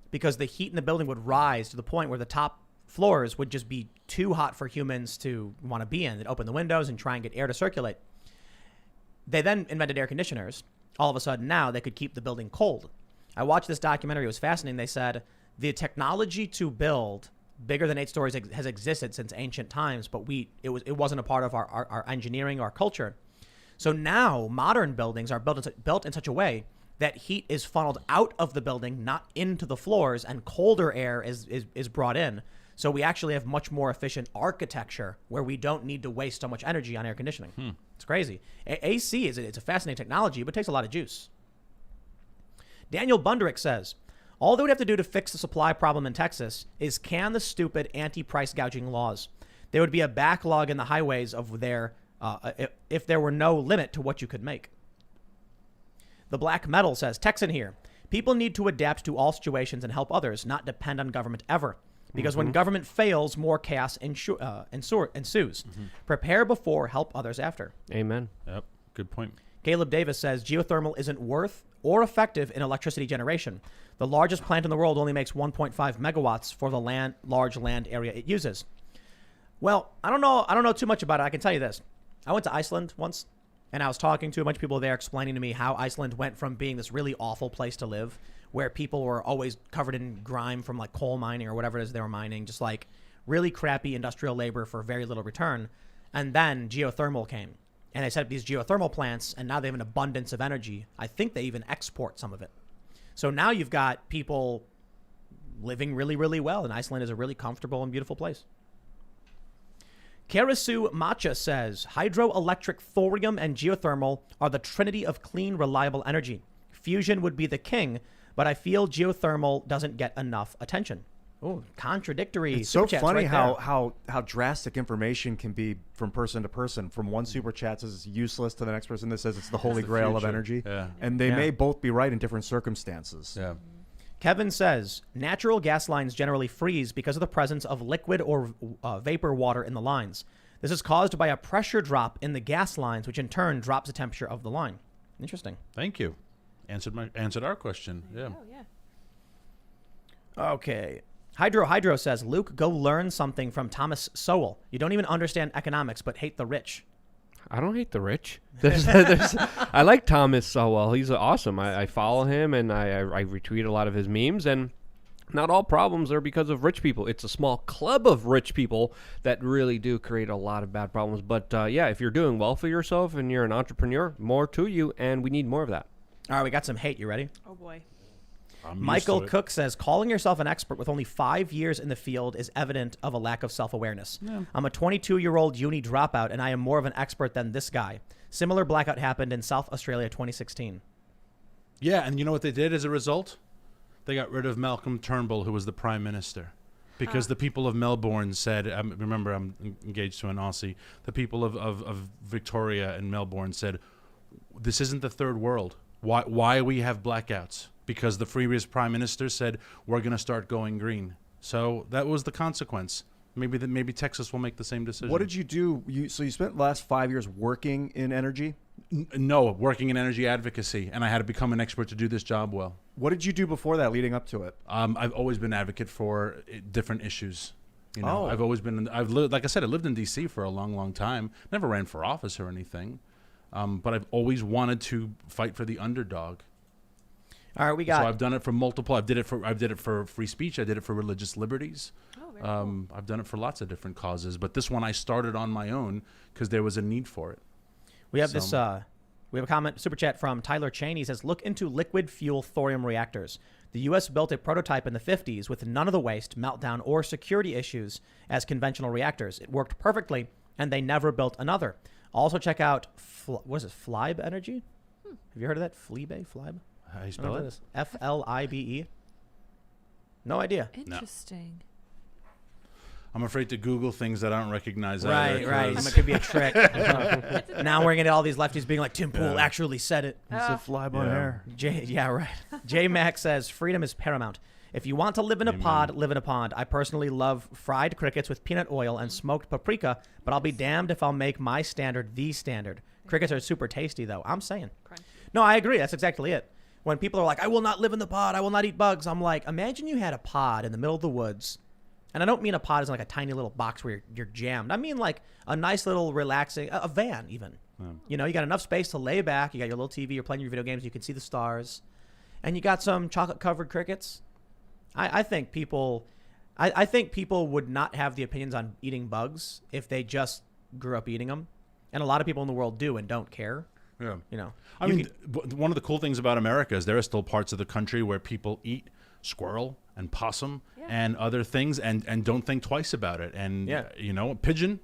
because the heat in the building would rise to the point where the top floors would just be too hot for humans to want to be in. They'd open the windows and try and get air to circulate. They then invented air conditioners. All of a sudden now they could keep the building cold. I watched this documentary. It was fascinating. They said the technology to build bigger than 8 stories has existed since ancient times, but it wasn't a part of our engineering, our culture. So now modern buildings are built in such a way that heat is funneled out of the building, not into the floors, and colder air is brought in. So we actually have much more efficient architecture where we don't need to waste so much energy on air conditioning. It's crazy. AC it's a fascinating technology, but it takes a lot of juice. Daniel Bundrick says, all they would have to do to fix the supply problem in Texas is can the stupid anti-price gouging laws. There would be a backlog in the highways of if there were no limit to what you could make. The Black Metal says, Texan here. People need to adapt to all situations and help others, not depend on government ever. Because when government fails, more chaos ensues. Prepare before, help others after. Amen. Yep. Good point. Caleb Davis says geothermal isn't worth or effective in electricity generation. The largest plant in the world only makes 1.5 megawatts for the large land area it uses. Well, I don't know too much about it. I can tell you this. I went to Iceland once, And I was talking to a bunch of people there explaining to me how Iceland went from being this really awful place to live, where people were always covered in grime from like coal mining or whatever it is they were mining, just like really crappy industrial labor for very little return. And then geothermal came. And they set up these geothermal plants, and now they have an abundance of energy. I think they even export some of it. So now you've got people living really, really well, and Iceland is a really comfortable and beautiful place. Karasu Macha says, hydroelectric, thorium, and geothermal are the trinity of clean, reliable energy. Fusion would be the king, but I feel geothermal doesn't get enough attention. Oh, contradictory. It's so super chats funny right how drastic information can be from person to person. From one super chat says it's useless to the next person that says it's the holy grail of future. energy. Yeah. And they Yeah. may both be right in different circumstances. Yeah. Kevin says, natural gas lines generally freeze because of the presence of liquid or vapor water in the lines. This is caused by a pressure drop in the gas lines, which in turn drops the temperature of the line. Interesting. Thank you. Answered our question. Yeah. Oh, yeah. Okay. Hydro says, Luke, go learn something from Thomas Sowell. You don't even understand economics, but hate the rich. I don't hate the rich. I like Thomas Sowell. He's awesome. I follow him, and I retweet a lot of his memes, and not all problems are because of rich people. It's a small club of rich people that really do create a lot of bad problems. But yeah, if you're doing well for yourself and you're an entrepreneur, more to you, and we need more of that. All right, we got some hate. You ready? Oh, boy. I'm used Michael to it. Cook says, calling yourself an expert with only 5 years in the field is evident of a lack of self-awareness. Yeah. I'm a 22-year-old uni dropout, and I am more of an expert than this guy. Similar blackout happened in South Australia 2016. Yeah, and you know what they did as a result? They got rid of Malcolm Turnbull, who was the prime minister, because the people of Melbourne said, remember, I'm engaged to an Aussie, the people of Victoria and Melbourne said, this isn't the third world. Why we have blackouts? Because the previous prime minister said, we're going to start going green. So that was the consequence. Maybe Texas will make the same decision. What did you do? So you spent the last 5 years working in energy? No, working in energy advocacy, and I had to become an expert to do this job well. What did you do before that leading up to it? I've always been an advocate for different issues. You know, Oh. I've always been. I've lived, like I said, I lived in D.C. for a long, long time. Never ran for office or anything, but I've always wanted to fight for the underdog. All right, we So got... I've done it for multiple. I did it for free speech. I did it for religious liberties. Oh, very cool. I've done it for lots of different causes, but this one I started on my own because there was a need for it. We have So- this. We have a comment, super chat from Tyler Chain. He says, look into liquid fuel thorium reactors. The U.S. built a prototype in the 50s with none of the waste, meltdown, or security issues as conventional reactors. It worked perfectly, and they never built another. Also check out, what is it, Flibe Energy? Have you heard of that? Flibe? Flibe? How you I don't know spell what it? that is. F-L-I-B-E? No idea. Interesting. I'm afraid to Google things that I don't recognize. Right, either, right. 'cause- It could be a trick. Now we're going to get all these lefties being like, Tim Pool Yeah. actually said it. It's a fly by Yeah. hair. Yeah, right. J Max says freedom is paramount. If you want to live in a Amen. pod, live in a pond. I personally love fried crickets with peanut oil and smoked paprika, but I'll be damned if I'll make my standard the standard. Crickets are super tasty, though. I'm saying. Crunchy. No, I agree. That's exactly it. When people are like, I will not live in the pod, I will not eat bugs, I'm like, imagine you had a pod in the middle of the woods. And I don't mean a pod as like a tiny little box where you're jammed. I mean like a nice little relaxing, a van even. You know, you got enough space to lay back. You got your little TV. You're playing your video games. You can see the stars. And you got some chocolate-covered crickets. I think people would not have the opinions on eating bugs if they just grew up eating them. And a lot of people in the world do and don't care. Yeah. You know, I You mean, one of the cool things about America is there are still parts of the country where people eat squirrel and possum Yeah. and other things and don't think twice about it. And, Yeah. you know, pigeon.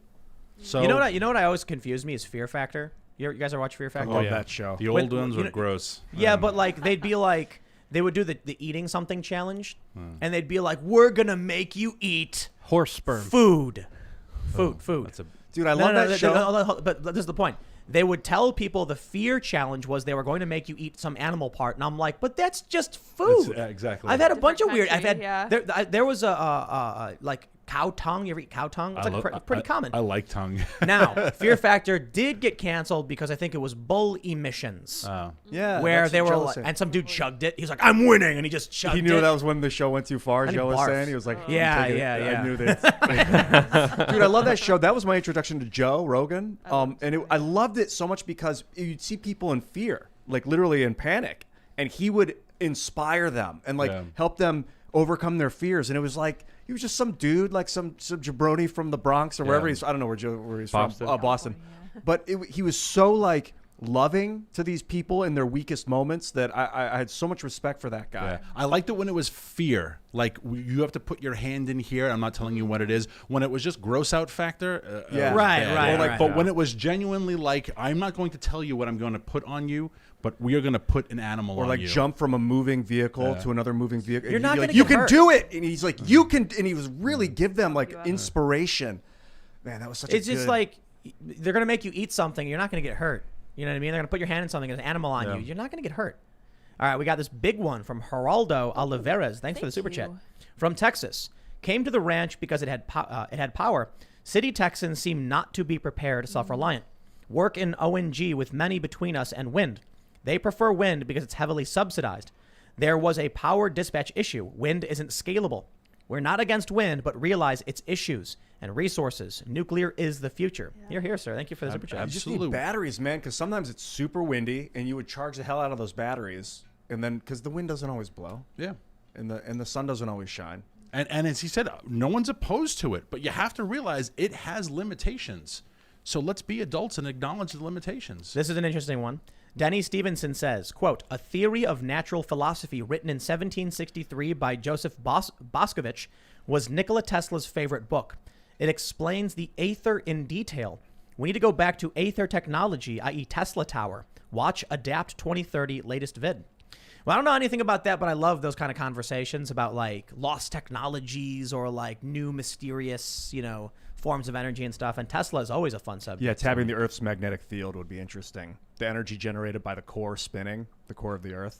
So you know what I always confused me is Fear Factor. You guys ever watch Fear Factor? Love that show. The old When- ones you were know- gross. Yeah, but like they'd be like they would do the eating something challenge, and they'd be like, "We're gonna make you eat Horse sperm. food." That's a Dude, I love that show. No, but this is the point. They would tell people the fear challenge was they were going to make you eat some animal part, and I'm like, but that's just food. exactly. I've had a Different bunch of weird. I've country, had yeah. there was a like cow tongue. You ever eat cow tongue? It's pretty common. I like tongue. Now, Fear Factor did get canceled because I think it was bull emissions. Yeah, Where that's they what were, Joe was like, saying. and some dude chugged it. He's like, "I'm winning," and he just chugged it. He knew that was when the show went too far. And he Joe was barfed. saying he was like, Yeah, "Take it." yeah. I knew that. Dude, I love that show. That was my introduction to Joe Rogan. I loved it so much because you'd see people in fear, like literally in panic, and he would inspire them and help them overcome their fears. And it was like he was just some dude, like some jabroni from the Bronx or wherever he's. I don't know where he's Boston. from. Boston. But he was so like loving to these people in their weakest moments that I had so much respect for that guy. Yeah. I liked it when it was fear. Like, you have to put your hand in here. I'm not telling you what it is. When it was just gross out factor. Yeah. Right. But when it was genuinely like, I'm not going to tell you what I'm going to put on you, but we are going to put an animal Or on like you. jump from a moving vehicle to another moving vehicle. You're not going gonna to You get can hurt. do it. And he's like, you can. And he was really give them like inspiration. Man, that was such It's a just good. like they're gonna make you eat something. You're not gonna get hurt. You know what I mean? They're gonna put your hand in something, an animal on you. You're not gonna get hurt. All right, we got this big one from Geraldo Oliveras. Thanks for the super chat. From Texas, came to the ranch because it had power. City Texans seem not to be prepared, self-reliant. Work in ONG with many between us and wind. They prefer wind because it's heavily subsidized. There was a power dispatch issue. Wind isn't scalable. We're not against wind, but realize its issues and resources. Nuclear is the future. You're here, sir. Thank you for the super chat. You just need batteries, man, because sometimes it's super windy, and you would charge the hell out of those batteries, and then because the wind doesn't always blow, and the sun doesn't always shine. And as he said, no one's opposed to it, but you have to realize it has limitations. So let's be adults and acknowledge the limitations. This is an interesting one. Denny Stevenson says, quote, "A theory of natural philosophy written in 1763 by Joseph Boscovich was Nikola Tesla's favorite book. It explains the aether in detail. We need to go back to aether technology, i.e. Tesla Tower. Watch Adapt 2030 latest vid." Well, I don't know anything about that, but I love those kind of conversations about like lost technologies or like new mysterious, forms of energy and stuff. And Tesla is always a fun subject. Yeah, tapping the Earth's magnetic field would be interesting. The energy generated by the core spinning, the core of the Earth.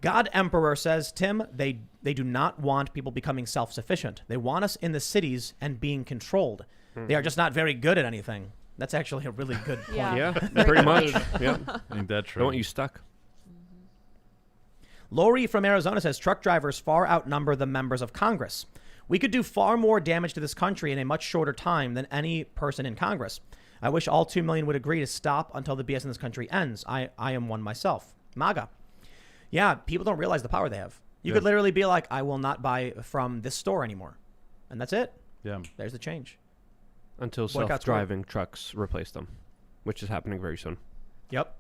God Emperor says, Tim, they do not want people becoming self-sufficient. They want us in the cities and being controlled. They are just not very good at anything. That's actually a really good point. Yeah, pretty much. Yeah. I think that's true. Don't want you stuck. Lori from Arizona says, truck drivers far outnumber the members of Congress. We could do far more damage to this country in a much shorter time than any person in Congress. I wish all 2 million would agree to stop until the BS in this country ends. I am one myself. MAGA. Yeah, people don't realize the power they have. You could literally be like, I will not buy from this store anymore. And that's it. Yeah. There's the change. Until Boycott's self-driving trucks replace them, which is happening very soon. Yep.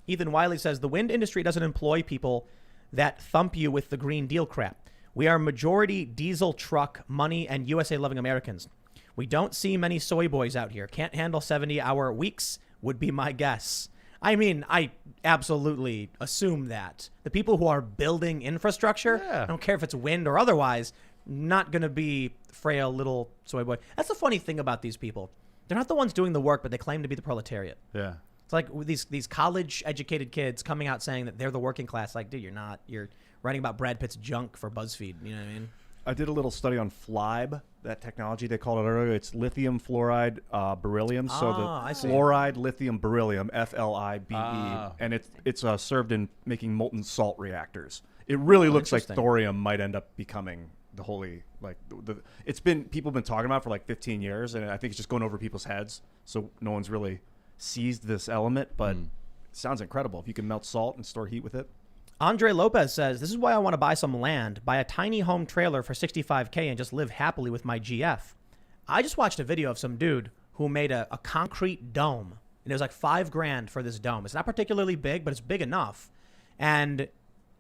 Ethan Wiley says, the wind industry doesn't employ people that thump you with the Green Deal crap. We are majority diesel truck, money, and USA-loving Americans. We don't see many soy boys out here. Can't handle 70-hour weeks would be my guess. I mean, I absolutely assume that. The people who are building infrastructure, I don't care if it's wind or otherwise, not going to be frail little soy boy. That's the funny thing about these people. They're not the ones doing the work, but they claim to be the proletariat. Yeah. It's like these college-educated kids coming out saying that they're the working class. Like, dude, you're not. You're writing about Brad Pitt's junk for BuzzFeed. You know what I mean? I did a little study on FLIBE, that technology they called it earlier. It's lithium fluoride beryllium. So I the see. fluoride lithium beryllium, FLIBE, and it's served in making molten salt reactors. It really looks like interesting. thorium might end up becoming the holy it's been people have been talking about for like 15 years, and I think it's just going over people's heads. So no one's really seized this element, but it sounds incredible if you can melt salt and store heat with it. Andre Lopez says, this is why I want to buy some land, buy a tiny home trailer for $65K and just live happily with my GF. I just watched a video of some dude who made a concrete dome, and it was like $5,000 for this dome. It's not particularly big, but it's big enough. And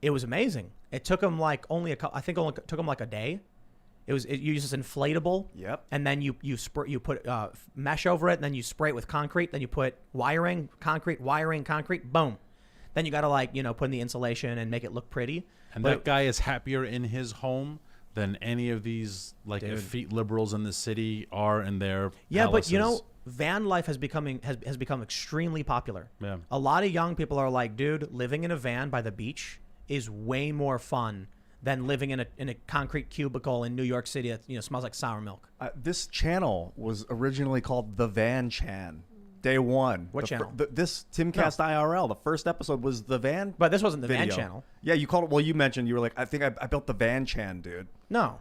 it was amazing. It took him like only took him like a day. It uses inflatable. Yep. And then you put mesh over it, and then you spray it with concrete. Then you put wiring, concrete. Boom. Then you got to put in the insulation and make it look pretty. And that guy is happier in his home than any of these effete liberals in the city are in their palaces. But van life has become extremely popular. Yeah. A lot of young people are like, dude, living in a van by the beach is way more fun than living in a concrete cubicle in New York City that smells like sour milk. This channel was originally called The Van Chan. Day one. What channel? This Timcast IRL. The first episode was the Van. But this wasn't the video. Van channel. Yeah, you called it. Well, you mentioned you were like, I think I built the Van Chan, dude. No.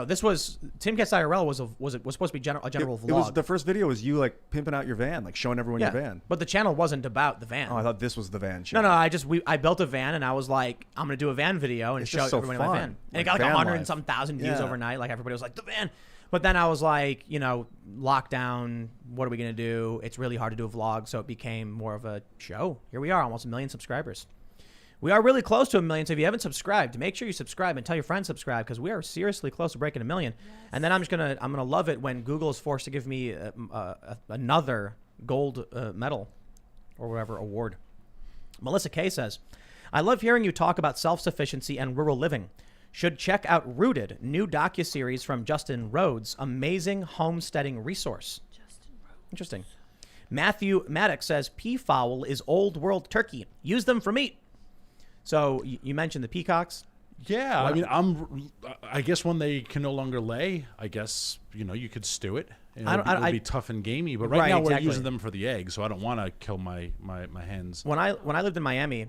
This was Timcast IRL was supposed to be a general vlog. It was the first video was you like pimping out your van, like showing everyone your van. But the channel wasn't about the van. Oh, I thought this was the Van Chan. No, I built a van and I was like, I'm gonna do a van video and It's show just so everybody fun. my van. And Like it got like van 100 life. and some thousand views Yeah. overnight. Like everybody was like, the van. But then I was like, lockdown, what are we gonna do? It's really hard to do a vlog, so it became more of a show. Here we are, almost 1 million subscribers. We are really close to 1 million, so if you haven't subscribed, make sure you subscribe and tell your friends subscribe because we are seriously close to breaking 1 million. Yes. And then I'm gonna love it when Google is forced to give me another gold medal or whatever award. Melissa K says, I love hearing you talk about self-sufficiency and rural living. Should check out Rooted, new docuseries from Justin Rhodes, amazing homesteading resource. Interesting. Matthew Maddox says, peafowl is old world turkey. Use them for meat. So you mentioned the peacocks. Yeah, I mean, I guess when they can no longer lay, I guess you could stew it. It'll be tough and gamey. But right now we're using them for the eggs, so I don't want to kill my hens. When I lived in Miami,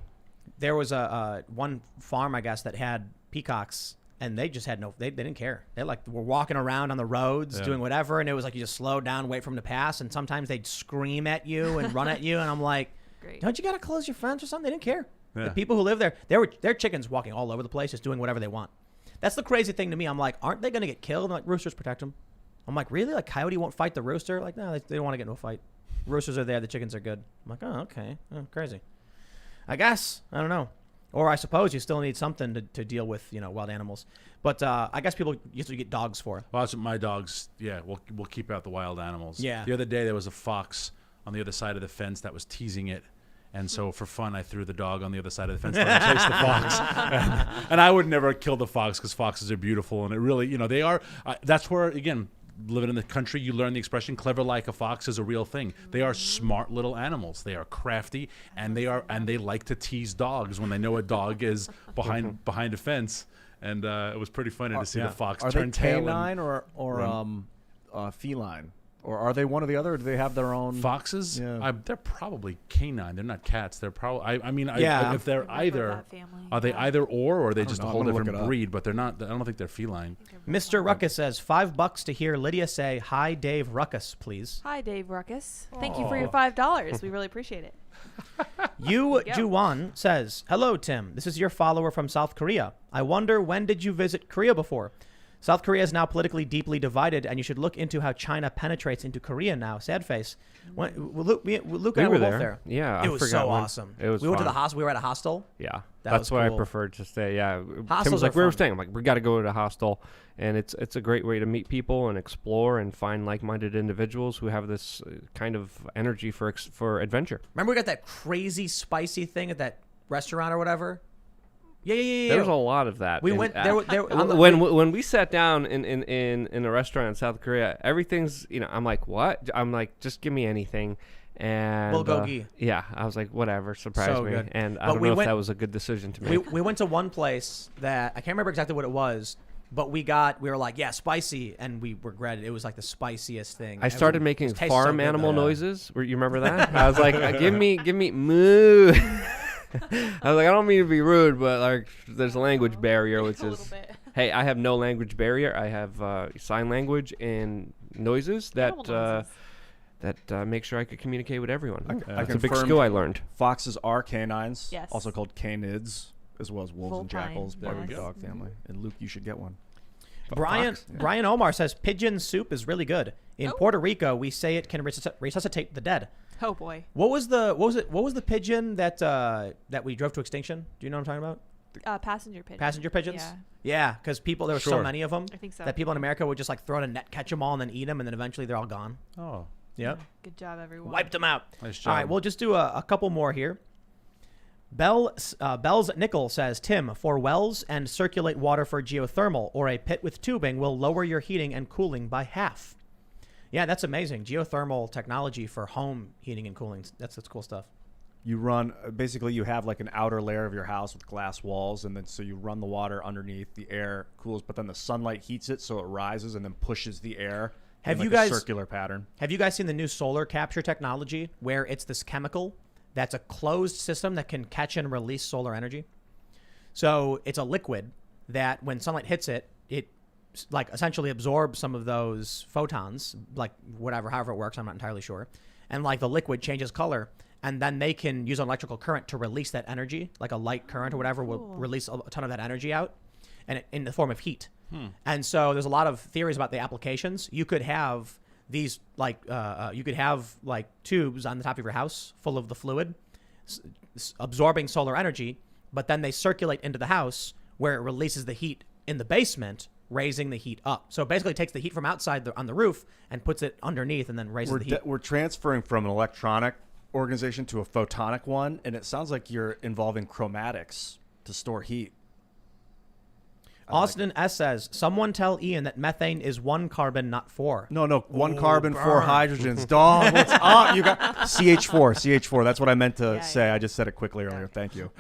there was a one farm I guess that had peacocks, and they just had they didn't care. They were walking around on the roads doing whatever, and it was like you just slow down, wait for them to pass, and sometimes they'd scream at you and run at you, and I'm like, Great. Don't you gotta close your fence or something? They didn't care. Yeah. The people who live there, their chickens walking all over the place, just doing whatever they want. That's the crazy thing to me. I'm like, aren't they gonna get killed? And like, roosters protect them. I'm like, really? Like coyote won't fight the rooster? Like, no, they don't want to get into a fight. Roosters are there. The chickens are good. I'm like, oh, okay. Oh, crazy. I guess. I don't know. Or I suppose you still need something to deal with, wild animals. But I guess people usually get dogs for. Well, that's what my dogs. Yeah, we'll keep out the wild animals. Yeah. The other day there was a fox on the other side of the fence that was teasing it, and so for fun I threw the dog on the other side of the fence to chase the fox. And I would never kill the fox because foxes are beautiful, and it really, they are. That's where again. Living in the country, you learn the expression "clever like a fox" is a real thing. They are smart little animals. They are crafty, and they like to tease dogs when they know a dog is behind a fence. And it was pretty funny to see the fox turn tail. Are they canine or feline, or are they one or the other? Or do they have their own Foxes? Yeah. They're probably canine. They're not cats. They're probably. If they're They're either, that family, are they either or are they just know. a I'm whole gonna look different it up. breed? But they're not. I don't think they're feline. Mr. Ruckus says, $5 to hear Lydia say, hi, Dave Ruckus, please. Hi, Dave Ruckus. Thank you for your $5. We really appreciate it. Yu go. Juwan says, hello, Tim. This is your follower from South Korea. I wonder, when did you visit Korea before? South Korea is now politically deeply divided, and you should look into how China penetrates into Korea now. Sad face. Luke and I were both there. Yeah, It I was forgot so when. awesome. It was we went to fun. the hostel. We were at a hostel. Yeah, That that's was where cool. I preferred to stay. Yeah, Hostels Tim's like, are where we're fun. staying. I'm like, we got to go to a hostel, and it's a great way to meet people and explore and find like-minded individuals who have this kind of energy for adventure. Remember we got that crazy spicy thing at that restaurant or whatever? Yeah. There's a lot of that. We And, went there. On the, when we sat down in a restaurant in South Korea, everything's I'm like, what? I'm like, just give me anything. And Bulgogi. yeah, I was like, whatever, surprise So me. good. And I But don't we know went- if that was a good decision to we make. went to one place that I can't remember exactly what it was, but we were like, yeah, spicy, and we regretted it. It was like the spiciest thing. I started making It tastes farm so good, animal though. noises. You remember that? I was like, give me moo. I was like, I don't mean to be rude, but like, there's a language barrier, which A is, little bit. hey, I have no language barrier. I have sign language and noises Animal that noises. make sure I could communicate with everyone. I It's a big confirmed skill I learned. Foxes are canines, Yes. also called canids, as well as wolves and Vulpine. jackals. There Part of we the go. dog family. And Luke, you should get one. Brian Omar says pigeon soup is really good. In Oh. Puerto Rico, we say it can resuscitate the dead. Oh boy. What was the pigeon that we drove to extinction? Do you know what I'm talking about? Passenger pigeon. Passenger pigeons? Yeah. Yeah, because there were so Sure. many of them I think so. that people in America would just like throw in a net, catch them all, and then eat them, and then eventually they're all gone. Oh, Yep. Good job, everyone. Wiped them out. nice job. All right, we'll just do a couple more here. Bell's Nickel says, Tim, for wells and circulate water for geothermal or a pit with tubing will lower your heating and cooling by half. Yeah, that's amazing. Geothermal technology for home heating and cooling. That's cool stuff. You run basically you have like an outer layer of your house with glass walls, and then so you run the water underneath. The air cools, but then the sunlight heats it, so it rises and then pushes the air. Have in you like guys a circular pattern? Have you guys seen the new solar capture technology where it's this chemical that's a closed system that can catch and release solar energy? So it's a liquid that when sunlight hits it, it like essentially absorbs some of those photons, like whatever, however it works, I'm not entirely sure. And like the liquid changes color, and then they can use an electrical current to release that energy, like a light current or whatever will release a ton of that energy out, and in the form of heat. And so there's a lot of theories about the applications. You could have these like you could have like tubes on the top of your house full of the fluid absorbing solar energy, but then they circulate into the house where it releases the heat in the basement, raising the heat up. So it basically takes the heat from outside on the roof and puts it underneath and then raises the heat. We're transferring from an electronic organization to a photonic one, and it sounds like you're involving chromatics to store heat. Austin S says, someone tell Ian that methane is 1 carbon, not 4. No, 1 carbon, 4 hydrogens. Dog, what's up? You got CH4. That's what I meant to say. I just said it quickly earlier. Thank you.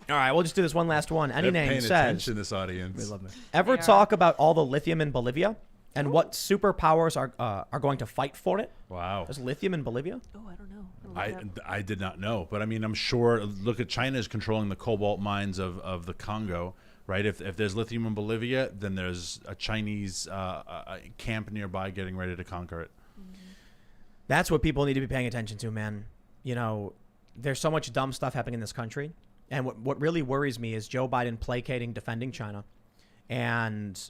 All right, we'll just do this one last one. Any They're name paying says, attention, this audience. They love me. ever They are. talk about all the lithium in Bolivia and what superpowers are going to fight for it? Wow. There's lithium in Bolivia? Oh, I don't know. I'll look it up. I did not know, but I mean, I'm sure. Look at China is controlling the cobalt mines of the Congo, right? If there's lithium in Bolivia, then there's a Chinese camp nearby getting ready to conquer it. That's what people need to be paying attention to, man. You know, there's so much dumb stuff happening in this country. And what really worries me is Joe Biden placating, defending China. And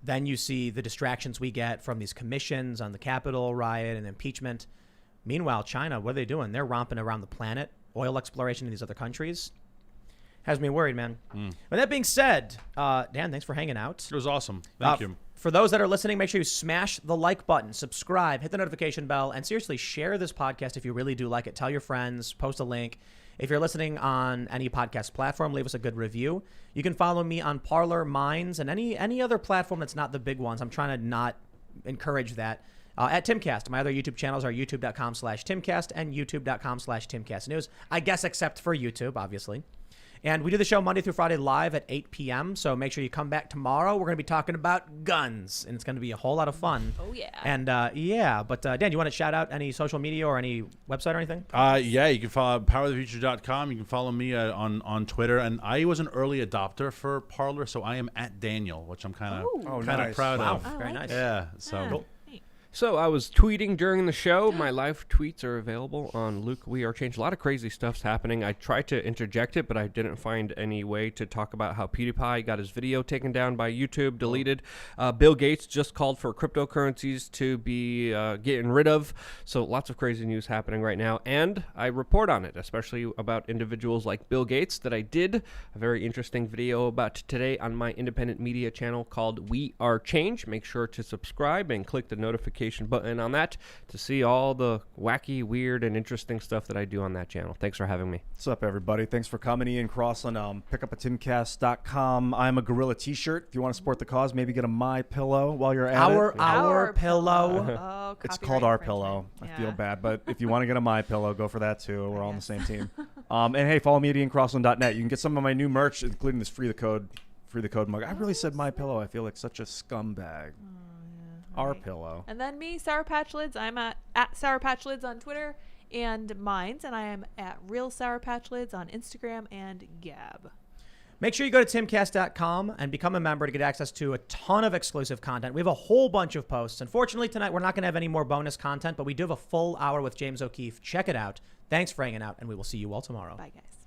then you see the distractions we get from these commissions on the Capitol riot and impeachment. Meanwhile, China, what are they doing? They're romping around the planet, oil exploration in these other countries. Has me worried, man. With that being said, Dan, thanks for hanging out. It was awesome. Thank you. For those that are listening, make sure you smash the like button, subscribe, hit the notification bell, and seriously, share this podcast if you really do like it. Tell your friends, post a link. If you're listening on any podcast platform, leave us a good review. You can follow me on Parler, Minds, and any other platform that's not the big ones. I'm trying to not encourage that. At Timcast. My other YouTube channels are youtube.com/Timcast and youtube.com/TimcastNews. I guess except for YouTube, obviously. And we do the show Monday through Friday live at 8 p.m. So make sure you come back tomorrow. We're going to be talking about guns, and it's going to be a whole lot of fun. Oh, yeah. And but Dan, you want to shout out any social media or any website or anything? Yeah, you can follow powerthefuture.com. You can follow me on Twitter. And I was an early adopter for Parler, so I am at Daniel, which I'm kind of nice. proud Wow, of. very nice. Yeah, so Ah, neat. So I was tweeting during the show. My live tweets are available on Luke We Are Change. A lot of crazy stuff's happening. I tried to interject it, but I didn't find any way to talk about how PewDiePie got his video taken down by YouTube, deleted. Bill Gates just called for cryptocurrencies to be getting rid of. So lots of crazy news happening right now. And I report on it, especially about individuals like Bill Gates that I did a very interesting video about today on my independent media channel called We Are Change. Make sure to subscribe and click the notification button on that to see all the wacky, weird, and interesting stuff that I do on that channel. Thanks for having me. What's up, everybody? Thanks for coming. Ian Crossland. Pick up a Timcast.com. I'm a Gorilla t-shirt. If you want to support the cause, maybe get a My Pillow while you're at it. Our pillow. Oh, It's copyright called Our infringement. Pillow. I Yeah. feel bad, but if you want to get a My Pillow, go for that too. We're all on the same team. And hey, follow me at IanCrossland.net. You can get some of my new merch, including this free the code mug. I really said My Pillow. I feel like such a scumbag. Our Right. Pillow. And then me, Sour Patch Lids. I'm at Sour Patch Lids on Twitter and Minds, and I am at Real Sour Patch Lids on Instagram and Gab. Make sure you go to timcast.com and become a member to get access to a ton of exclusive content. We have a whole bunch of posts. Unfortunately, tonight we're not going to have any more bonus content, but we do have a full hour with James O'Keefe. Check it out. Thanks for hanging out, and we will see you all tomorrow. Bye, guys.